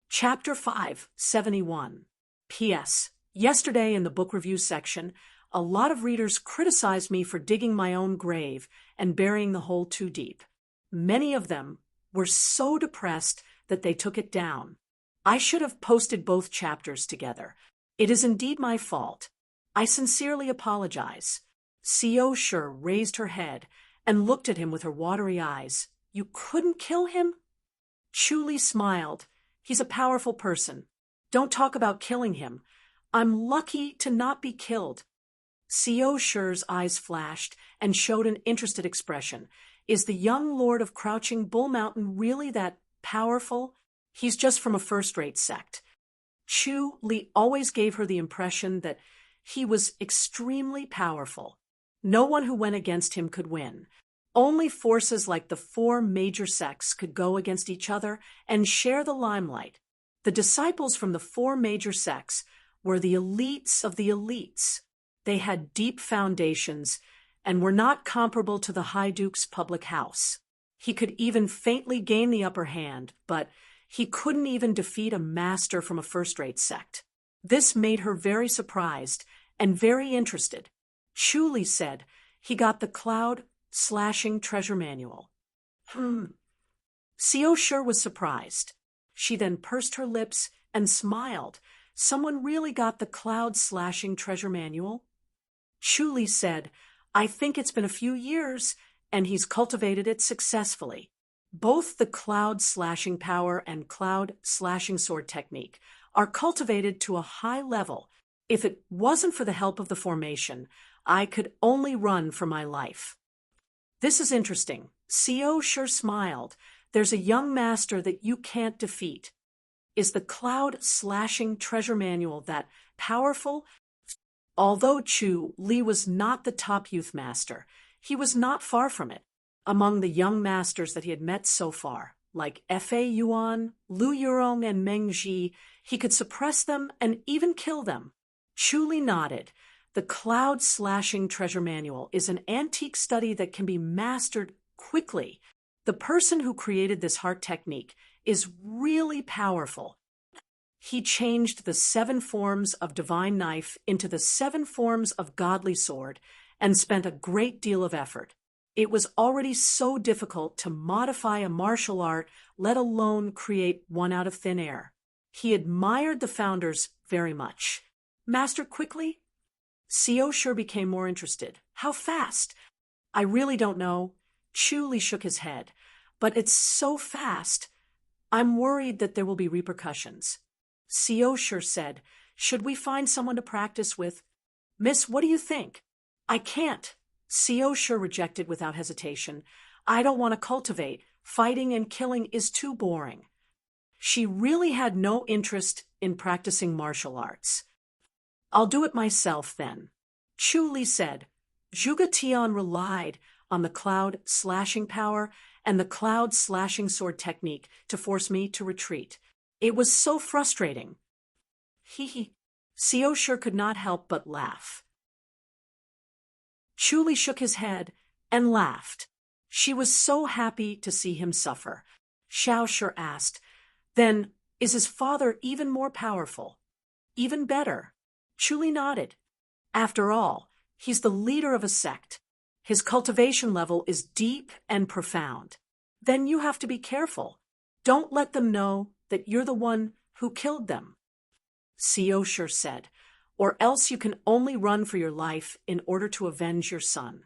Chapter 571. P.S. Yesterday in the book review section, a lot of readers criticized me for digging my own grave and burying the hole too deep. Many of them were so depressed that they took it down. I should have posted both chapters together. It is indeed my fault. I sincerely apologize. Xiao Shi raised her head and looked at him with her watery eyes. "You couldn't kill him?" Chu Li smiled. "He's a powerful person. Don't talk about killing him. I'm lucky to not be killed." Xiao Shi's eyes flashed and showed an interested expression. "Is the young lord of Crouching Bull Mountain really that powerful?" "He's just from a first-rate sect." Chu Li always gave her the impression that he was extremely powerful. No one who went against him could win. Only forces like the four major sects could go against each other and share the limelight. The disciples from the four major sects were the elites of the elites. They had deep foundations and were not comparable to the High Duke's public house. He could even faintly gain the upper hand, but he couldn't even defeat a master from a first-rate sect. This made her very surprised and very interested. Chu Li said, "He got the Cloud Slashing Treasure Manual." Xiao Shi was surprised. She then pursed her lips and smiled. "Someone really got the Cloud Slashing Treasure Manual?" Chu Li said, "I think it's been a few years, and he's cultivated it successfully. Both the Cloud Slashing Power and Cloud Slashing Sword technique are cultivated to a high level. If it wasn't for the help of the formation, I could only run for my life." "This is interesting." Xiao Shi smiled. "There's a young master that you can't defeat. Is the Cloud Slashing Treasure Manual that powerful?" Although Chu Li was not the top youth master, he was not far from it. Among the young masters that he had met so far, like Fei Yuan, Lu Yurong, and Meng Ji, he could suppress them and even kill them. Chu Li nodded. "The Cloud Slashing Treasure Manual is an antique study that can be mastered quickly. The person who created this heart technique is really powerful. He changed the 7 forms of divine knife into the 7 forms of godly sword and spent a great deal of effort. It was already so difficult to modify a martial art, let alone create one out of thin air. He admired the founders very much." "Mastered quickly?" Xiao Shi became more interested. "How fast?" "I really don't know." Chu Li shook his head. "But it's so fast. I'm worried that there will be repercussions." Xiao Shi said, "Should we find someone to practice with?" "Miss, what do you think?" "I can't." Xiao Shi rejected without hesitation. "I don't want to cultivate. Fighting and killing is too boring." She really had no interest in practicing martial arts. "I'll do it myself, then." Chu Li said. Zhuge Tian relied on the Cloud Slashing Power and the Cloud Slashing Sword technique to force me to retreat. It was so frustrating. Xiao Shi could not help but laugh. Chu Li shook his head and laughed. She was so happy to see him suffer. Xiao Shi asked, "Then, Is his father even more powerful? Even better? Chu nodded. After all, he's the leader of a sect. His cultivation level is deep and profound. Then you have to be careful. Don't let them know that you're the one who killed them. Seoshur said, or else you can only run for your life in order to avenge your son.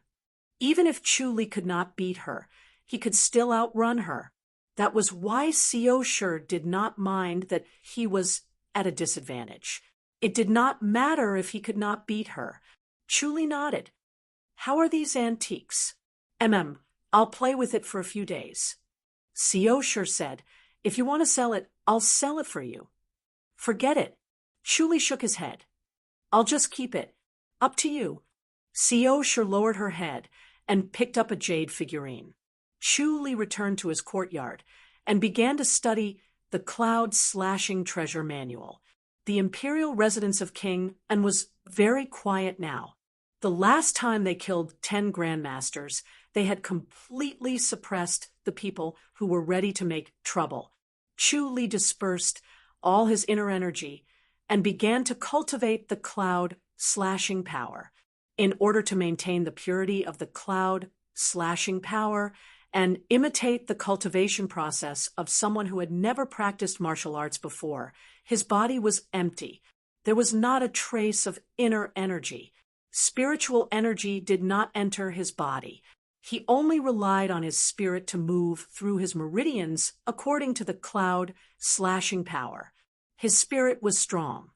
Even if Chu could not beat her, he could still outrun her. That was why Seoshur did not mind that he was at a disadvantage. It did not matter if he could not beat her. Chu nodded. How are these antiques? I'll play with it for a few days. Seoshur said, if you want to sell it, I'll sell it for you. Forget it. Chu shook his head. I'll just keep it. Up to you. Seoshur lowered her head and picked up a jade figurine. Chu returned to his courtyard and began to study the Cloud Slashing Treasure Manual, the imperial residence of King, and was very quiet now. The last time they killed 10 grandmasters, they had completely suppressed the people who were ready to make trouble. Chu dispersed all his inner energy and began to cultivate the Cloud Slashing Power in order to maintain the purity of the Cloud Slashing Power and imitate the cultivation process of someone who had never practiced martial arts before. His body was empty. There was not a trace of inner energy. Spiritual energy did not enter his body. He only relied on his spirit to move through his meridians according to the Cloud Slashing Power. His spirit was strong.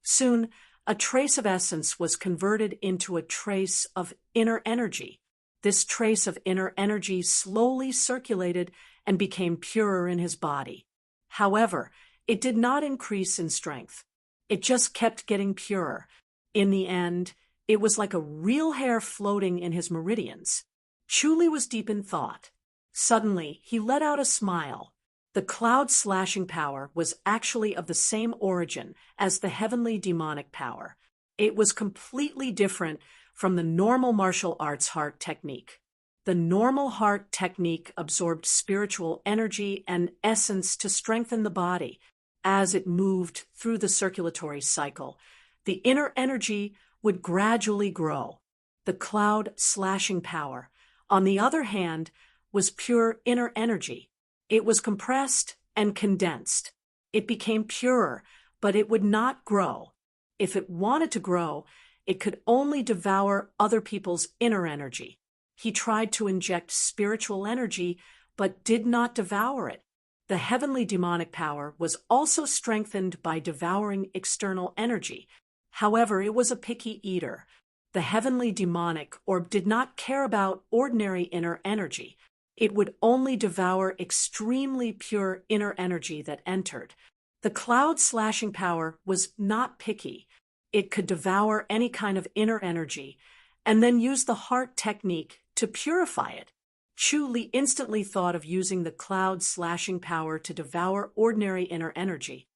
Soon, a trace of essence was converted into a trace of inner energy. This trace of inner energy slowly circulated and became purer in his body. However, it did not increase in strength. It just kept getting purer. In the end, it was like a real hair floating in his meridians. Chu was deep in thought. Suddenly, he let out a smile. The Cloud Slashing Power was actually of the same origin as the heavenly demonic power. It was completely different from the normal martial arts heart technique. The normal heart technique absorbed spiritual energy and essence to strengthen the body. As it moved through the circulatory cycle, the inner energy would gradually grow. The Cloud Slashing Power, on the other hand, was pure inner energy. It was compressed and condensed. It became purer, but it would not grow. If it wanted to grow, it could only devour other people's inner energy. He tried to inject spiritual energy, but did not devour it. The heavenly demonic power was also strengthened by devouring external energy. However, it was a picky eater. The heavenly demonic orb did not care about ordinary inner energy. It would only devour extremely pure inner energy that entered. The Cloud Slashing Power was not picky. It could devour any kind of inner energy and then use the heart technique to purify it. Chu instantly thought of using the Cloud Slashing Power to devour ordinary inner energy.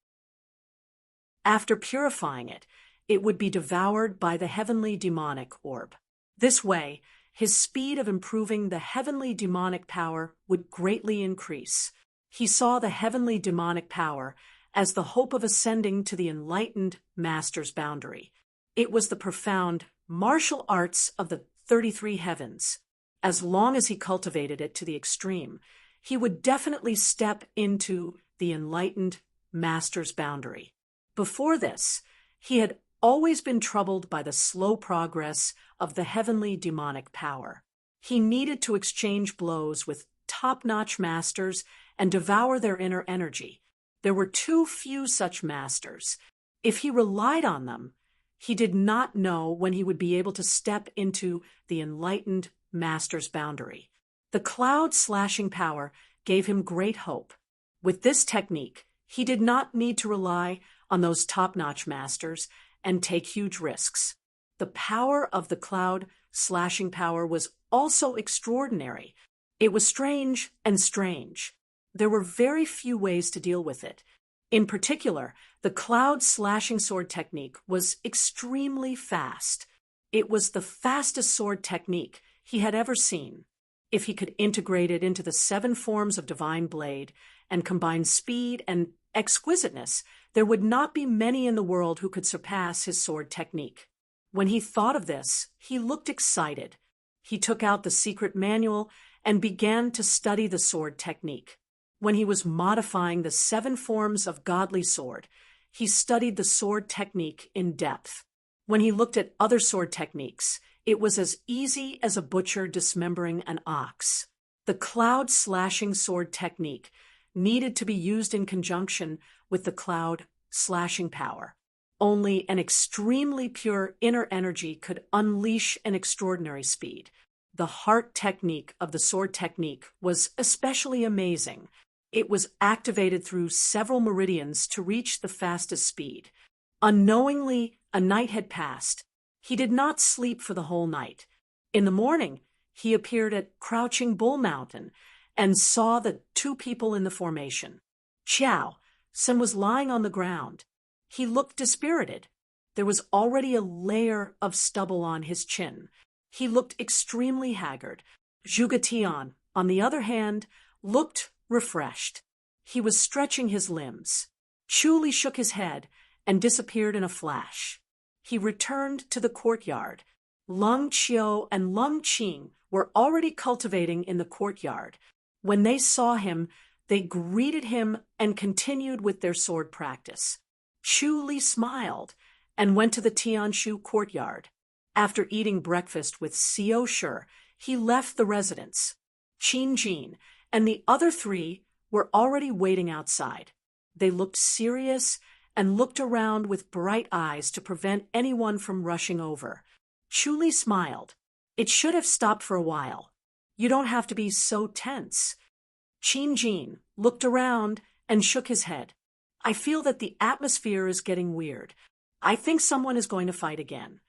After purifying it, it would be devoured by the heavenly demonic orb. This way, his speed of improving the heavenly demonic power would greatly increase. He saw the heavenly demonic power as the hope of ascending to the enlightened master's boundary. It was the profound martial arts of the 33 heavens. As long as he cultivated it to the extreme, he would definitely step into the enlightened master's boundary. Before this, he had always been troubled by the slow progress of the heavenly demonic power. He needed to exchange blows with top-notch masters and devour their inner energy. There were too few such masters. If he relied on them, he did not know when he would be able to step into the enlightened master's boundary. The Cloud Slashing Power gave him great hope. With this technique, he did not need to rely on those top-notch masters and take huge risks. The power of the Cloud Slashing Power was also extraordinary. It was strange and strange. There were very few ways to deal with it. In particular, the Cloud Slashing Sword technique was extremely fast. It was the fastest sword technique he had ever seen. If he could integrate it into the 7 forms of divine blade and combine speed and exquisiteness, there would not be many in the world who could surpass his sword technique. When he thought of this, he looked excited. He took out the secret manual and began to study the sword technique. When he was modifying the 7 forms of godly sword, he studied the sword technique in depth. When he looked at other sword techniques, it was as easy as a butcher dismembering an ox. The cloud slashing sword technique needed to be used in conjunction with the cloud slashing power. Only an extremely pure inner energy could unleash an extraordinary speed. The heart technique of the sword technique was especially amazing. It was activated through several meridians to reach the fastest speed. Unknowingly, a night had passed. He did not sleep for the whole night. In the morning, he appeared at Crouching Bull Mountain and saw the 2 people in the formation. Xiao Sen was lying on the ground. He looked dispirited. There was already a layer of stubble on his chin. He looked extremely haggard. Zhuge Tian, on the other hand, looked refreshed. He was stretching his limbs. Chu Li shook his head and disappeared in a flash. He returned to the courtyard. Lung Qiu and Lung Qing were already cultivating in the courtyard. When they saw him, they greeted him and continued with their sword practice. Chu Li smiled and went to the Tianshu courtyard. After eating breakfast with Xiao Shi, he left the residence. Qin Jin and the other 3 were already waiting outside. They looked serious and looked around with bright eyes to prevent anyone from rushing over. Chu Li smiled. It should have stopped for a while. You don't have to be so tense. Qin Jin looked around and shook his head. I feel that the atmosphere is getting weird. I think someone is going to fight again.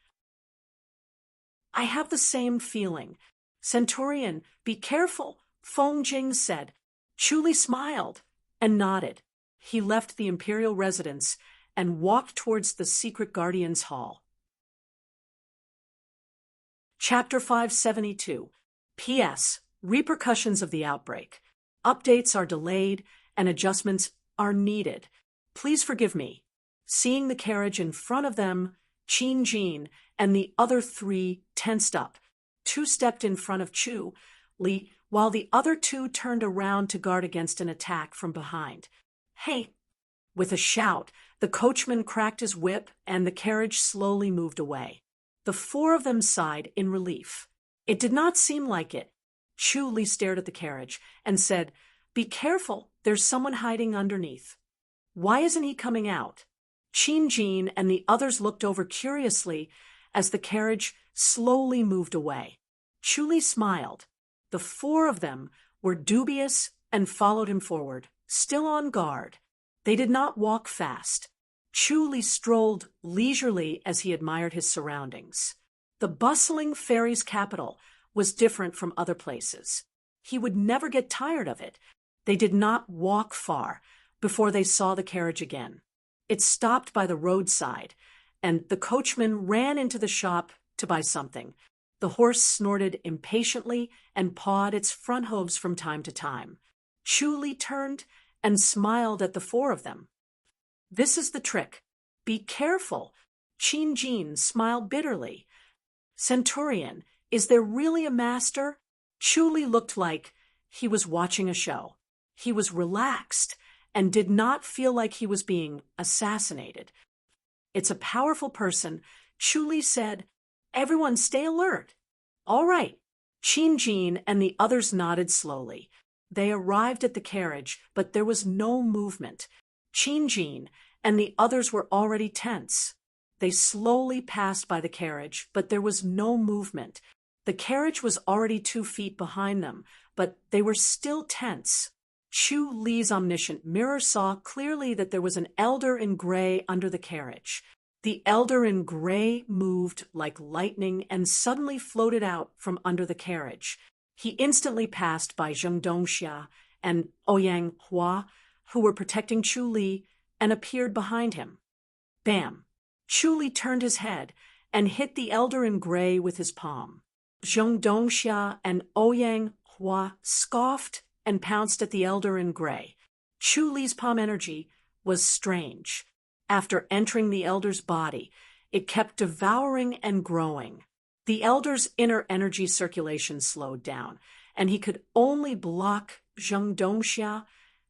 I have the same feeling. Centurion, be careful, Feng Jing said. Chu Li smiled and nodded. He left the imperial residence and walked towards the secret guardian's hall. Chapter 572. P.S. Repercussions of the outbreak. Updates are delayed and adjustments are needed. Please forgive me. Seeing the carriage in front of them, Qin Jin and the other 3 tensed up. 2 stepped in front of Chu Li, while the other 2 turned around to guard against an attack from behind. Hey! With a shout, the coachman cracked his whip and the carriage slowly moved away. The 4 of them sighed in relief. It did not seem like it. Chu Li stared at the carriage and said, Be careful, there's someone hiding underneath. Why isn't he coming out? Qin Jin and the others looked over curiously as the carriage slowly moved away. Chu Li smiled. The 4 of them were dubious and followed him forward, still on guard. They did not walk fast. Chu Li strolled leisurely as he admired his surroundings. The bustling fairies' capital was different from other places. He would never get tired of it. They did not walk far before they saw the carriage again. It stopped by the roadside, and the coachman ran into the shop to buy something. The horse snorted impatiently and pawed its front hooves from time to time. Chu Li turned and smiled at the 4 of them. This is the trick. Be careful. Qin Jin smiled bitterly. Centurion, is there really a master? Chu Li looked like he was watching a show. He was relaxed and did not feel like he was being assassinated. It's a powerful person. Chu Li said, Everyone stay alert. All right. Qin Jin and the others nodded slowly. They arrived at the carriage, but there was no movement. Qin Jin and the others were already tense. They slowly passed by the carriage, but there was no movement. The carriage was already 2 feet behind them, but they were still tense. Chu Li's omniscient mirror saw clearly that there was an elder in gray under the carriage. The elder in gray moved like lightning and suddenly floated out from under the carriage. He instantly passed by Zheng Dongxia and Ouyang Hua, who were protecting Chu Li, and appeared behind him. Bam! Chu Li turned his head and hit the elder in gray with his palm. Zheng Dongxia and Ouyang Hua scoffed and pounced at the elder in gray. Chu Li's palm energy was strange. After entering the elder's body, it kept devouring and growing. The elder's inner energy circulation slowed down, and he could only block Zheng Dongxia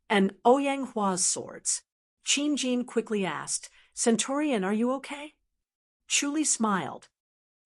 and Ouyang Hua's swords. Qin Jin quickly asked, "Centurion, are you okay?" Chu Li smiled.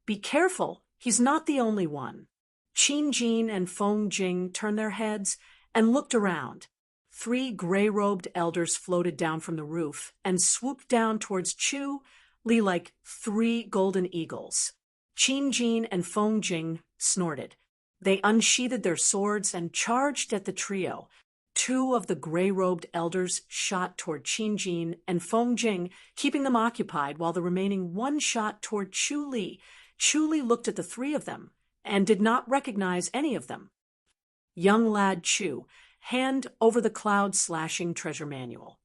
"Be careful, he's not the only one." Qin Jin and Feng Jing turned their heads and looked around. 3 gray-robed elders floated down from the roof and swooped down towards Chu Li like 3 golden eagles. Qin Jin and Feng Jing snorted. They unsheathed their swords and charged at the trio. 2 of the gray-robed elders shot toward Qin Jin and Feng Jing, keeping them occupied, while the remaining 1 shot toward Chu Li. Chu Li looked at the 3 of them and did not recognize any of them. Young lad Chu, hand over the cloud-slashing treasure manual.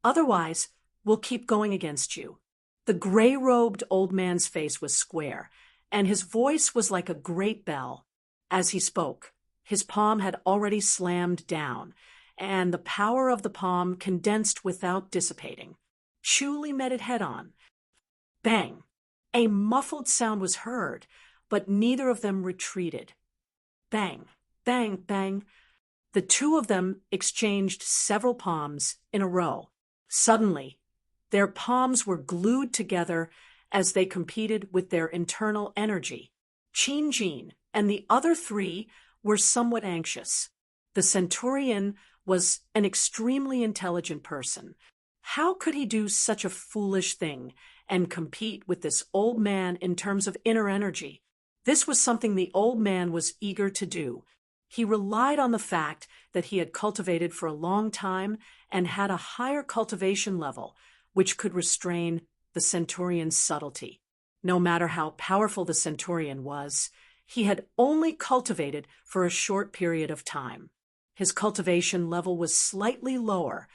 Otherwise, we'll keep going against you. The gray-robed old man's face was square, and his voice was like a great bell. As he spoke, his palm had already slammed down, and the power of the palm condensed without dissipating. Chu Li met it head-on. Bang! A muffled sound was heard, but neither of them retreated. Bang! Bang! Bang! The 2 of them exchanged several palms in a row. Suddenly, their palms were glued together as they competed with their internal energy. Qin Jin and the other 3 were somewhat anxious. The centurion was an extremely intelligent person. How could he do such a foolish thing and compete with this old man in terms of inner energy? This was something the old man was eager to do. He relied on the fact that he had cultivated for a long time and had a higher cultivation level, which could restrain the centurion's subtlety. No matter how powerful the centurion was, he had only cultivated for a short period of time. His cultivation level was slightly lower,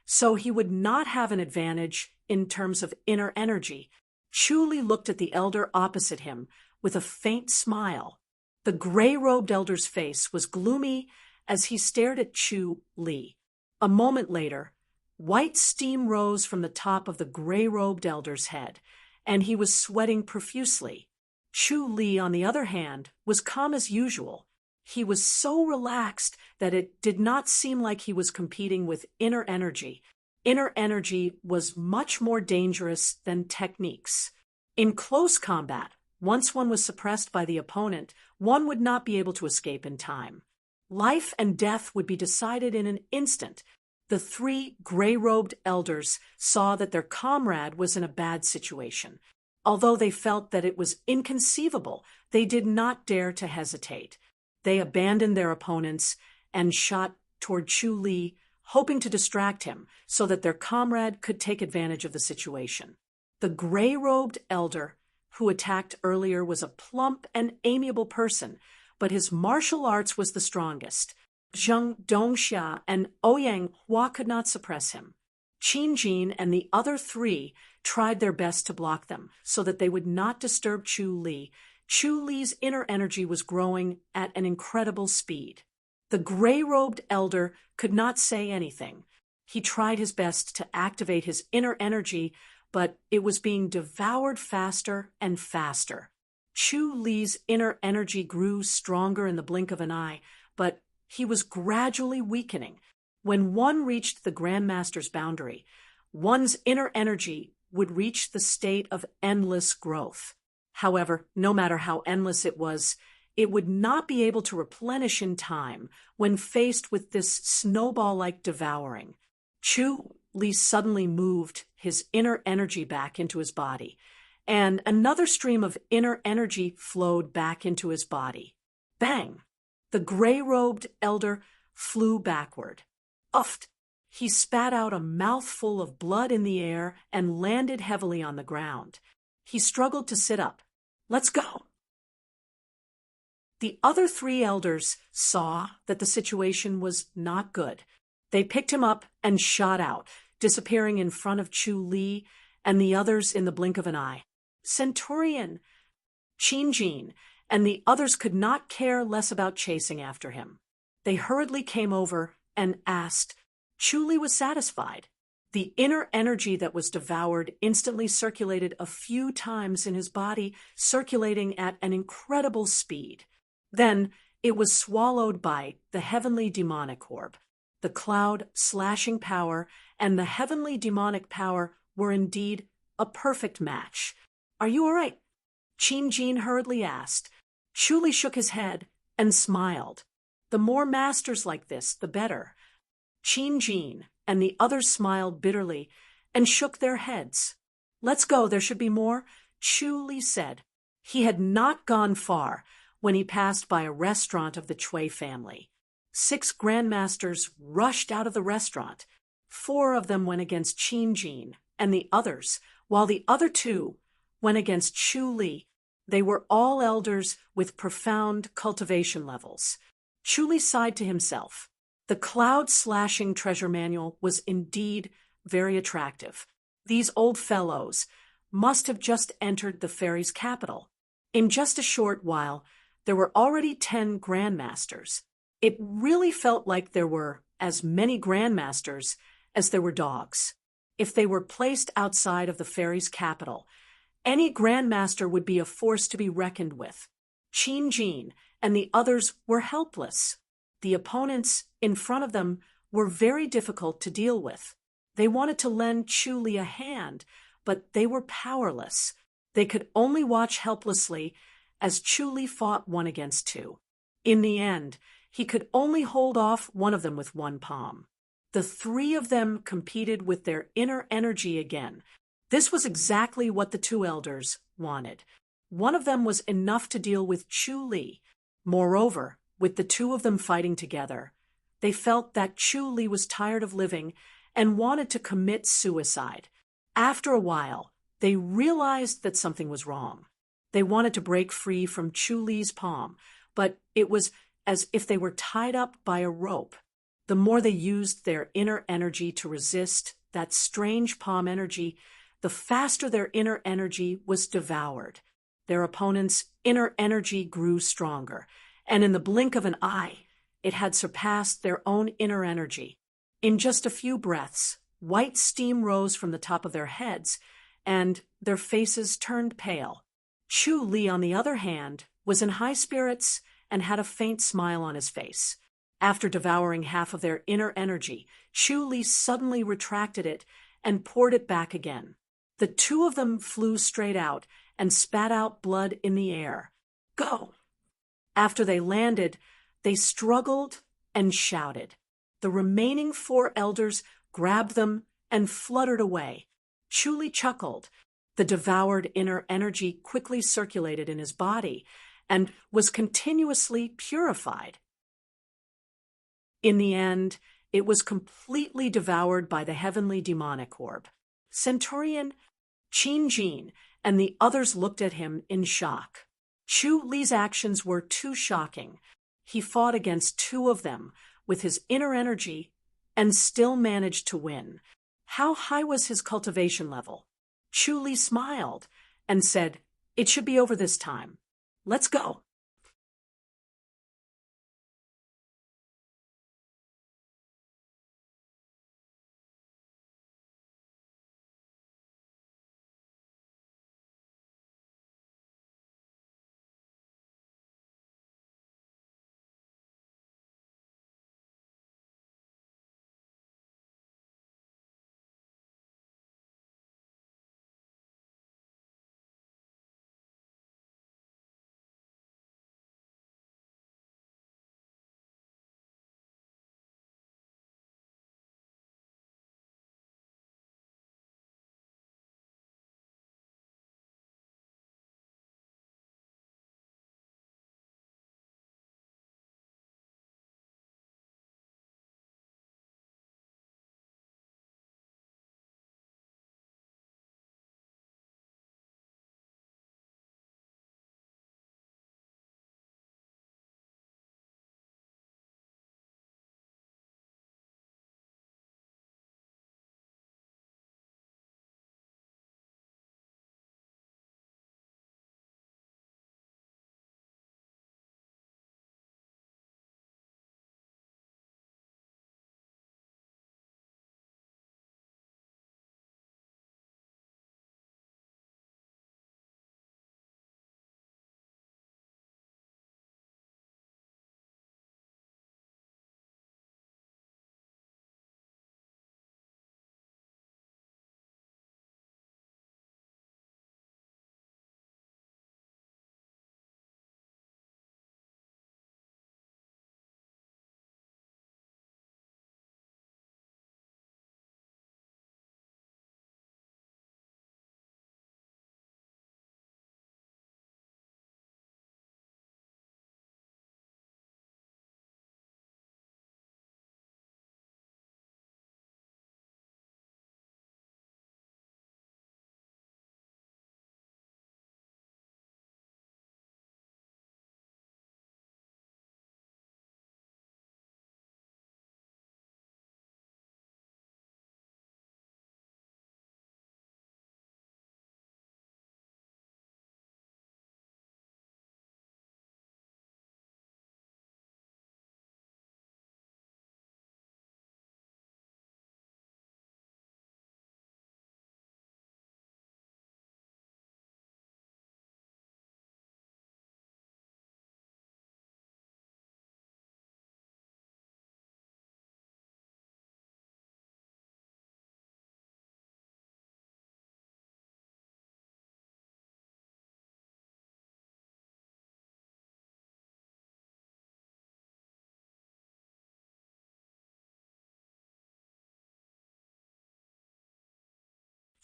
so he would not have an advantage in terms of inner energy. Chu Li looked at the elder opposite him with a faint smile. The gray-robed elder's face was gloomy as he stared at Chu Li. A moment later, white steam rose from the top of the gray-robed elder's head, and he was sweating profusely. Chu Li, on the other hand, was calm as usual. He was so relaxed that it did not seem like he was competing with inner energy. Inner energy was much more dangerous than techniques. In close combat, once one was suppressed by the opponent, one would not be able to escape in time. Life and death would be decided in an instant. The 3 gray-robed elders saw that their comrade was in a bad situation. Although they felt that it was inconceivable, they did not dare to hesitate. They abandoned their opponents and shot toward Chu Li, hoping to distract him so that their comrade could take advantage of the situation. The gray-robed elder who attacked earlier was a plump and amiable person, but his martial arts was the strongest. Zheng Dongxia and Ouyang Hua could not suppress him. Qin Jin and the other 3 tried their best to block them so that they would not disturb Chu Li. Chu Li's inner energy was growing at an incredible speed. The gray-robed elder could not say anything. He tried his best to activate his inner energy, but it was being devoured faster and faster. Chu Li's inner energy grew stronger in the blink of an eye, but he was gradually weakening. When one reached the Grandmaster's boundary, one's inner energy would reach the state of endless growth. However, no matter how endless it would not be able to replenish in time when faced with this snowball-like devouring. Chu Li suddenly moved his inner energy back into his body, and another stream of inner energy flowed back into his body. Bang! The gray-robed elder flew backward. Uffed! He spat out a mouthful of blood in the air and landed heavily on the ground. He struggled to sit up. "Let's go!" The other 3 elders saw that the situation was not good. They picked him up and shot out, disappearing in front of Chu Li and the others in the blink of an eye. "Centurion!" Qin Jin and the others could not care less about chasing after him. They hurriedly came over and asked. Chuli was satisfied. The inner energy that was devoured instantly circulated a few times in his body, circulating at an incredible speed. Then it was swallowed by the heavenly demonic orb. The cloud slashing power and the heavenly demonic power were indeed a perfect match. Are you all right? Qin hurriedly asked. Chuli shook his head and smiled. The more masters like this, the better. Qin and the others smiled bitterly and shook their heads. Let's go, there should be more, Chuli said. He had not gone far when he passed by a restaurant of the Chui family. 6 grandmasters rushed out of the restaurant. 4 of them went against Qin and the others, while the other 2 went against Chuli. They were all elders with profound cultivation levels. Chuli sighed to himself. The cloud-slashing treasure manual was indeed very attractive. These old fellows must have just entered the fairy's capital. In just a short while, there were already 10 grandmasters. It really felt like there were as many grandmasters as there were dogs. If they were placed outside of the fairy's capital, any grandmaster would be a force to be reckoned with. Qin and the others were helpless. The opponents in front of them were very difficult to deal with. They wanted to lend Chuli a hand, but they were powerless. They could only watch helplessly as Chuli fought 1 against 2. In the end, he could only hold off one of them with one palm. The 3 of them competed with their inner energy again. This was exactly what the 2 elders wanted. One of them was enough to deal with Chuli. Moreover, with the 2 of them fighting together, they felt that Chuli was tired of living and wanted to commit suicide. After a while, they realized that something was wrong. They wanted to break free from Chuli's palm, but it was as if they were tied up by a rope. The more they used their inner energy to resist that strange palm energy, the faster their inner energy was devoured. Their opponent's inner energy grew stronger, and in the blink of an eye, it had surpassed their own inner energy. In just a few breaths, white steam rose from the top of their heads, and their faces turned pale. Chuli, on the other hand, was in high spirits and had a faint smile on his face. After devouring half of their inner energy, Chuli suddenly retracted it and poured it back again. The 2 of them flew straight out and spat out blood in the air. Go! After they landed, they struggled and shouted. The remaining 4 elders grabbed them and fluttered away. Chuli chuckled. The devoured inner energy quickly circulated in his body and was continuously purified. In the end, it was completely devoured by the heavenly demonic orb. Centurion, Qin and the others looked at him in shock. Chuli's actions were too shocking. He fought against 2 of them with his inner energy and still managed to win. How high was his cultivation level? Chuli smiled and said, "It should be over this time. Let's go."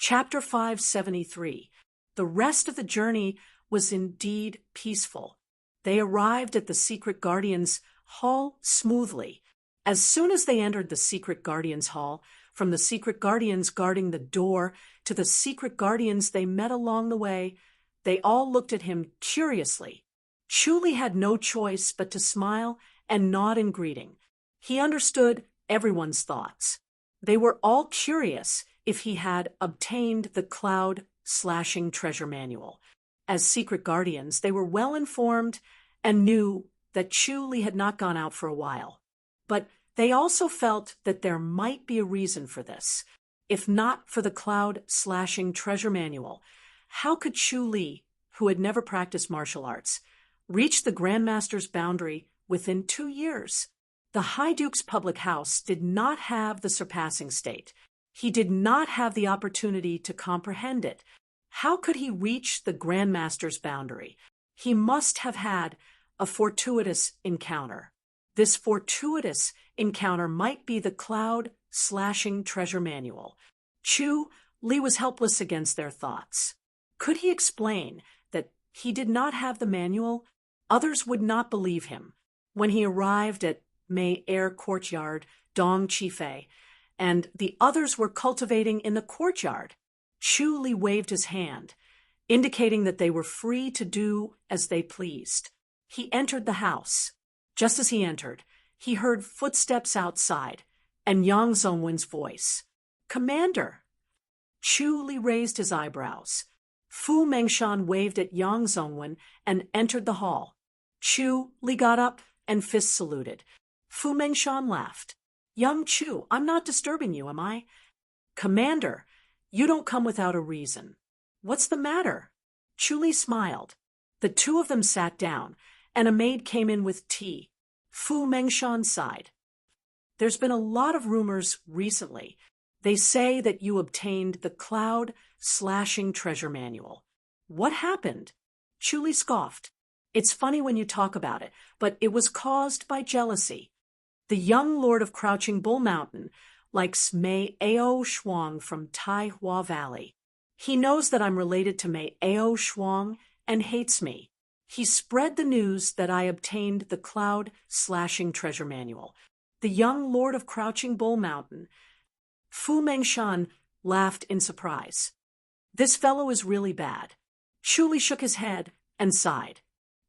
Chapter 573. The rest of the journey was indeed peaceful. They arrived at the Secret Guardians' Hall smoothly. As soon as they entered the Secret Guardians' Hall, from the Secret Guardians guarding the door to the Secret Guardians they met along the way, they all looked at him curiously. Chuli had no choice but to smile and nod in greeting. He understood everyone's thoughts. They were all curious if he had obtained the Cloud-slashing treasure manual. As Secret Guardians, they were well informed and knew that Chuli had not gone out for a while. But they also felt that there might be a reason for this. If not for the Cloud-slashing treasure manual, how could Chuli, who had never practiced martial arts, reach the Grandmaster's boundary within 2 years? The High Duke's public house did not have the surpassing state. He did not have the opportunity to comprehend it. How could he reach the Grandmaster's boundary? He must have had a fortuitous encounter. This fortuitous encounter might be the Cloud-slashing treasure manual. Chuli was helpless against their thoughts. Could he explain that he did not have the manual? Others would not believe him. When he arrived at May Air Courtyard, Dong Chifei, and the others were cultivating in the courtyard, Chuli waved his hand, indicating that they were free to do as they pleased. He entered the house. Just as he entered, he heard footsteps outside and Yang Zongwen's voice. "Commander!" Chuli raised his eyebrows. Fu Mengshan waved at Yang Zongwen and entered the hall. Chuli got up and fist saluted. Fu Mengshan laughed. "Young Chu, I'm not disturbing you, am I?" "Commander, you don't come without a reason. What's the matter?" Chuli smiled. The two of them sat down, and a maid came in with tea. Fu Mengshan sighed. "There's been a lot of rumors recently. They say that you obtained the Cloud-slashing treasure manual. What happened?" Chuli scoffed. "It's funny when you talk about it, but it was caused by jealousy. The young lord of Crouching Bull Mountain likes Mei Ao Shuang from Tai Hua Valley. He knows that I'm related to Mei Ao Shuang and hates me. He spread the news that I obtained the Cloud-slashing treasure manual. The young lord of Crouching Bull Mountain." Fu Mengshan laughed in surprise. "This fellow is really bad." Chuli shook his head and sighed.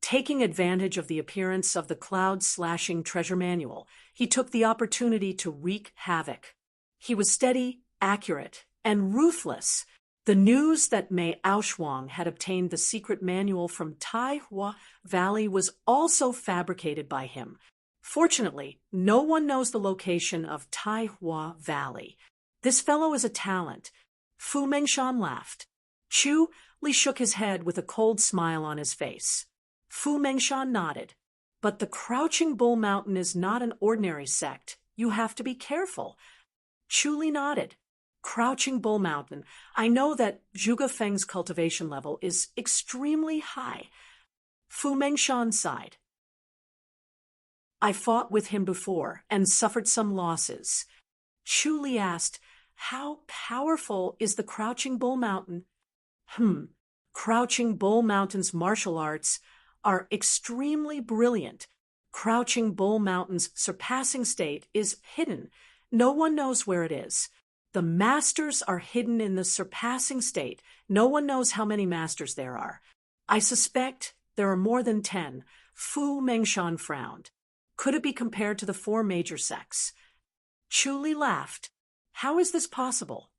Taking advantage of the appearance of the Cloud-slashing treasure manual, he took the opportunity to wreak havoc. He was steady, accurate, and ruthless. The news that Mei Ao Shuang had obtained the secret manual from Tai Hua Valley was also fabricated by him. Fortunately, no one knows the location of Tai Hua Valley. This fellow is a talent. Fu Mengshan laughed. Chuli shook his head with a cold smile on his face. Fu Mengshan nodded. "But the Crouching Bull Mountain is not an ordinary sect. You have to be careful." Chuli nodded. "Crouching Bull Mountain. I know that Zhuge Feng's cultivation level is extremely high." Fu Mengshan sighed. "I fought with him before and suffered some losses." Chuli asked, "How powerful is the Crouching Bull Mountain?" Crouching Bull Mountain's martial arts are extremely brilliant. Crouching Bull Mountain's surpassing state is hidden. No one knows where it is. The masters are hidden in the surpassing state. No one knows how many masters there are. I suspect there are more than 10. Fu Mengshan frowned. Could it be compared to the 4 major sects? Chuli laughed. "How is this possible?"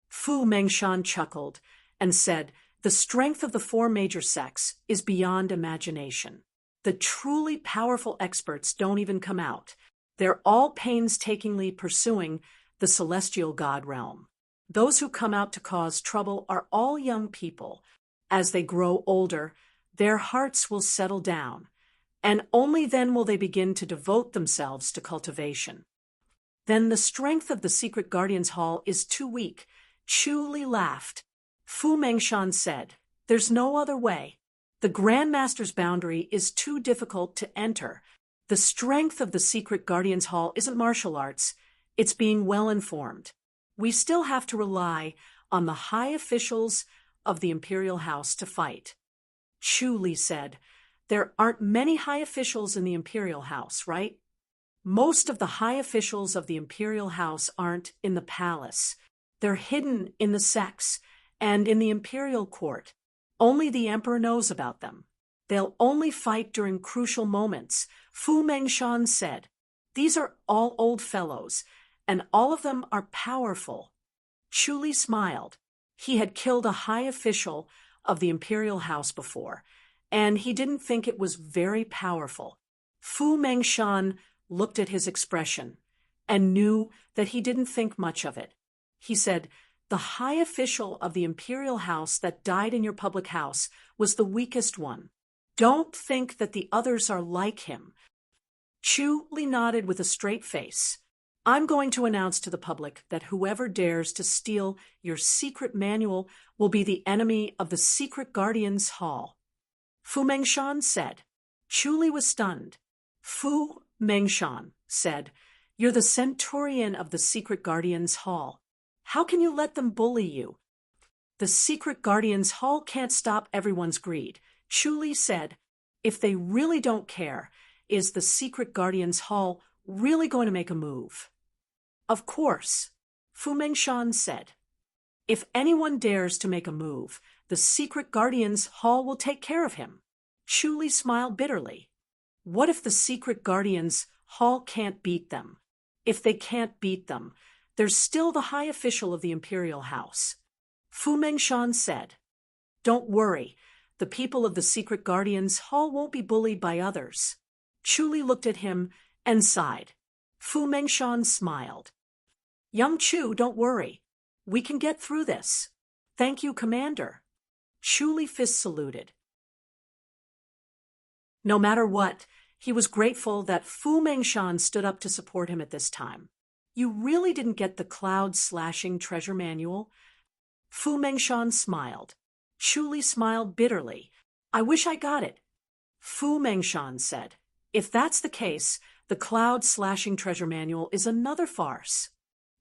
Fu Mengshan chuckled and said, "The strength of the 4 major sects is beyond imagination. The truly powerful experts don't even come out. They're all painstakingly pursuing the celestial god realm. Those who come out to cause trouble are all young people. As they grow older, their hearts will settle down, and only then will they begin to devote themselves to cultivation. Then the strength of the Secret Guardians Hall is too weak." Chuli laughed. Fu Mengshan said, "There's no other way. The Grandmaster's boundary is too difficult to enter. The strength of the Secret Guardians Hall isn't martial arts. It's being well informed. We still have to rely on the high officials of the imperial house to fight. Chu Li said, "There aren't many high officials in the imperial house, right? Most of the high officials of the imperial house aren't in the palace. They're hidden in the sects and in the imperial court. Only the emperor knows about them. They'll only fight during crucial moments," Fu Mengshan said. "These are all old fellows, and all of them are powerful." Chu Li smiled. He had killed a high official of the imperial house before, and he didn't think it was very powerful. Fu Mengshan looked at his expression and knew that he didn't think much of it. He said, "The high official of the imperial house that died in your public house was the weakest one. Don't think that the others are like him." Chu Li nodded with a straight face. "I'm going to announce to the public that whoever dares to steal your secret manual will be the enemy of the Secret Guardians Hall," Fu Mengshan said. Chu Li was stunned. Fu Mengshan said, "You're the Centurion of the Secret Guardians Hall. How can you let them bully you?" "The Secret Guardians Hall can't stop everyone's greed," Chu Li said. "If they really don't care, is the Secret Guardians Hall really going to make a move?" "Of course," Fu Mengshan said. "If anyone dares to make a move, the Secret Guardians Hall will take care of him." Chu Li smiled bitterly. "What if the Secret Guardians Hall can't beat them? If they can't beat them, there's still the high official of the imperial house." Fu Mengshan said, "Don't worry, the people of the Secret Guardians Hall won't be bullied by others." Chu Li looked at him and sighed. Fu Mengshan smiled. "Young Chu, don't worry. We can get through this. Thank you, Commander." Chu Li fist saluted. No matter what, he was grateful that Fu Mengshan stood up to support him at this time. "You really didn't get the cloud-slashing treasure manual?" Fu Mengshan smiled. Chu Li smiled bitterly. "I wish I got it." Fu Mengshan said, "If that's the case, the cloud-slashing treasure manual is another farce.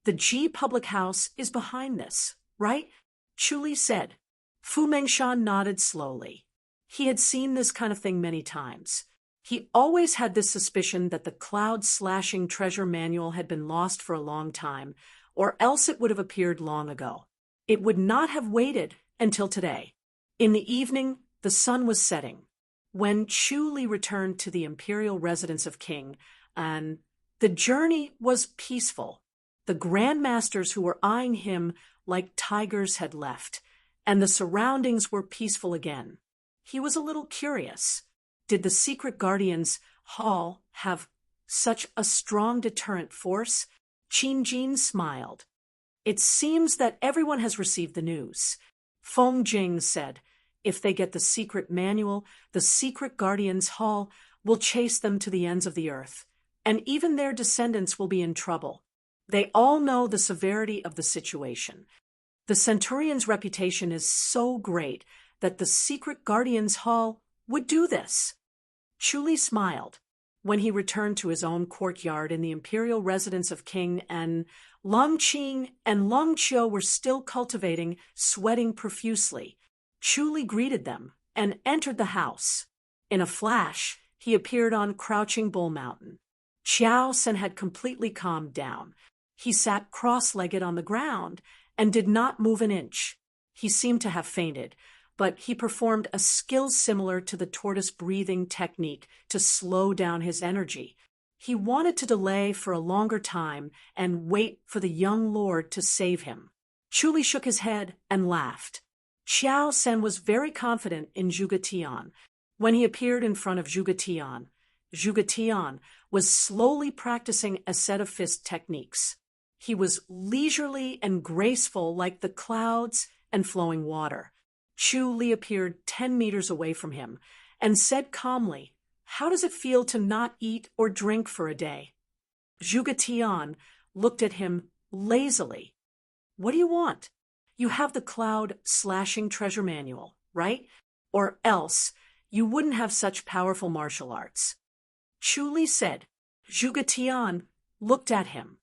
The G public house is behind this, right?" Chu Li said. Fu Mengshan nodded slowly. He had seen this kind of thing many times. He always had this suspicion that the cloud-slashing treasure manual had been lost for a long time, or else it would have appeared long ago. It would not have waited until today. In the evening, the sun was setting when Chu Li returned to the imperial residence of King, and the journey was peaceful. The grandmasters who were eyeing him like tigers had left, and the surroundings were peaceful again. He was a little curious. Did the Secret Guardians Hall have such a strong deterrent force? Qin Jin smiled. "It seems that everyone has received the news." Feng Jing said, "If they get the secret manual, the Secret Guardians Hall will chase them to the ends of the earth, and even their descendants will be in trouble. They all know the severity of the situation. The Centurion's reputation is so great that the Secret Guardians Hall would do this." Chu Li smiled. When he returned to his own courtyard in the imperial residence of King, and Long Qing and Long Qiu were still cultivating, sweating profusely, Chu Li greeted them and entered the house. In a flash, he appeared on Crouching Bull Mountain. Xiao Sen had completely calmed down. He sat cross-legged on the ground and did not move an inch. He seemed to have fainted, but he performed a skill similar to the tortoise breathing technique to slow down his energy. He wanted to delay for a longer time and wait for the young lord to save him. Chu Li shook his head and laughed. Xiao Sen was very confident in Zhuge Tian. When he appeared in front of Zhuge Tian was slowly practicing a set of fist techniques. He was leisurely and graceful like the clouds and flowing water. Chu Li appeared 10 meters away from him and said calmly, "How does it feel to not eat or drink for a day?" Zhuge Tian looked at him lazily. "What do you want? You have the cloud-slashing treasure manual, right? Or else you wouldn't have such powerful martial arts." Chu Li said. Zhuge Tian looked at him.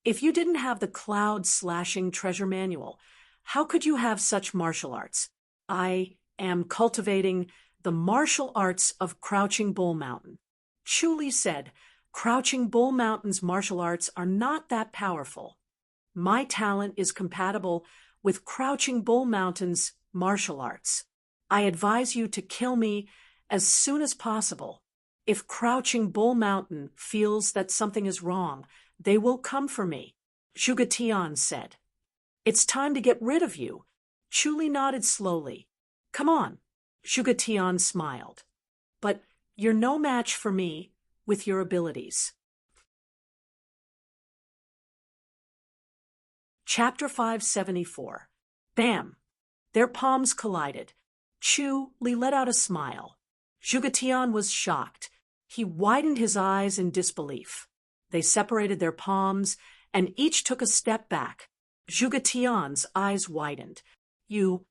"If you didn't have the cloud-slashing treasure manual, How could you have such martial arts? I am cultivating the martial arts of Crouching Bull Mountain. Chu Li said, Crouching Bull Mountain's martial arts are not that powerful. My talent is compatible with Crouching Bull Mountain's martial arts. I advise you to kill me as soon as possible. If Crouching Bull Mountain feels that something is wrong, they will come for me, Zhuge Tian said. It's time to get rid of you. Chu Li nodded slowly. Come on, Zhuge Tian smiled. But you're no match for me with your abilities. Chapter 574. Bam! Their palms collided. Chu Li let out a smile. Zhuge Tian was shocked. He widened his eyes in disbelief. They separated their palms, and each took a step back. Zhuge Tian's eyes widened. You,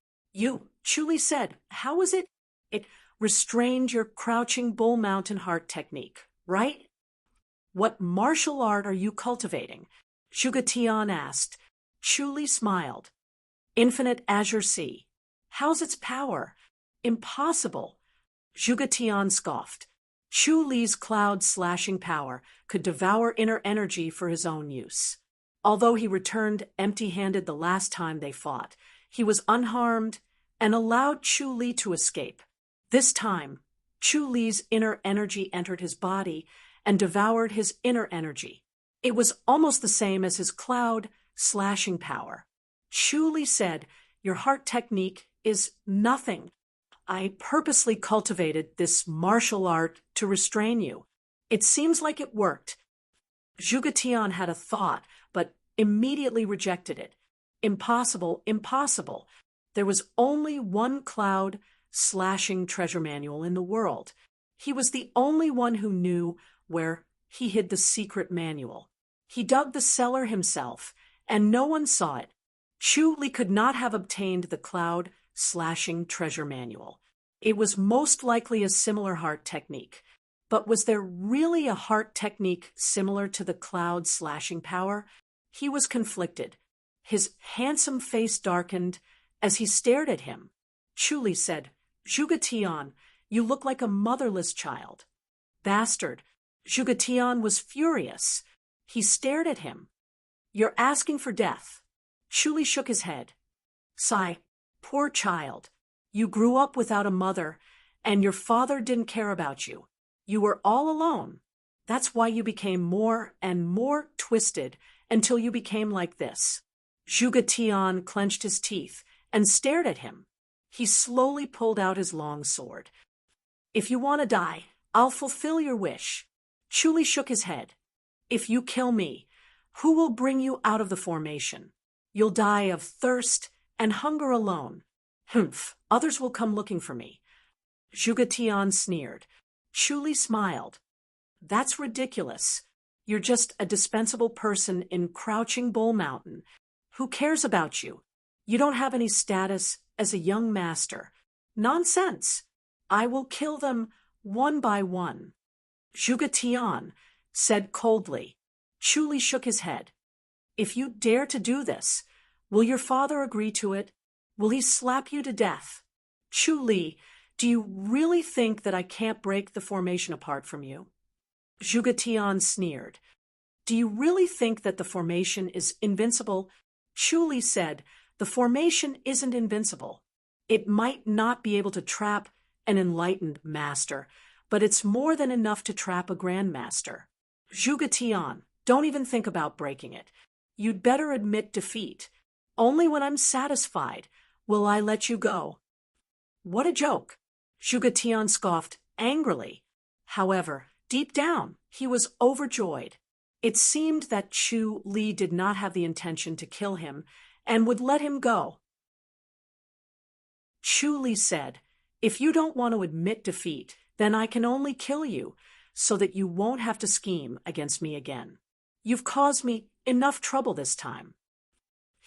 Chu Li said, how is it? It restrained your Crouching Bull Mountain heart technique, right? What martial art are you cultivating? Zhuge Tian asked. Chu Li smiled. Infinite Azure Sea. How's its power? Impossible. Zhuge Tian scoffed. Chu Li's cloud-slashing power could devour inner energy for his own use. Although he returned empty-handed the last time they fought, he was unharmed and allowed Chu Li to escape. This time, Chu Li's inner energy entered his body and devoured his inner energy. It was almost the same as his cloud-slashing power. Chu Li said, Your heart technique is nothing. I purposely cultivated this martial art to restrain you. It seems like it worked. Zhuge Tian had a thought, but immediately rejected it. Impossible, impossible. There was only one cloud-slashing treasure manual in the world. He was the only one who knew where he hid the secret manual. He dug the cellar himself, and no one saw it. Chu Li could not have obtained the cloud-slashing treasure manual. It was most likely a similar heart technique. But was there really a heart technique similar to the cloud-slashing power? He was conflicted. His handsome face darkened as he stared at him. Chu Li said, Zhuge Tian, you look like a motherless child. Bastard. Zhuge Tian was furious. He stared at him. You're asking for death. Chu Li shook his head. Sigh, poor child. You grew up without a mother, and your father didn't care about you. You were all alone. That's why you became more and more twisted until you became like this. Zhuge Tian clenched his teeth and stared at him. He slowly pulled out his long sword. If you want to die, I'll fulfill your wish. Chu Li shook his head. If you kill me, who will bring you out of the formation? You'll die of thirst and hunger alone. Humph, others will come looking for me. Zhuge Tian sneered. Chu Li smiled. That's ridiculous. You're just a dispensable person in Crouching Bull Mountain. Who cares about you? You don't have any status as a young master. Nonsense. I will kill them one by one. Zhuge Tian said coldly. Chu Li shook his head. If you dare to do this, will your father agree to it? Will he slap you to death? Chu Li, do you really think that I can't break the formation apart from you? Zhuge Tian sneered. Do you really think that the formation is invincible? Chu Li said, the formation isn't invincible. It might not be able to trap an enlightened master, but it's more than enough to trap a grandmaster. Zhuge Tian, don't even think about breaking it. You'd better admit defeat. Only when I'm satisfied will I let you go. What a joke. Zhuge Tian scoffed angrily. However, deep down, he was overjoyed. It seemed that Chu Li did not have the intention to kill him and would let him go. Chu Li said, if you don't want to admit defeat, then I can only kill you so that you won't have to scheme against me again. You've caused me enough trouble this time.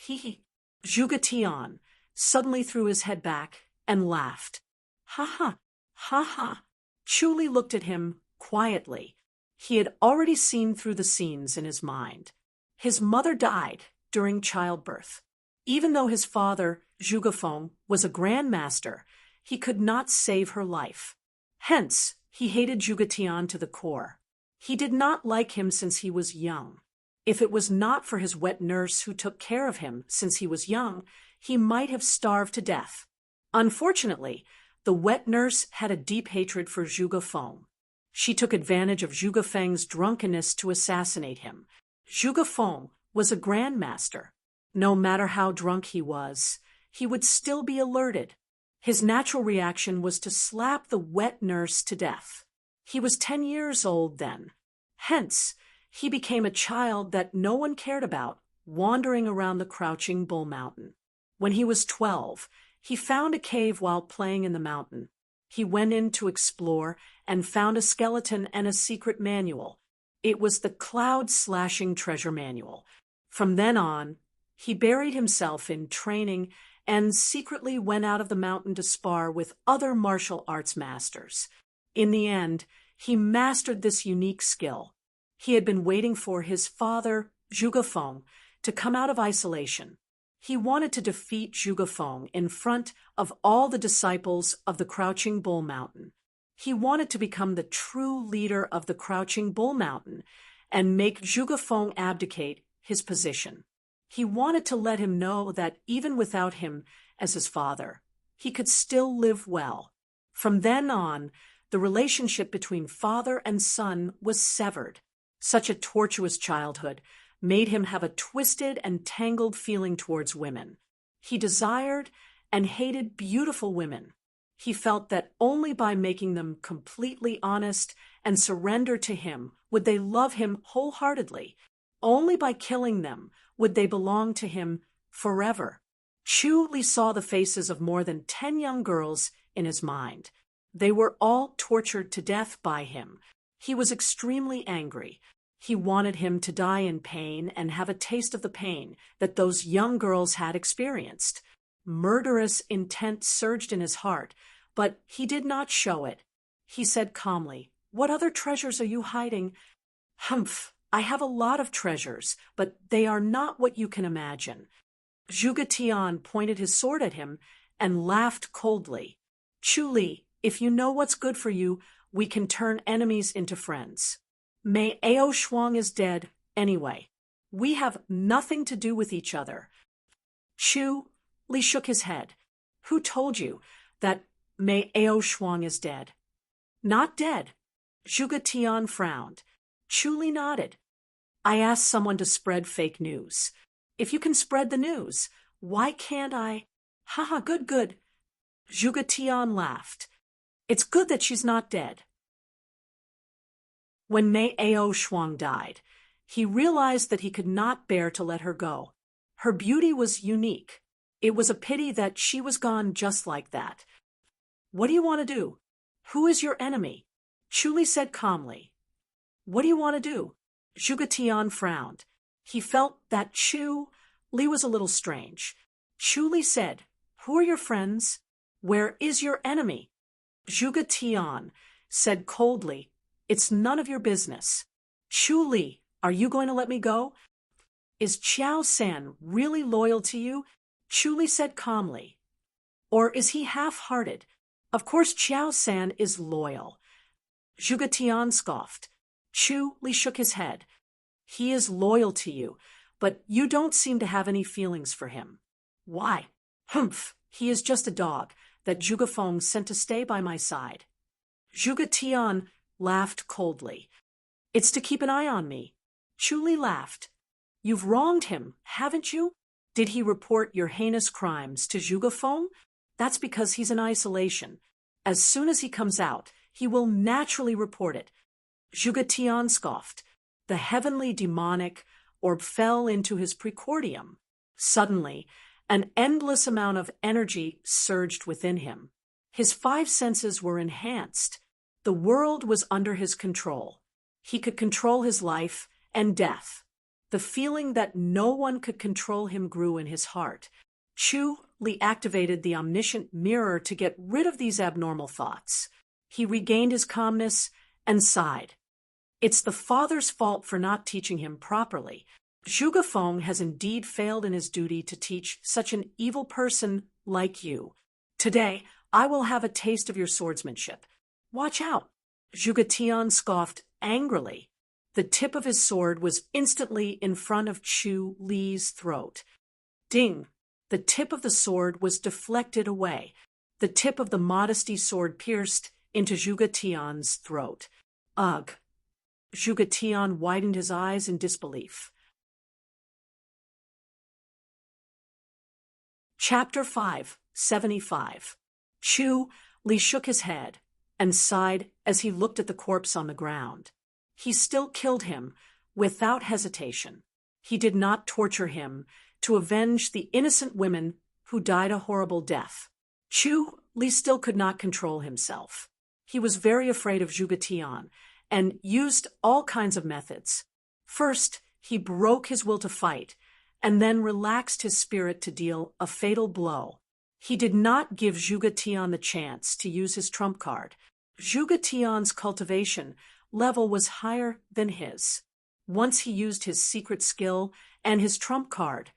Zhuge Tian suddenly threw his head back and laughed. Ha ha, ha ha. Chu Li looked at him quietly. He had already seen through the scenes in his mind. His mother died during childbirth. Even though his father, Zhugafeng, was a grandmaster, he could not save her life. Hence, he hated Zhuge Tian to the core. He did not like him since he was young. If it was not for his wet nurse who took care of him since he was young, he might have starved to death. Unfortunately, the wet nurse had a deep hatred for Zhuge Feng. She took advantage of Zhuge Feng's drunkenness to assassinate him. Zhuge Feng was a grandmaster. No matter how drunk he would still be alerted. His natural reaction was to slap the wet nurse to death. He was 10 years old then. Hence, he became a child that no one cared about, wandering around the crouching bull mountain. When he was 12, he found a cave while playing in the mountain. He went in to explore and found a skeleton and a secret manual. It was the Cloud-slashing treasure manual. From then on, he buried himself in training and secretly went out of the mountain to spar with other martial arts masters. In the end, he mastered this unique skill. He had been waiting for his father, Zhuge Feng, to come out of isolation. He wanted to defeat Zhuge Feng in front of all the disciples of the Crouching Bull Mountain. He wanted to become the true leader of the Crouching Bull Mountain and make Zhuge Feng abdicate his position. He wanted to let him know that even without him as his father, he could still live well. From then on, the relationship between father and son was severed. Such a tortuous childhood made him have a twisted and tangled feeling towards women. He desired and hated beautiful women. He felt that only by making them completely honest and surrender to him would they love him wholeheartedly. Only by killing them would they belong to him forever. Chu Li saw the faces of more than 10 young girls in his mind. They were all tortured to death by him. He was extremely angry. He wanted him to die in pain and have a taste of the pain that those young girls had experienced. Murderous intent surged in his heart, but he did not show it. He said calmly, "What other treasures are you hiding?" "Humph, I have a lot of treasures, but they are not what you can imagine." Zhuge Tian pointed his sword at him and laughed coldly. "Chu Li, if you know what's good for you, we can turn enemies into friends. Mei Ao Shuang is dead anyway. We have nothing to do with each other." Chu Li shook his head. "Who told you that Mei Ao Shuang is dead?" "Not dead." Zhuge Tian frowned. Chu Li nodded. "I asked someone to spread fake news. If you can spread the news, why can't I?" "Haha, good, good." Zhuge Tian laughed. "It's good that she's not dead." When Mei Ao Shuang died, he realized that he could not bear to let her go. Her beauty was unique. It was a pity that she was gone just like that. "What do you want to do? Who is your enemy?" Chu Li said calmly. "What do you want to do?" Zhuge Tian frowned. He felt that Chu Li was a little strange. Chu Li said, "Who are your friends? Where is your enemy?" Zhuge Tian said coldly, "It's none of your business." "Chu Li, are you going to let me go?" "Is Qiao San really loyal to you?" Chu Li said calmly. "Or is he half-hearted?" "Of course Qiao San is loyal." Zhuge Tian scoffed. Chu Li shook his head. "He is loyal to you, but you don't seem to have any feelings for him." "Why?" "Humph, he is just a dog that Zhuge Feng sent to stay by my side." Zhuge Tian laughed coldly. "It's to keep an eye on me." Chu Li laughed. "You've wronged him, haven't you? Did he report your heinous crimes to Zhuge Feng? That's because he's in isolation. As soon as he comes out, he will naturally report it." Zhuge Tian scoffed. The heavenly demonic orb fell into his precordium. Suddenly, an endless amount of energy surged within him. His 5 senses were enhanced. The world was under his control. He could control his life and death. The feeling that no one could control him grew in his heart. Chu Li activated the omniscient mirror to get rid of these abnormal thoughts. He regained his calmness and sighed. It's the father's fault for not teaching him properly. Zhuge Feng has indeed failed in his duty to teach such an evil person like you. Today, I will have a taste of your swordsmanship. Watch out. Zhuge Tian scoffed angrily. The tip of his sword was instantly in front of Chu Li's throat. Ding! The tip of the sword was deflected away. The tip of the modesty sword pierced into Zhuge Tian's throat. Ugh! Zhuge Tian widened his eyes in disbelief. Chapter 5, 75. Chu Li shook his head and sighed as he looked at the corpse on the ground. He still killed him without hesitation. He did not torture him to avenge the innocent women who died a horrible death. Chu Li still could not control himself. He was very afraid of Zhuge Tian and used all kinds of methods. First, he broke his will to fight and then relaxed his spirit to deal a fatal blow. He did not give Zhuge Tian the chance to use his trump card. Zhuge Tian's cultivation level was higher than his. Once he used his secret skill and his trump card,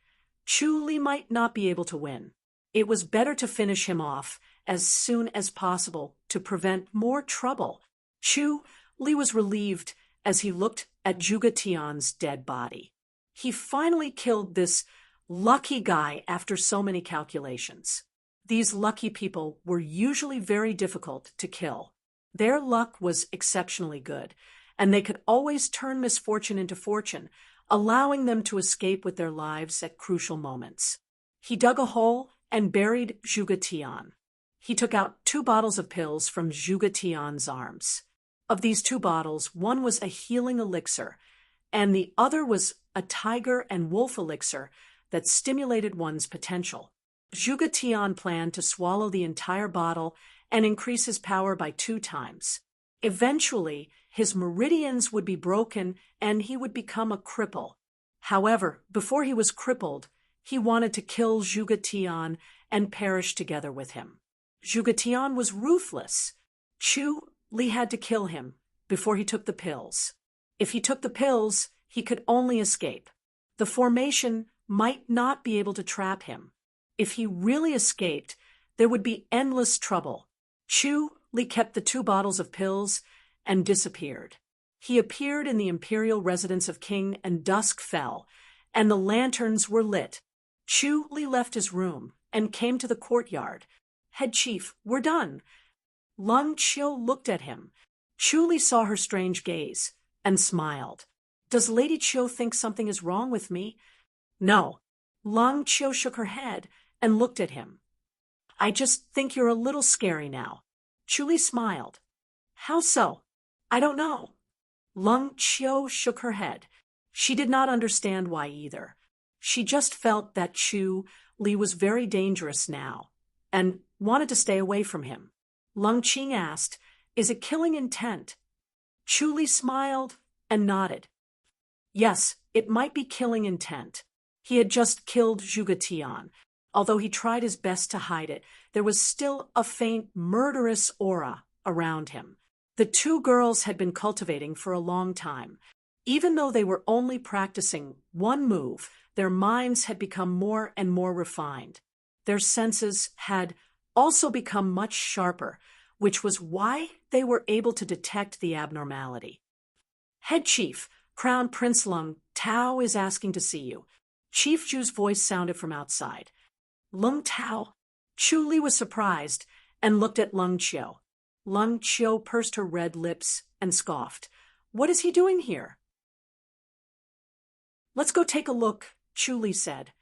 Chu Li might not be able to win. It was better to finish him off as soon as possible to prevent more trouble. Chu Li was relieved as he looked at Zhuge Tian's dead body. He finally killed this lucky guy after so many calculations. These lucky people were usually very difficult to kill. Their luck was exceptionally good, and they could always turn misfortune into fortune, allowing them to escape with their lives at crucial moments. He dug a hole and buried Zhuge Tian. He took out 2 bottles of pills from Zhuge Tian's arms. Of these 2 bottles, one was a healing elixir, and the other was a tiger and wolf elixir that stimulated one's potential. Zhuge Tian planned to swallow the entire bottle and increase his power by 2 times. Eventually, his meridians would be broken and he would become a cripple. However, before he was crippled, he wanted to kill Zhuge Tian and perish together with him. Zhuge Tian was ruthless. Chu Li had to kill him before he took the pills. If he took the pills, he could only escape. The formation might not be able to trap him. If he really escaped, there would be endless trouble. Chu Li kept the 2 bottles of pills and disappeared. He appeared in the imperial residence of King and dusk fell, and the lanterns were lit. Chu Li left his room and came to the courtyard. "Head chief, we're done." Lung Qiu looked at him. Chu Li saw her strange gaze and smiled. "Does Lady Qiu think something is wrong with me?" "No." Lung Qiu shook her head and looked at him. "I just think you're a little scary now." Chu Li smiled. "How so?" "I don't know." Lung Qiu shook her head. She did not understand why either. She just felt that Chu Li was very dangerous now and wanted to stay away from him. Lung Qing asked, "Is it killing intent?" Chu Li smiled and nodded. Yes, it might be killing intent. He had just killed Zhuge Tian. Although he tried his best to hide it, there was still a faint murderous aura around him. The 2 girls had been cultivating for a long time. Even though they were only practicing one move, their minds had become more and more refined. Their senses had also become much sharper, which was why they were able to detect the abnormality. "Head Chief, Crown Prince Lung Tao is asking to see you." Chief Ju's voice sounded from outside. "Lung Tao?" Chu Li was surprised and looked at Lung Qiu. Lung Qiu pursed her red lips and scoffed. "What is he doing here?" "Let's go take a look," Chu Li said.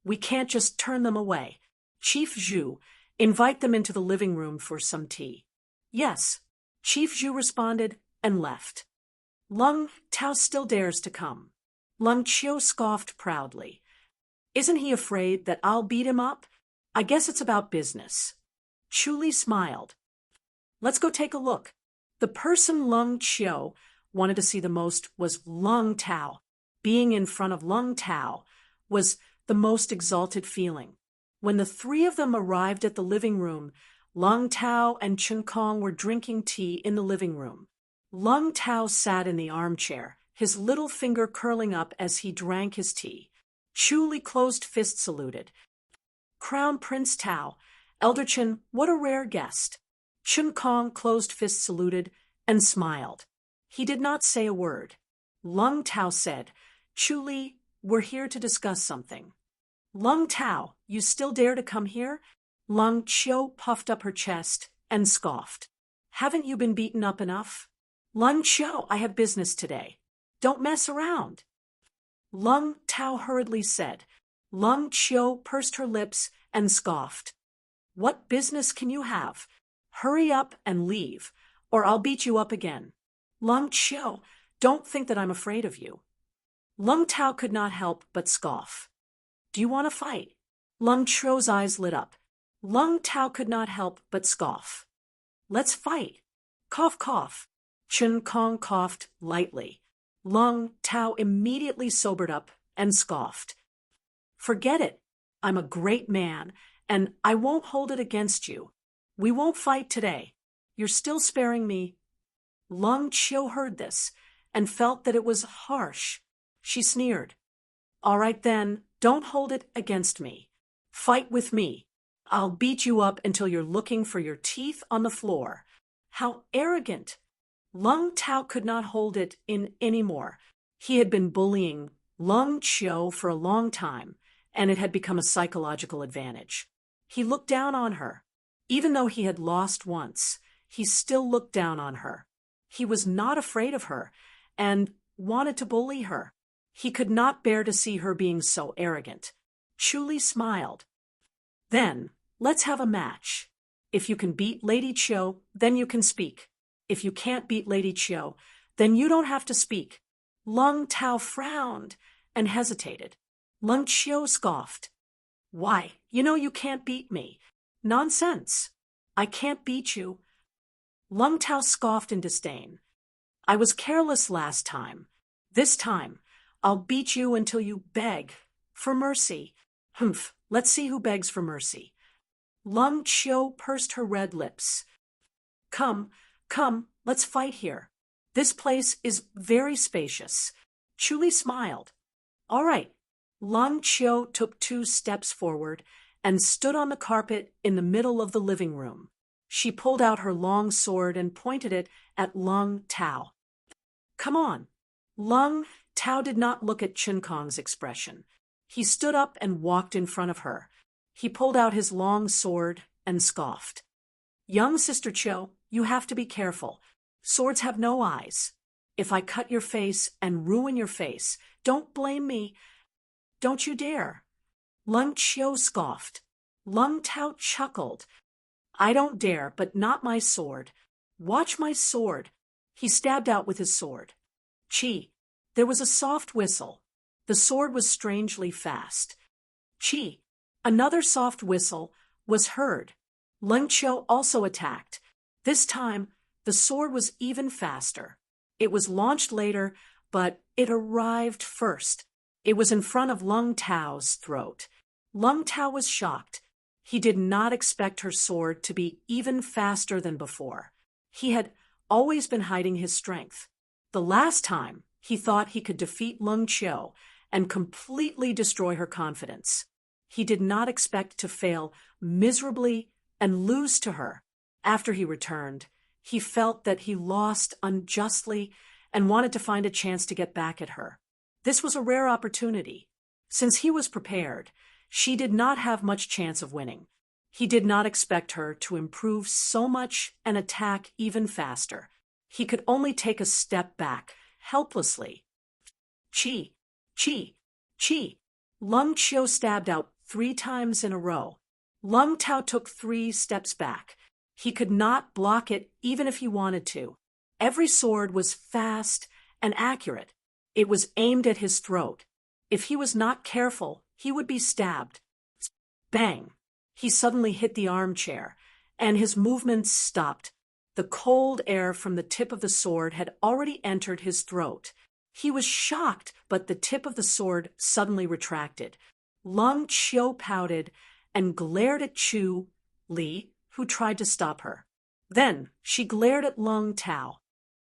"We can't just turn them away. Chief Zhu, invite them into the living room for some tea." "Yes." Chief Zhu responded and left. Lung Tao still dares to come. Lung Qiu scoffed proudly. "Isn't he afraid that I'll beat him up? I guess it's about business." Chu Li smiled. "Let's go take a look." The person Lung Qiu wanted to see the most was Lung Tao. Being in front of Lung Tao was the most exalted feeling. When the 3 of them arrived at the living room, Lung Tao and Chen Kong were drinking tea in the living room. Lung Tao sat in the armchair, his little finger curling up as he drank his tea. Chu Li closed fist saluted. Crown Prince Tao, Elder Chen, what a rare guest. Chun Kong closed fist saluted and smiled. He did not say a word. Lung Tao said, Chu Li, we're here to discuss something. Lung Tao, you still dare to come here? Lung Qiu puffed up her chest and scoffed. Haven't you been beaten up enough? Lung Qiu, I have business today. Don't mess around. Lung Tao hurriedly said. Lung Qiu pursed her lips and scoffed. What business can you have? Hurry up and leave, or I'll beat you up again. Lung Qiu, don't think that I'm afraid of you. Lung Tao could not help but scoff. Do you want to fight? Lung Qiu's eyes lit up. Lung Tao could not help but scoff. Let's fight. Cough, cough. Chun Kong coughed lightly. Lung Tao immediately sobered up and scoffed. Forget it. I'm a great man, and I won't hold it against you. We won't fight today. You're still sparing me. Lung Qiu heard this and felt that it was harsh. She sneered. All right then, don't hold it against me. Fight with me. I'll beat you up until you're looking for your teeth on the floor. How arrogant! Lung Tao could not hold it in anymore. He had been bullying Lung Qiu for a long time, and it had become a psychological advantage. He looked down on her. Even though he had lost once, he still looked down on her. He was not afraid of her and wanted to bully her. He could not bear to see her being so arrogant. Chu Li smiled. Then, let's have a match. If you can beat Lady Qiu, then you can speak. If you can't beat Lady Qiu, then you don't have to speak. Lung Tao frowned and hesitated. Lung Qiu scoffed. Why, you know you can't beat me. Nonsense. I can't beat you. Lung Tao scoffed in disdain. I was careless last time. This time, I'll beat you until you beg for mercy. Humph, let's see who begs for mercy. Lung Qiu pursed her red lips. Come, let's fight here. This place is very spacious. Chu Li smiled. All right. Lung Qiu took 2 steps forward and stood on the carpet in the middle of the living room. She pulled out her long sword and pointed it at Lung Tao. Come on. Lung Tao did not look at Chun Kong's expression. He stood up and walked in front of her. He pulled out his long sword and scoffed. Young Sister Qiu, you have to be careful. Swords have no eyes. If I cut your face and ruin your face, don't blame me. Don't you dare. Lung Qiu scoffed. Lung Tao chuckled. I don't dare, but not my sword. Watch my sword. He stabbed out with his sword. Chi. There was a soft whistle. The sword was strangely fast. Chi. Another soft whistle was heard. Lung Qiu also attacked. This time, the sword was even faster. It was launched later, but it arrived first. It was in front of Lung Tao's throat. Lung Tao was shocked. He did not expect her sword to be even faster than before. He had always been hiding his strength. The last time, he thought he could defeat Lung Qiu and completely destroy her confidence. He did not expect to fail miserably and lose to her. After he returned, he felt that he lost unjustly and wanted to find a chance to get back at her. This was a rare opportunity. Since he was prepared, she did not have much chance of winning. He did not expect her to improve so much and attack even faster. He could only take a step back, helplessly. Chi, Chi, Chi. Lung Qiu stabbed out 3 times in a row. Lung Tao took 3 steps back. He could not block it even if he wanted to. Every sword was fast and accurate. It was aimed at his throat. If he was not careful, he would be stabbed. Bang! He suddenly hit the armchair, and his movements stopped. The cold air from the tip of the sword had already entered his throat. He was shocked, but the tip of the sword suddenly retracted. Lung Qiu pouted and glared at Chu Li, who tried to stop her. Then she glared at Lung Tao.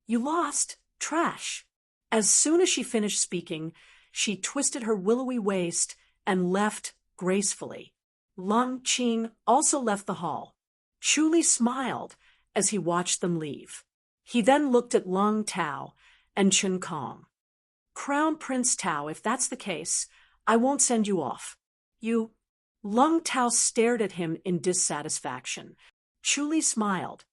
You lost. Trash. As soon as she finished speaking, she twisted her willowy waist and left gracefully. Lung Qing also left the hall. Chu Li smiled as he watched them leave. He then looked at Lung Tao and Chen Kong. Crown Prince Tao, if that's the case, I won't send you off. You... Lung Tao stared at him in dissatisfaction. Chu Li smiled.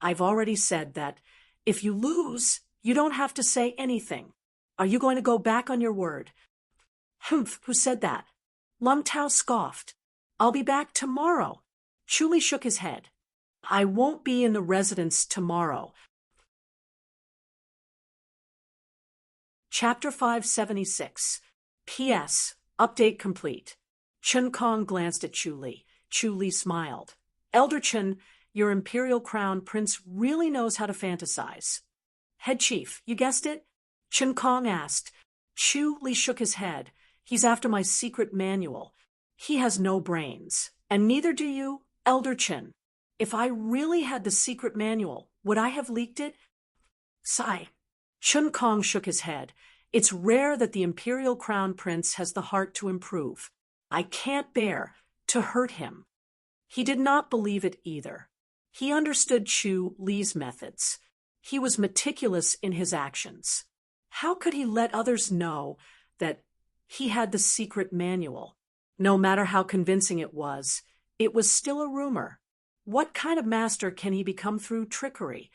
I've already said that if you lose, you don't have to say anything. Are you going to go back on your word? Humph, who said that? Lung Tao scoffed. I'll be back tomorrow. Chu Li shook his head. I won't be in the residence tomorrow. Chapter 576. P.S. Update complete. Chen Kong glanced at Chu Li. Chu Li smiled. Elder Chen, your Imperial Crown Prince really knows how to fantasize. Head Chief, you guessed it? Chen Kong asked. Chu Li shook his head. He's after my secret manual. He has no brains. And neither do you, Elder Chen. If I really had the secret manual, would I have leaked it? Sigh. Chen Kong shook his head. It's rare that the Imperial Crown Prince has the heart to improve. I can't bear to hurt him. He did not believe it either. He understood Chu Li's methods. He was meticulous in his actions. How could he let others know that he had the secret manual? No matter how convincing it was still a rumor. What kind of master can he become through trickery?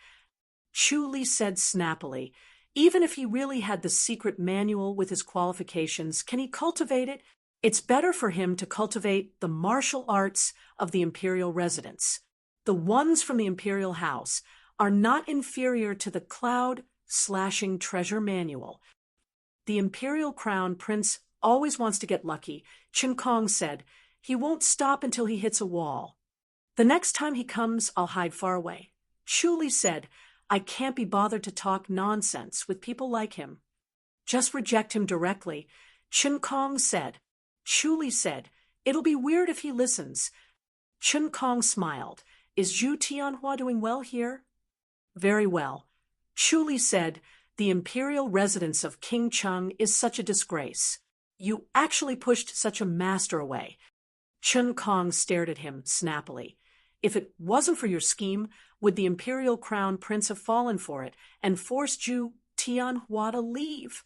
Chu Li said snappily, even if he really had the secret manual with his qualifications, can he cultivate it? It's better for him to cultivate the martial arts of the imperial residence. The ones from the imperial house are not inferior to the cloud-slashing treasure manual. The Imperial Crown Prince always wants to get lucky, Chen Kong said. He won't stop until he hits a wall. The next time he comes, I'll hide far away. Chu Li said, I can't be bothered to talk nonsense with people like him. Just reject him directly, Chen Kong said. Chu Li said, it'll be weird if he listens. Chen Kong smiled. Is Zhu Tianhua doing well here? Very well. Chu Li said, the imperial residence of King Cheng is such a disgrace. You actually pushed such a master away. Chen Kong stared at him snappily. If it wasn't for your scheme, would the Imperial Crown Prince have fallen for it and forced Zhu Tianhua to leave?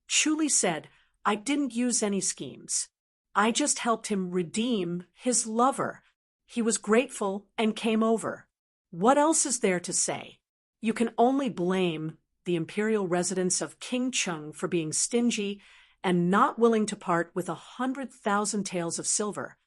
Chu Li said, I didn't use any schemes. I just helped him redeem his lover. He was grateful and came over. What else is there to say? You can only blame the imperial residence of King Cheng for being stingy and not willing to part with 100,000 taels of silver.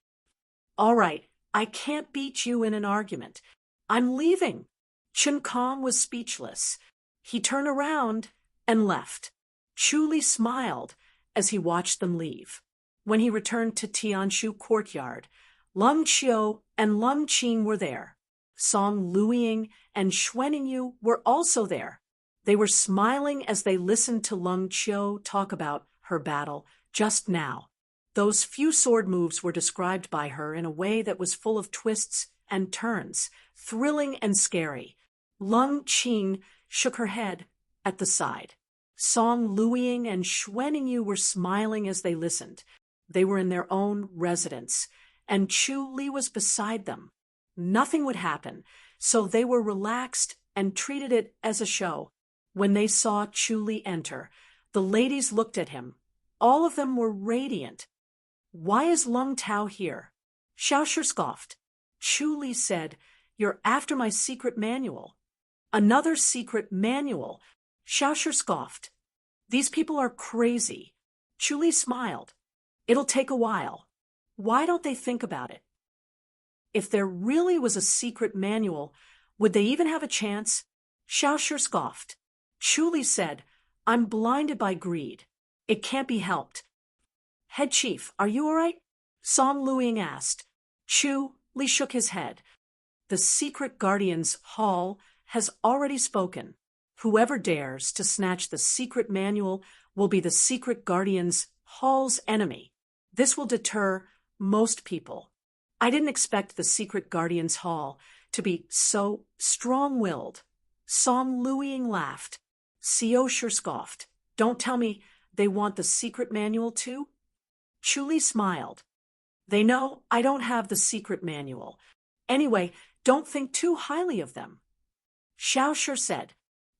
All right, I can't beat you in an argument. I'm leaving. Chen Kong was speechless. He turned around and left. Chu Li smiled as he watched them leave. When he returned to Tianshu courtyard, Lung Qiu and Lung Qing were there. Song Luiying and Xuaningyu were also there. They were smiling as they listened to Lung Qiu talk about her battle just now. Those few sword moves were described by her in a way that was full of twists and turns, thrilling and scary. Lung Qing shook her head at the side. Song Luiying and Xuaningyu were smiling as they listened. They were in their own residence, and Chu Li was beside them. Nothing would happen, so they were relaxed and treated it as a show. When they saw Chu Li enter, the ladies looked at him. All of them were radiant. Why is Lung Tao here? Xiaoshi scoffed. Chu Li said, You're after my secret manual. Another secret manual. Xiaoshi scoffed. These people are crazy. Chu Li smiled. It'll take a while. Why don't they think about it? If there really was a secret manual, would they even have a chance? Xiaoshi scoffed. Chu Li said, I'm blinded by greed. It can't be helped. Head Chief, are you all right? Song Luiying asked. Chu Li shook his head. The Secret Guardian's Hall has already spoken. Whoever dares to snatch the secret manual will be the Secret Guardian's Hall's enemy. This will deter most people. I didn't expect the Secret Guardian's Hall to be so strong-willed. Song Luiying laughed. Xiaoshi scoffed. Don't tell me they want the secret manual too? Chuli smiled. They know I don't have the secret manual. Anyway, don't think too highly of them. Xiaoshu said.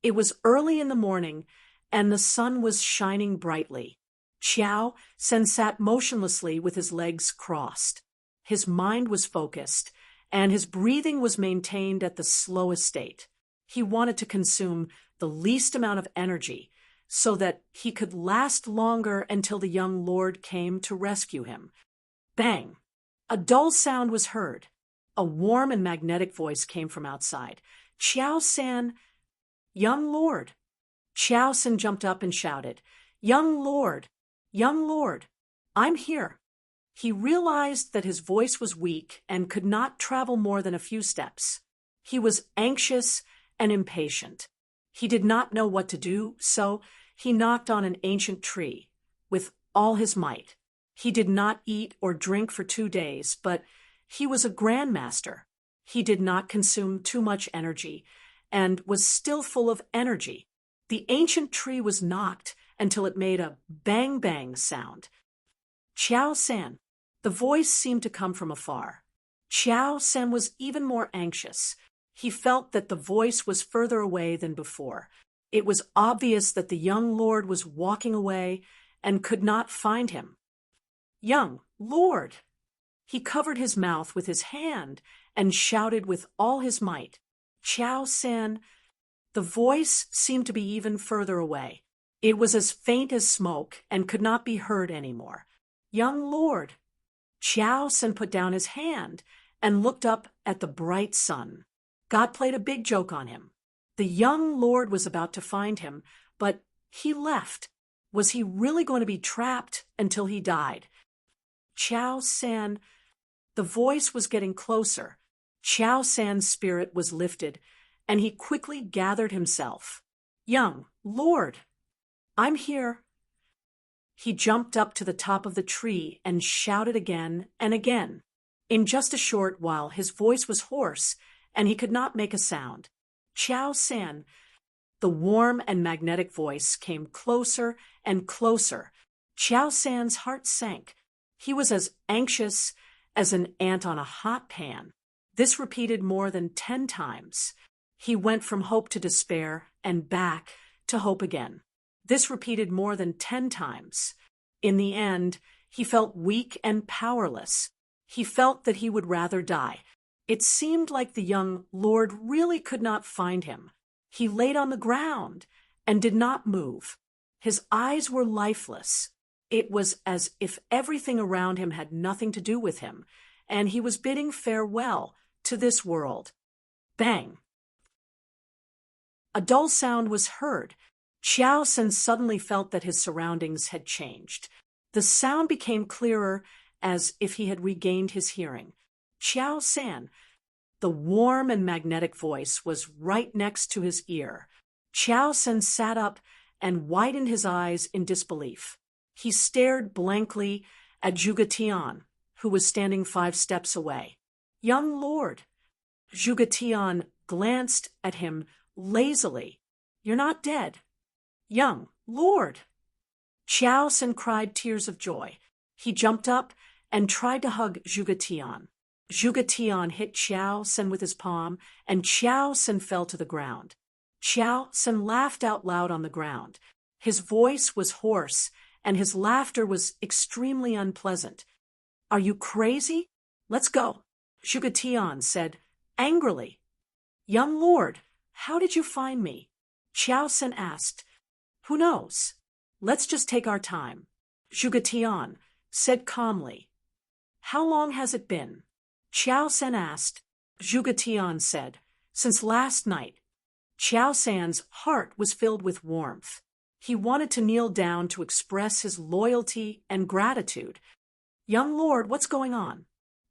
It was early in the morning, and the sun was shining brightly. Qiao Sen sat motionlessly with his legs crossed. His mind was focused, and his breathing was maintained at the slowest state. He wanted to consume the least amount of energy so that he could last longer until the young lord came to rescue him. Bang! A dull sound was heard. A warm and magnetic voice came from outside. Qiao San, young lord. Qiao San jumped up and shouted, young lord, I'm here. He realized that his voice was weak and could not travel more than a few steps. He was anxious and impatient. He did not know what to do, so he knocked on an ancient tree with all his might. He did not eat or drink for 2 days, but he was a grandmaster. He did not consume too much energy and was still full of energy. The ancient tree was knocked until it made a bang-bang sound. Qiao San. The voice seemed to come from afar. Qiao San was even more anxious. He felt that the voice was further away than before. It was obvious that the young lord was walking away and could not find him. Young lord! He covered his mouth with his hand and shouted with all his might. Qiao San. The voice seemed to be even further away. It was as faint as smoke and could not be heard anymore. Young lord! Qiao San put down his hand and looked up at the bright sun. God played a big joke on him. The young lord was about to find him, but he left. Was he really going to be trapped until he died? Qiao San. The voice was getting closer. Qiao San's spirit was lifted, and he quickly gathered himself. Young lord, I'm here. He jumped up to the top of the tree and shouted again and again. In just a short while, his voice was hoarse, and he could not make a sound. Qiao San. The warm and magnetic voice came closer and closer. Qiao San's heart sank. He was as anxious as an ant on a hot pan. This repeated more than 10 times. He went from hope to despair and back to hope again. This repeated more than 10 times. In the end, he felt weak and powerless. He felt that he would rather die. It seemed like the young lord really could not find him. He laid on the ground and did not move. His eyes were lifeless. It was as if everything around him had nothing to do with him, and he was bidding farewell to this world. Bang! A dull sound was heard. Qiao San suddenly felt that his surroundings had changed. The sound became clearer, as if he had regained his hearing. Qiao San. The warm and magnetic voice was right next to his ear. Qiao San sat up and widened his eyes in disbelief. He stared blankly at Zhuge Tian, who was standing 5 steps away. Young lord. Zhuge Tian glanced at him lazily. You're not dead. Young lord. Qiao San cried tears of joy. He jumped up and tried to hug Zhuge Tian. Zhuge Tian hit Qiao San with his palm, and Qiao San fell to the ground. Qiao San laughed out loud on the ground. His voice was hoarse, and his laughter was extremely unpleasant. Are you crazy? Let's go, Zhuge Tian said angrily. Young lord, how did you find me? Qiao San asked. Who knows? Let's just take our time, Zhuge Tian said calmly. How long has it been? Qiao San asked. Zhuge Tian said, since last night. Qiao San's heart was filled with warmth. He wanted to kneel down to express his loyalty and gratitude. Young lord, what's going on?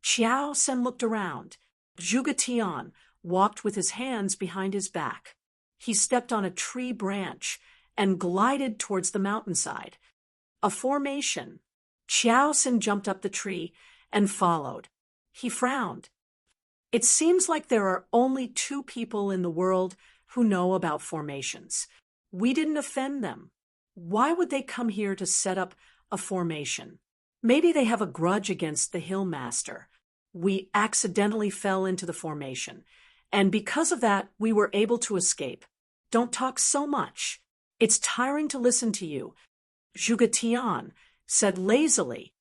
Qiao San looked around. Zhuge Tian walked with his hands behind his back. He stepped on a tree branch and glided towards the mountainside. A formation. Qiao San jumped up the tree and followed. He frowned. It seems like there are only 2 people in the world who know about formations. We didn't offend them. Why would they come here to set up a formation? Maybe they have a grudge against the Hill Master. We accidentally fell into the formation, and because of that, we were able to escape. Don't talk so much. It's tiring to listen to you, Zhuge Tian said lazily.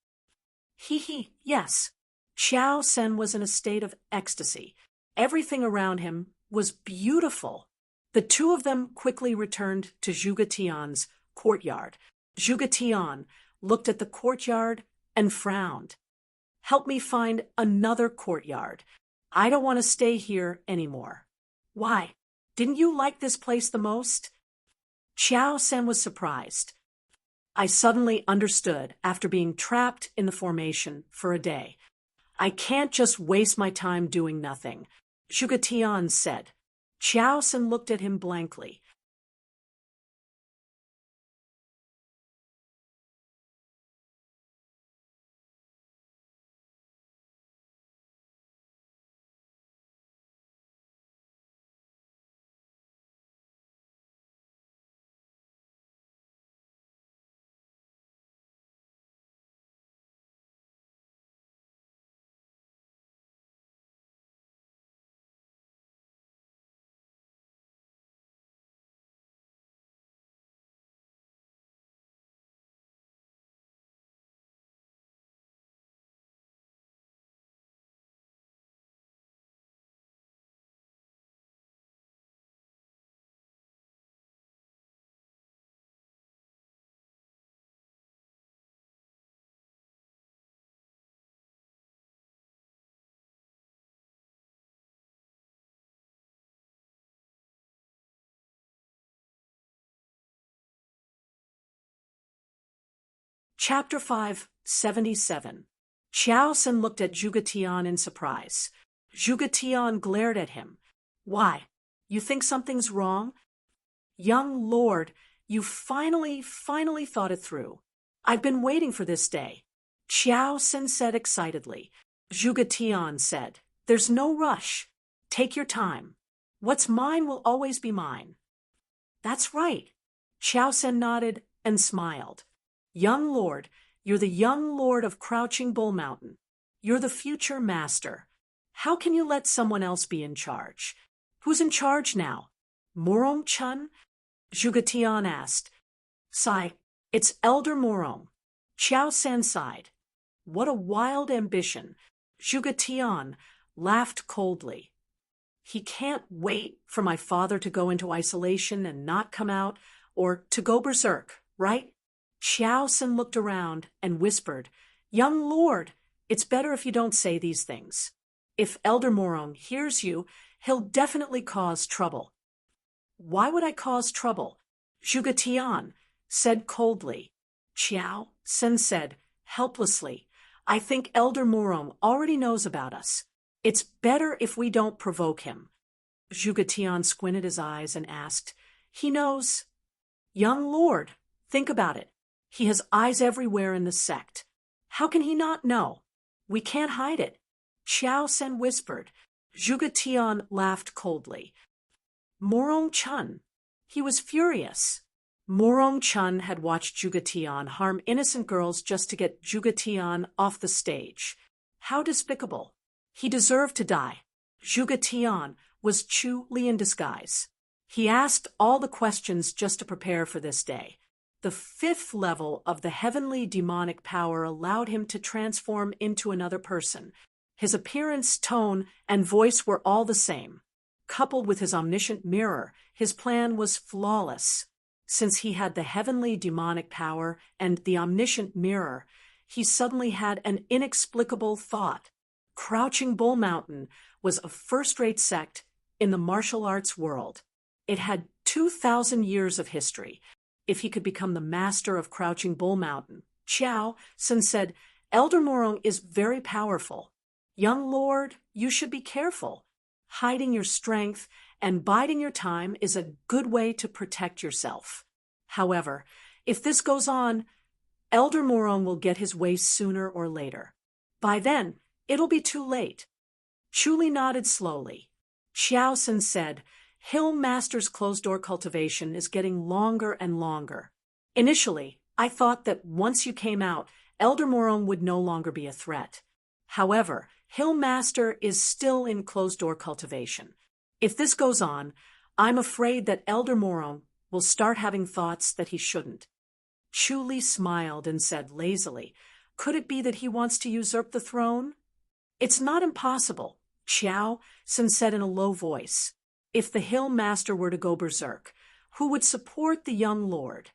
Yes. Qiao Sen was in a state of ecstasy. Everything around him was beautiful. The two of them quickly returned to Zhuge Tian's courtyard. Zhuge Tian looked at the courtyard and frowned. Help me find another courtyard. I don't want to stay here anymore. Why? Didn't you like this place the most? Qiao Sen was surprised. I suddenly understood after being trapped in the formation for a day. I can't just waste my time doing nothing, Zhuge Tian said. Qiao Sen looked at him blankly. Chapter 577. Qiao Sen looked at Zhuge Tian in surprise. Zhuge Tian glared at him. Why? You think something's wrong? Young lord, you finally thought it through. I've been waiting for this day. Qiao Sen said excitedly. Zhuge Tian said, There's no rush. Take your time. What's mine will always be mine. That's right. Qiao Sen nodded and smiled. Young lord, you're the young lord of Crouching Bull Mountain. You're the future master. How can you let someone else be in charge? Who's in charge now? Morong Chun? Zhuge Tian asked. Sigh, it's Elder Morong. Qiao Sen sighed. What a wild ambition. Zhuge Tian laughed coldly. He can't wait for my father to go into isolation and not come out, or to go berserk, right? Qiao Sen looked around and whispered, Young lord, it's better if you don't say these things. If Elder Morong hears you, he'll definitely cause trouble. Why would I cause trouble? Zhuge Tian said coldly. Qiao Sen said helplessly, I think Elder Morong already knows about us. It's better if we don't provoke him. Zhuge Tian squinted his eyes and asked, He knows? Young lord, think about it. He has eyes everywhere in the sect. How can he not know? We can't hide it. Qiao Sen whispered. Zhuge Tian laughed coldly. Morong Chun. He was furious. Morong Chun had watched Zhuge Tian harm innocent girls just to get Zhuge Tian off the stage. How despicable. He deserved to die. Zhuge Tian was Chu Li in disguise. He asked all the questions just to prepare for this day. The 5th level of the heavenly demonic power allowed him to transform into another person. His appearance, tone, and voice were all the same. Coupled with his omniscient mirror, his plan was flawless. Since he had the heavenly demonic power and the omniscient mirror, he suddenly had an inexplicable thought. Crouching Bull Mountain was a first-rate sect in the martial arts world. It had 2,000 years of history. If he could become the master of Crouching Bull Mountain, Qiao Sen said, Elder Morong is very powerful. Young lord, you should be careful. Hiding your strength and biding your time is a good way to protect yourself. However, if this goes on, Elder Morong will get his way sooner or later. By then, it'll be too late. Chu Li nodded slowly. Qiao Sen said, Hill Master's closed-door cultivation is getting longer and longer. Initially, I thought that once you came out, Elder Morong would no longer be a threat. However, Hill Master is still in closed-door cultivation. If this goes on, I'm afraid that Elder Morong will start having thoughts that he shouldn't. Chu Li smiled and said lazily, "Could it be that he wants to usurp the throne?" "It's not impossible," Xiao Sin said in a low voice. "If the Hill Master were to go berserk, who would support the young lord?"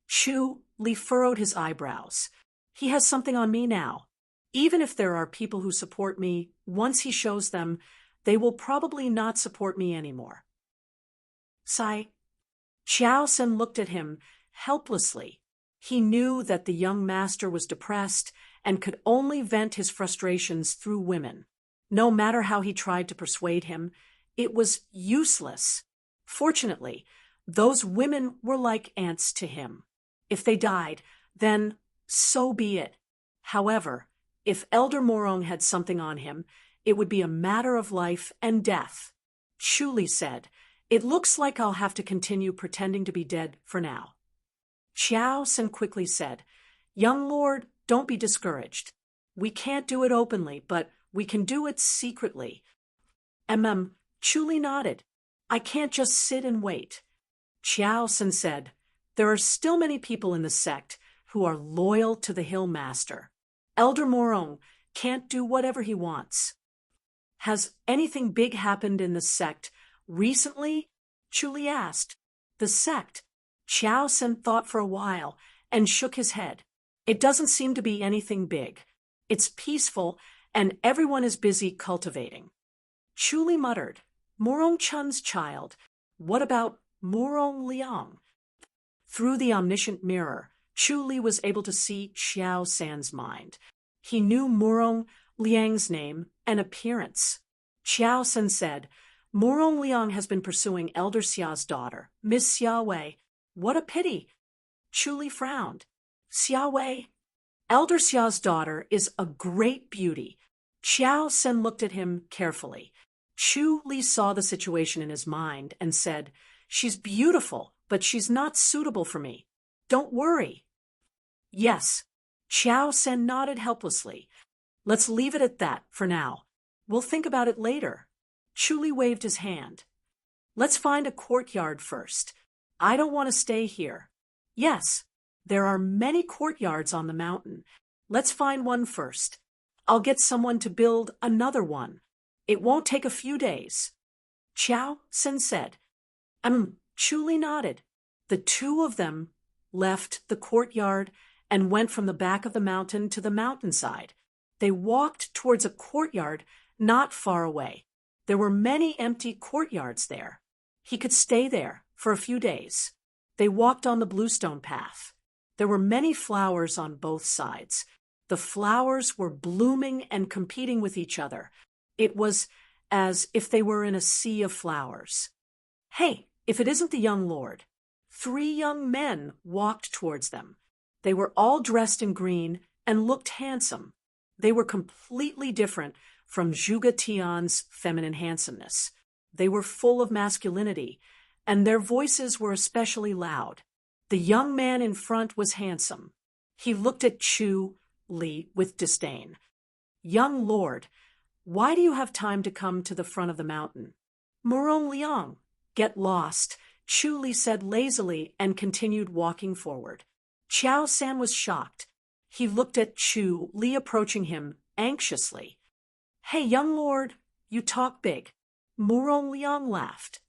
Chu Li furrowed his eyebrows. "He has something on me now. Even if there are people who support me, once he shows them, they will probably not support me anymore." Sigh. Xiao Sin looked at him helplessly. He knew that the young master was depressed and could only vent his frustrations through women. No matter how he tried to persuade him, it was useless. Fortunately, those women were like ants to him. If they died, then so be it. However, if Elder Morong had something on him, it would be a matter of life and death. Chu Li said, "It looks like I'll have to continue pretending to be dead for now." Xiao Sin quickly said, "Young lord, don't be discouraged. We can't do it openly, but we can do it secretly." Chu Li nodded. "I can't just sit and wait." Xiao Sin said, "There are still many people in the sect who are loyal to the Hill Master. Elder Morong can't do whatever he wants." "Has anything big happened in the sect recently?" Chu Li asked. "The sect?" Xiao Sin thought for a while and shook his head. "It doesn't seem to be anything big. It's peaceful and everyone is busy cultivating." Chu Li muttered, "Morong Chun's child. What about Morong Liang?" Through the omniscient mirror, Chu Li was able to see Xiao San's mind. He knew Morong Liang's name and appearance. Xiao San said, "Morong Liang has been pursuing Elder Xiao's daughter, Miss Xia Wei. What a pity." Chu Li frowned. "Xia Wei?" "Elder Xiao's daughter is a great beauty." Xiao San looked at him carefully. Chu Li saw the situation in his mind and said, "She's beautiful, but she's not suitable for me. Don't worry." "Yes." Xiao San nodded helplessly. "Let's leave it at that for now. We'll think about it later." Chu Li waved his hand. "Let's find a courtyard first. I don't want to stay here." "Yes, there are many courtyards on the mountain. Let's find one first. I'll get someone to build another one. It won't take a few days." Xiao San said. Chu Li nodded. The two of them left the courtyard and went from the back of the mountain to the mountainside. They walked towards a courtyard not far away. There were many empty courtyards there. He could stay there for a few days. They walked on the bluestone path. There were many flowers on both sides. The flowers were blooming and competing with each other. It was as if they were in a sea of flowers. "Hey, if it isn't the young lord." 3 young men walked towards them. They were all dressed in green and looked handsome. They were completely different from Zhuge Tian's feminine handsomeness. They were full of masculinity, and their voices were especially loud. The young man in front was handsome. He looked at Chu Li with disdain. "Young lord, why do you have time to come to the front of the mountain?" "Morong Liang." "Get lost," Chu Li said lazily and continued walking forward. Xiao San was shocked. He looked at Chu Li approaching him anxiously. "Hey, young lord, you talk big." Morong Liang laughed.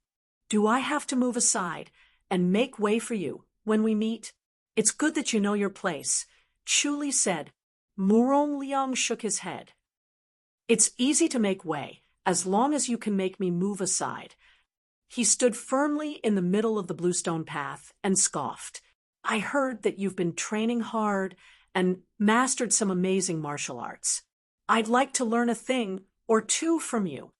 "Do I have to move aside and make way for you when we meet?" "It's good that you know your place," Chu Li said. Morong Liang shook his head. "It's easy to make way, as long as you can make me move aside." He stood firmly in the middle of the bluestone path and scoffed. "I heard that you've been training hard and mastered some amazing martial arts. I'd like to learn a thing or two from you."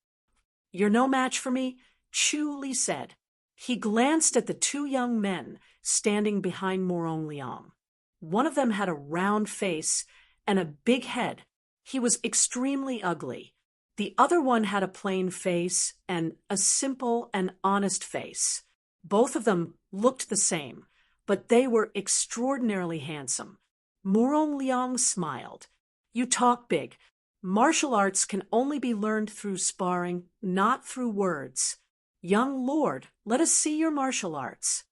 "You're no match for me," Chu Li said. He glanced at the 2 young men standing behind Morong Liang. One of them had a round face and a big head. He was extremely ugly. The other one had a plain face and a simple and honest face. Both of them looked the same, but they were extraordinarily handsome. Murong Liang smiled. You talk big. Martial arts can only be learned through sparring, not through words. Young lord, let us see your martial arts.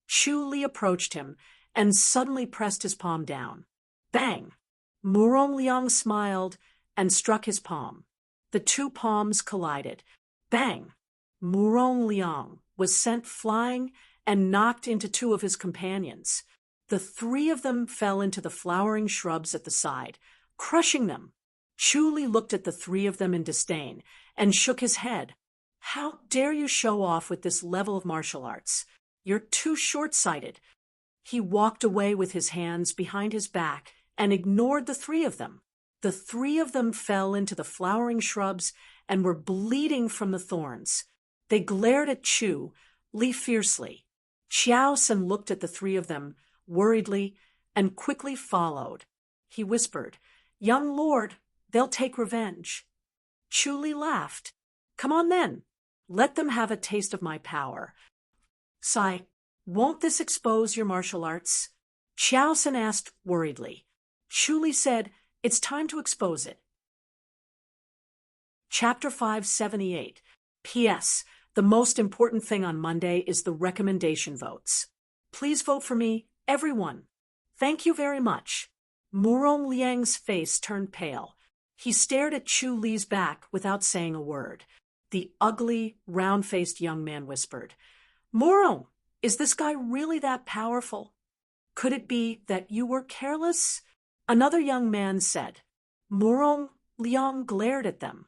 Chu Li approached him and suddenly pressed his palm down. Bang! Murong Liang smiled and struck his palm. The two palms collided. Bang! Murong Liang was sent flying and knocked into two of his companions. The three of them fell into the flowering shrubs at the side, crushing them. Chu Li looked at the three of them in disdain and shook his head. How dare you show off with this level of martial arts? You're too short-sighted. He walked away with his hands behind his back and ignored the three of them. The three of them fell into the flowering shrubs and were bleeding from the thorns. They glared at Chu Li fiercely. Xiao San looked at the three of them worriedly and quickly followed. He whispered, Young lord, they'll take revenge. Chu Li laughed. Come on then, let them have a taste of my power. Sai, won't this expose your martial arts? Xiao San asked worriedly. Chu Li said, it's time to expose it. Chapter 578. P.S. The most important thing on Monday is the recommendation votes. Please vote for me, everyone. Thank you very much. Murong Liang's face turned pale. He stared at Chu Li's back without saying a word. The ugly, round-faced young man whispered, Murong, is this guy really that powerful? Could it be that you were careless? Another young man said. Murong Liang glared at them.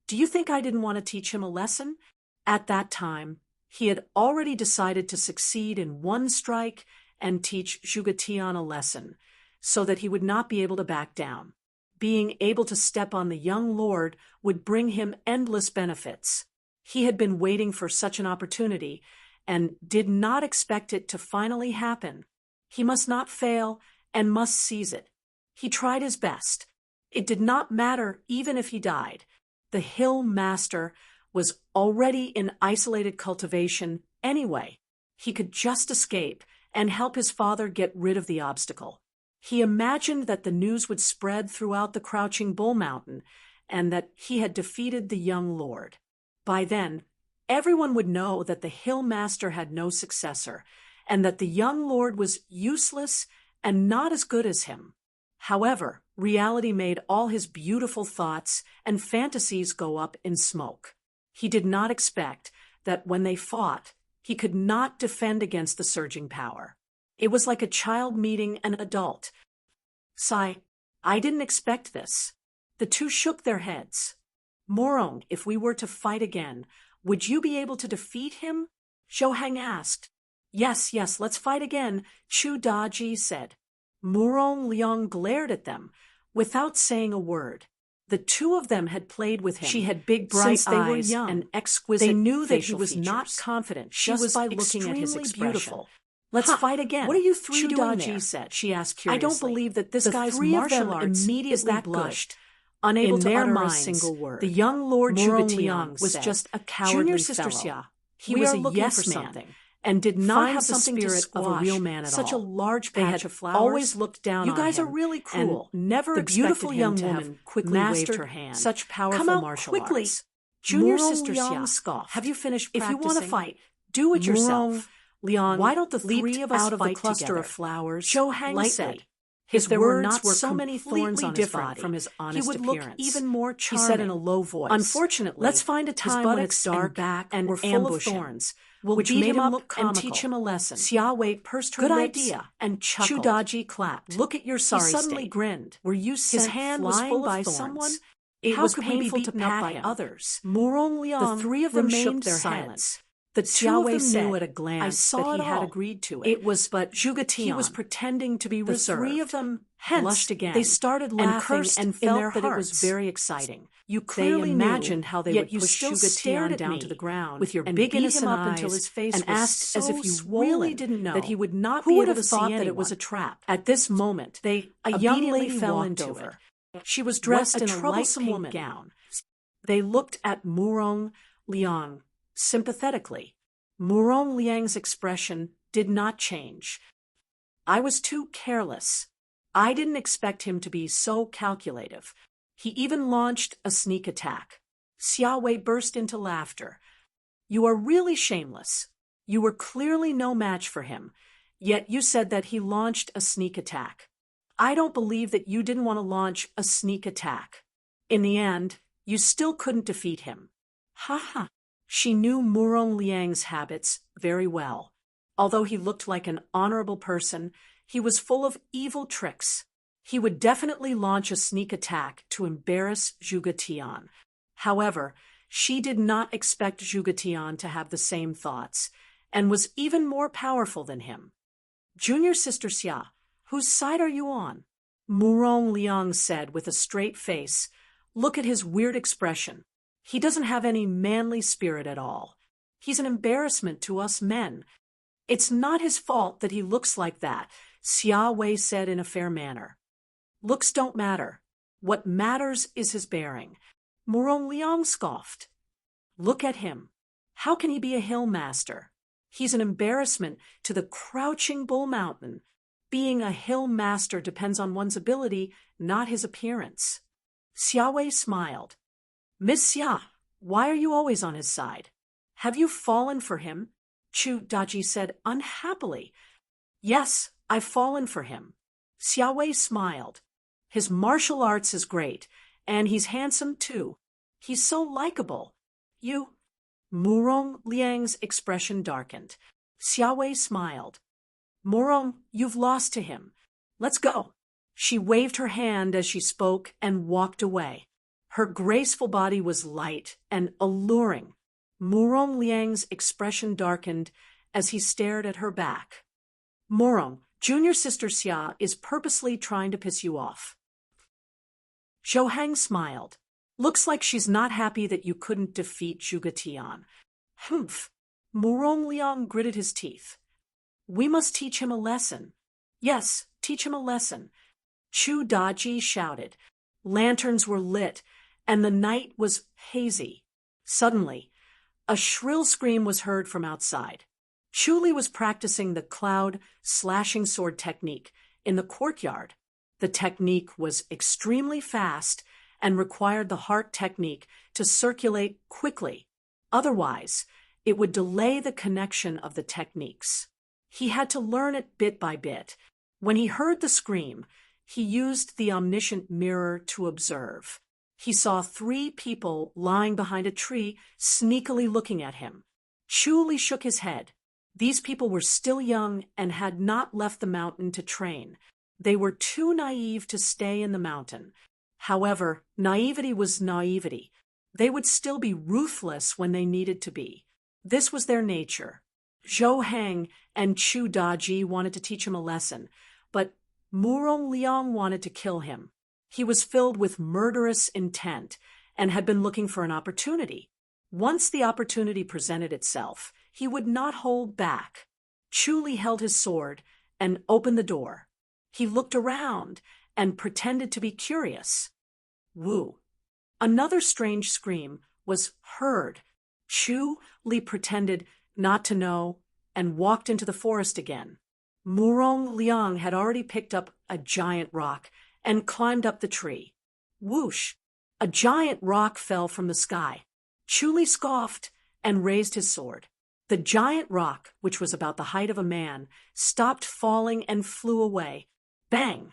Do you think I didn't want to teach him a lesson? At that time, he had already decided to succeed in one strike and teach Zhuge Tian a lesson, so that he would not be able to back down. Being able to step on the young lord would bring him endless benefits. He had been waiting for such an opportunity and did not expect it to finally happen. He must not fail and must seize it. He tried his best. It did not matter even if he died. The hill master was already in isolated cultivation anyway. He could just escape and help his father get rid of the obstacle. He imagined that the news would spread throughout the Crouching Bull Mountain and that he had defeated the young lord. By then, everyone would know that the hill master had no successor and that the young lord was useless and not as good as him. However, reality made all his beautiful thoughts and fantasies go up in smoke. He did not expect that when they fought, he could not defend against the surging power. It was like a child meeting an adult. Sai, I didn't expect this. The two shook their heads. Murong, if we were to fight again, would you be able to defeat him? Zhou Heng asked. Yes, let's fight again, Chu Daji said. Murong Liang glared at them, without saying a word. The two of them had played with him. She had big bright Since they were eyes young. and exquisite They knew that he facial was not features. confident She just was by looking at his extremely expression. beautiful. Let's Ha! fight again. What are you three Chu doing Daji there? said. She asked I curiously. don't believe that this the guy's three of them martial arts immediately is that blushed, good. unable In to their utter minds, a single word. the young Lord Murong Zhuge Liang Tian was said, just a cowardly Junior Sister fellow. Xia, He we was are a looking yes for man something. and did not Find have the something to spirit of a real squash man at such all. a large They patch had of flowers. always looked down You on guys him are really cruel. and never The expected beautiful him young to woman have quickly mastered waved her hand. such powerful Come out martial quickly. arts. Junior Murong Sister Liang Xia, scoffed. have you finished If you want to practicing? fight, do it yourself. Murong Liang, Why don't the leaped three of us out of the fight cluster together? of flowers Zhou Heng lightly. said. His If there were words not were so many thorns completely on his different body, from his he honest would appearance. look even more charming. He said in a low voice. Unfortunately, let's find a time when it's dark back and were full full of thorns. We'll which beat made him him up look and comical. teach him a lesson. Xia Wei pursed her Good lips idea. and chuckled. Chudaji clapped. Look at your sorry He suddenly state. grinned. Were you His sent hand was flying full by of thorns. someone? It How was could we be painful to beaten up pat by him. others? Murong Liang The three of them remained shook their silent. heads. The Two two of of them them said, knew at a glance I saw that he it had all. agreed to it. It was but Zhuge Tian. he was pretending to be The reserved. three of them Hence, blushed again. they started and laughing cursed and in felt their that it was hearts. very exciting. You They clearly imagined knew, how they yet would you push still Zhuge stared Tian at down me to the ground with your and big beat innocent him up eyes until his face and was asked so as if you swollen really didn't know that he would not who be would able have to see thought anyone. that it was a trap. At this moment, A young immediately lady fell walked into over. it. She was What dressed a in a light troublesome pink woman. gown. They looked at Murong Liang sympathetically. Murong Liang's expression did not change. I was too careless. I didn't expect him to be so calculative. He even launched a sneak attack. Xia Wei burst into laughter. You are really shameless. You were clearly no match for him, yet you said that he launched a sneak attack. I don't believe that you didn't want to launch a sneak attack. In the end, you still couldn't defeat him. Ha ha. She knew Murong Liang's habits very well. Although he looked like an honorable person, he was full of evil tricks. He would definitely launch a sneak attack to embarrass Zhuge Tian. However, she did not expect Zhuge Tian to have the same thoughts, and was even more powerful than him. Junior Sister Xia, whose side are you on? Murong Liang said with a straight face. Look at his weird expression. He doesn't have any manly spirit at all. He's an embarrassment to us men. It's not his fault that he looks like that, Xia Wei said in a fair manner. Looks don't matter. What matters is his bearing. Murong Liang scoffed. Look at him. How can he be a hill master? He's an embarrassment to the crouching bull mountain. Being a hill master depends on one's ability, not his appearance. Xia Wei smiled. Miss Xia, why are you always on his side? Have you fallen for him? Chu Daji said unhappily. Yes, I've fallen for him. Xia Wei smiled. His martial arts is great, and he's handsome too. He's so likable. You... Murong Liang's expression darkened. Xia Wei smiled. Murong, you've lost to him. Let's go. She waved her hand as she spoke and walked away. Her graceful body was light and alluring. Murong Liang's expression darkened as he stared at her back. Murong, Junior Sister Xia is purposely trying to piss you off. Zhou Hang smiled. Looks like she's not happy that you couldn't defeat Zhuge Tian. Humph. Murong Liang gritted his teeth. We must teach him a lesson. Yes, teach him a lesson. Chu Daji shouted. Lanterns were lit, and the night was hazy. Suddenly, a shrill scream was heard from outside. Chu Li was practicing the Clad slashing sword technique in the courtyard. The technique was extremely fast and required the heart technique to circulate quickly. Otherwise, it would delay the connection of the techniques. He had to learn it bit by bit. When he heard the scream, he used the omniscient mirror to observe. He saw 3 people lying behind a tree, sneakily looking at him. Chu Li shook his head. These people were still young and had not left the mountain to train. They were too naive to stay in the mountain. However, naivety was naivety. They would still be ruthless when they needed to be. This was their nature. Zhou Hang and Chu Daji wanted to teach him a lesson, but Murong Liang wanted to kill him. He was filled with murderous intent and had been looking for an opportunity. Once the opportunity presented itself, he would not hold back. Chu Li held his sword and opened the door. He looked around and pretended to be curious. Woo! Another strange scream was heard. Chu Li pretended not to know and walked into the forest again. Murong Liang had already picked up a giant rock and climbed up the tree. Whoosh! A giant rock fell from the sky. Chu Li scoffed and raised his sword. The giant rock, which was about the height of a man, stopped falling and flew away. Bang!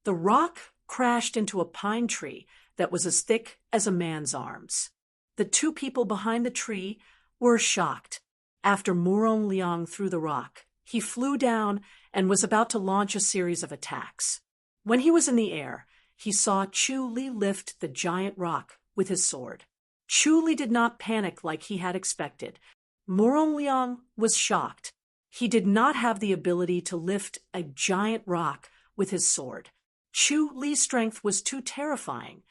The rock crashed into a pine tree that was as thick as a man's arms. The 2 people behind the tree were shocked. After Murong Liang threw the rock, he flew down and was about to launch a series of attacks. When he was in the air, he saw Chu Li lift the giant rock with his sword. Chu Li did not panic like he had expected. Murong Liang was shocked. He did not have the ability to lift a giant rock with his sword. Chu Li's strength was too terrifying.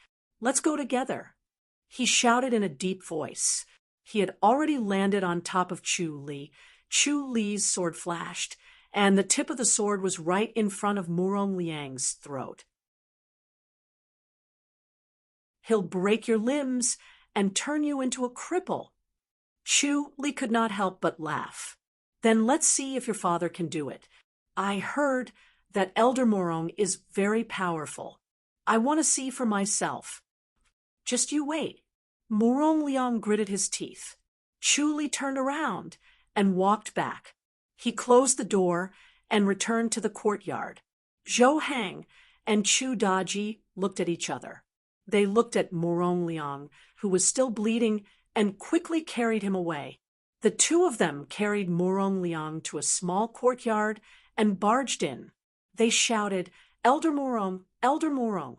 Let's go together. He shouted in a deep voice. He had already landed on top of Chu Li. Chu Li's sword flashed, and the tip of the sword was right in front of Murong Liang's throat. He'll break your limbs and turn you into a cripple. Chu Li could not help but laugh. Then let's see if your father can do it. I heard that Elder Morong is very powerful. I want to see for myself. Just you wait. Morong Liang gritted his teeth. Chu Li turned around and walked back. He closed the door and returned to the courtyard. Zhou Hang and Chu Daji looked at each other. They looked at Morong Liang, who was still bleeding, and quickly carried him away. The two of them carried Morong Liang to a small courtyard and barged in. They shouted, "Elder Morong, Elder Morong."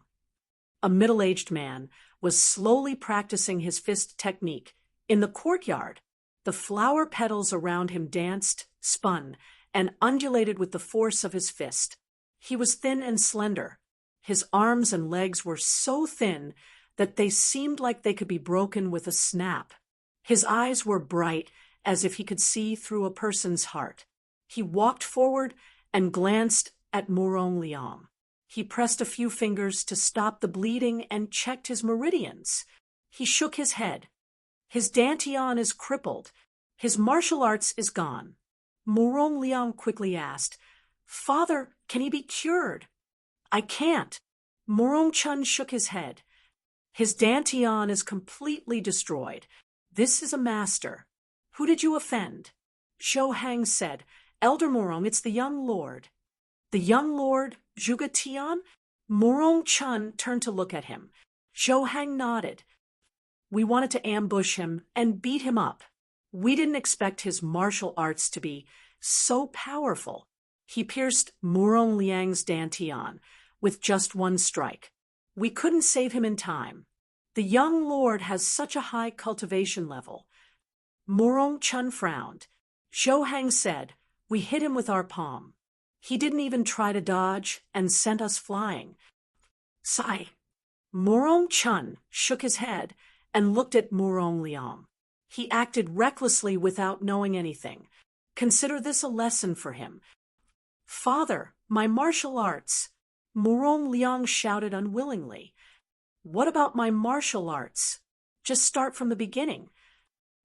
A middle-aged man was slowly practicing his fist technique. In the courtyard, the flower petals around him danced, spun, and undulated with the force of his fist. He was thin and slender. His arms and legs were so thin that they seemed like they could be broken with a snap. His eyes were bright, as if he could see through a person's heart. He walked forward and glanced at Morong Liang. He pressed a few fingers to stop the bleeding and checked his meridians. He shook his head. His dantian is crippled. His martial arts is gone. Morong Liang quickly asked, "Father, can he be cured?" "I can't." Morong Chun shook his head. "His dantian is completely destroyed. This is a master. Who did you offend?" Zhou Hang said, "Elder Morong, it's the young lord." "The young lord, Zhuge Tian?" Morong Chun turned to look at him. Zhou Hang nodded. "We wanted to ambush him and beat him up. We didn't expect his martial arts to be so powerful." He pierced Morong Liang's dantian with just one strike. "We couldn't save him in time. The young lord has such a high cultivation level." Morong Chun frowned. Zhou Hang said, "We hit him with our palm. He didn't even try to dodge and sent us flying." Sigh. Morong Chun shook his head and looked at Morong Liang. He acted recklessly without knowing anything. Consider this a lesson for him. "Father, my martial arts." Morong Liang shouted unwillingly. "What about my martial arts? Just start from the beginning."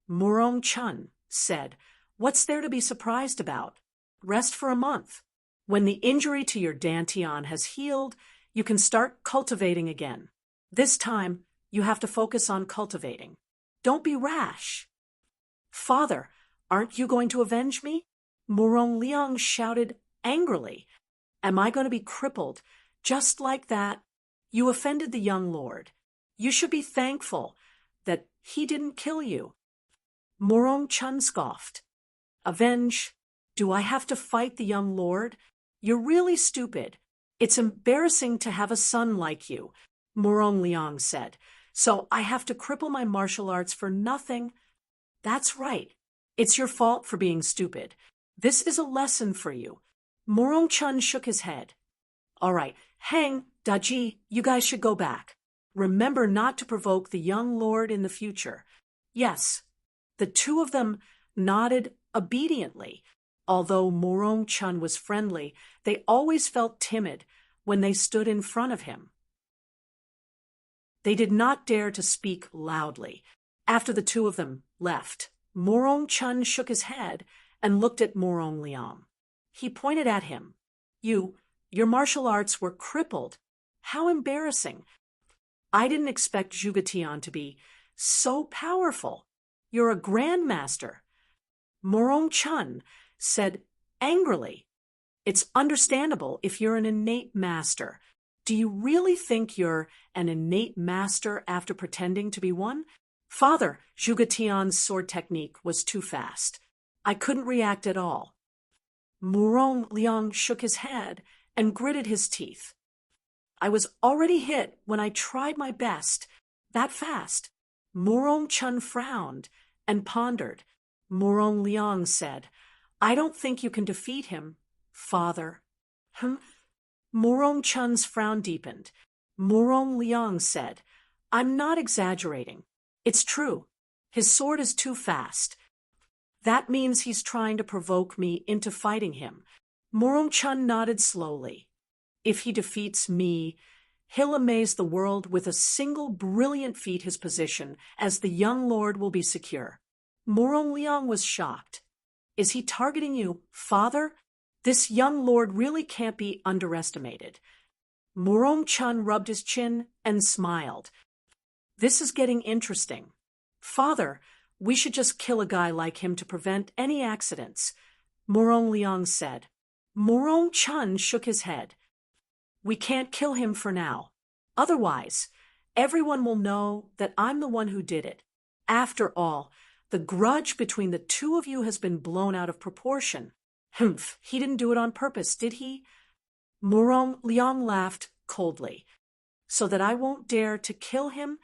Morong Chun said, "What's there to be surprised about? Rest for a month. When the injury to your dantian has healed, you can start cultivating again. This time, you have to focus on cultivating. Don't be rash." "Father, aren't you going to avenge me?" Morong Liang shouted angrily. "Am I going to be crippled just like that? You offended the young lord. You should be thankful that he didn't kill you." Morong Chun scoffed. "Avenge? Do I have to fight the young lord? You're really stupid. It's embarrassing to have a son like you," Morong Liang said. "So I have to cripple my martial arts for nothing?" "That's right. It's your fault for being stupid. This is a lesson for you." Morong Chun shook his head. "All right, Hang, Daji, you guys should go back. Remember not to provoke the young lord in the future." "Yes." The two of them nodded obediently. Although Morong Chun was friendly, they always felt timid when they stood in front of him. They did not dare to speak loudly. After the two of them left, Morong Chun shook his head and looked at Morong Liang. He pointed at him. Your martial arts were crippled. How embarrassing. I didn't expect Zhuge Tian to be so powerful. You're a grandmaster." Morong Chun said angrily, "It's understandable if you're an innate master. Do you really think you're an innate master after pretending to be one?" "Father, Zhuge Tian's sword technique was too fast. I couldn't react at all." Morong Liang shook his head and gritted his teeth. "I was already hit when I tried my best. That fast." Morong Chun frowned and pondered. Morong Liang said, "I don't think you can defeat him, Father." Morong Chun's frown deepened. Morong Liang said, "I'm not exaggerating. It's true. His sword is too fast. That means he's trying to provoke me into fighting him." Morong Chun nodded slowly. "If he defeats me, he'll amaze the world with a single brilliant feat. His position as the young lord will be secure." Morong Liang was shocked. "Is he targeting you, Father?" This young lord really can't be underestimated. Morong-chun rubbed his chin and smiled. This is getting interesting. Father, we should just kill a guy like him to prevent any accidents, Morong Liang said. Morong-chun shook his head. We can't kill him for now. Otherwise, everyone will know that I'm the one who did it. After all, the grudge between the two of you has been blown out of proportion. Humph, he didn't do it on purpose, did he? Morong Liang laughed coldly. So that I won't dare to kill him,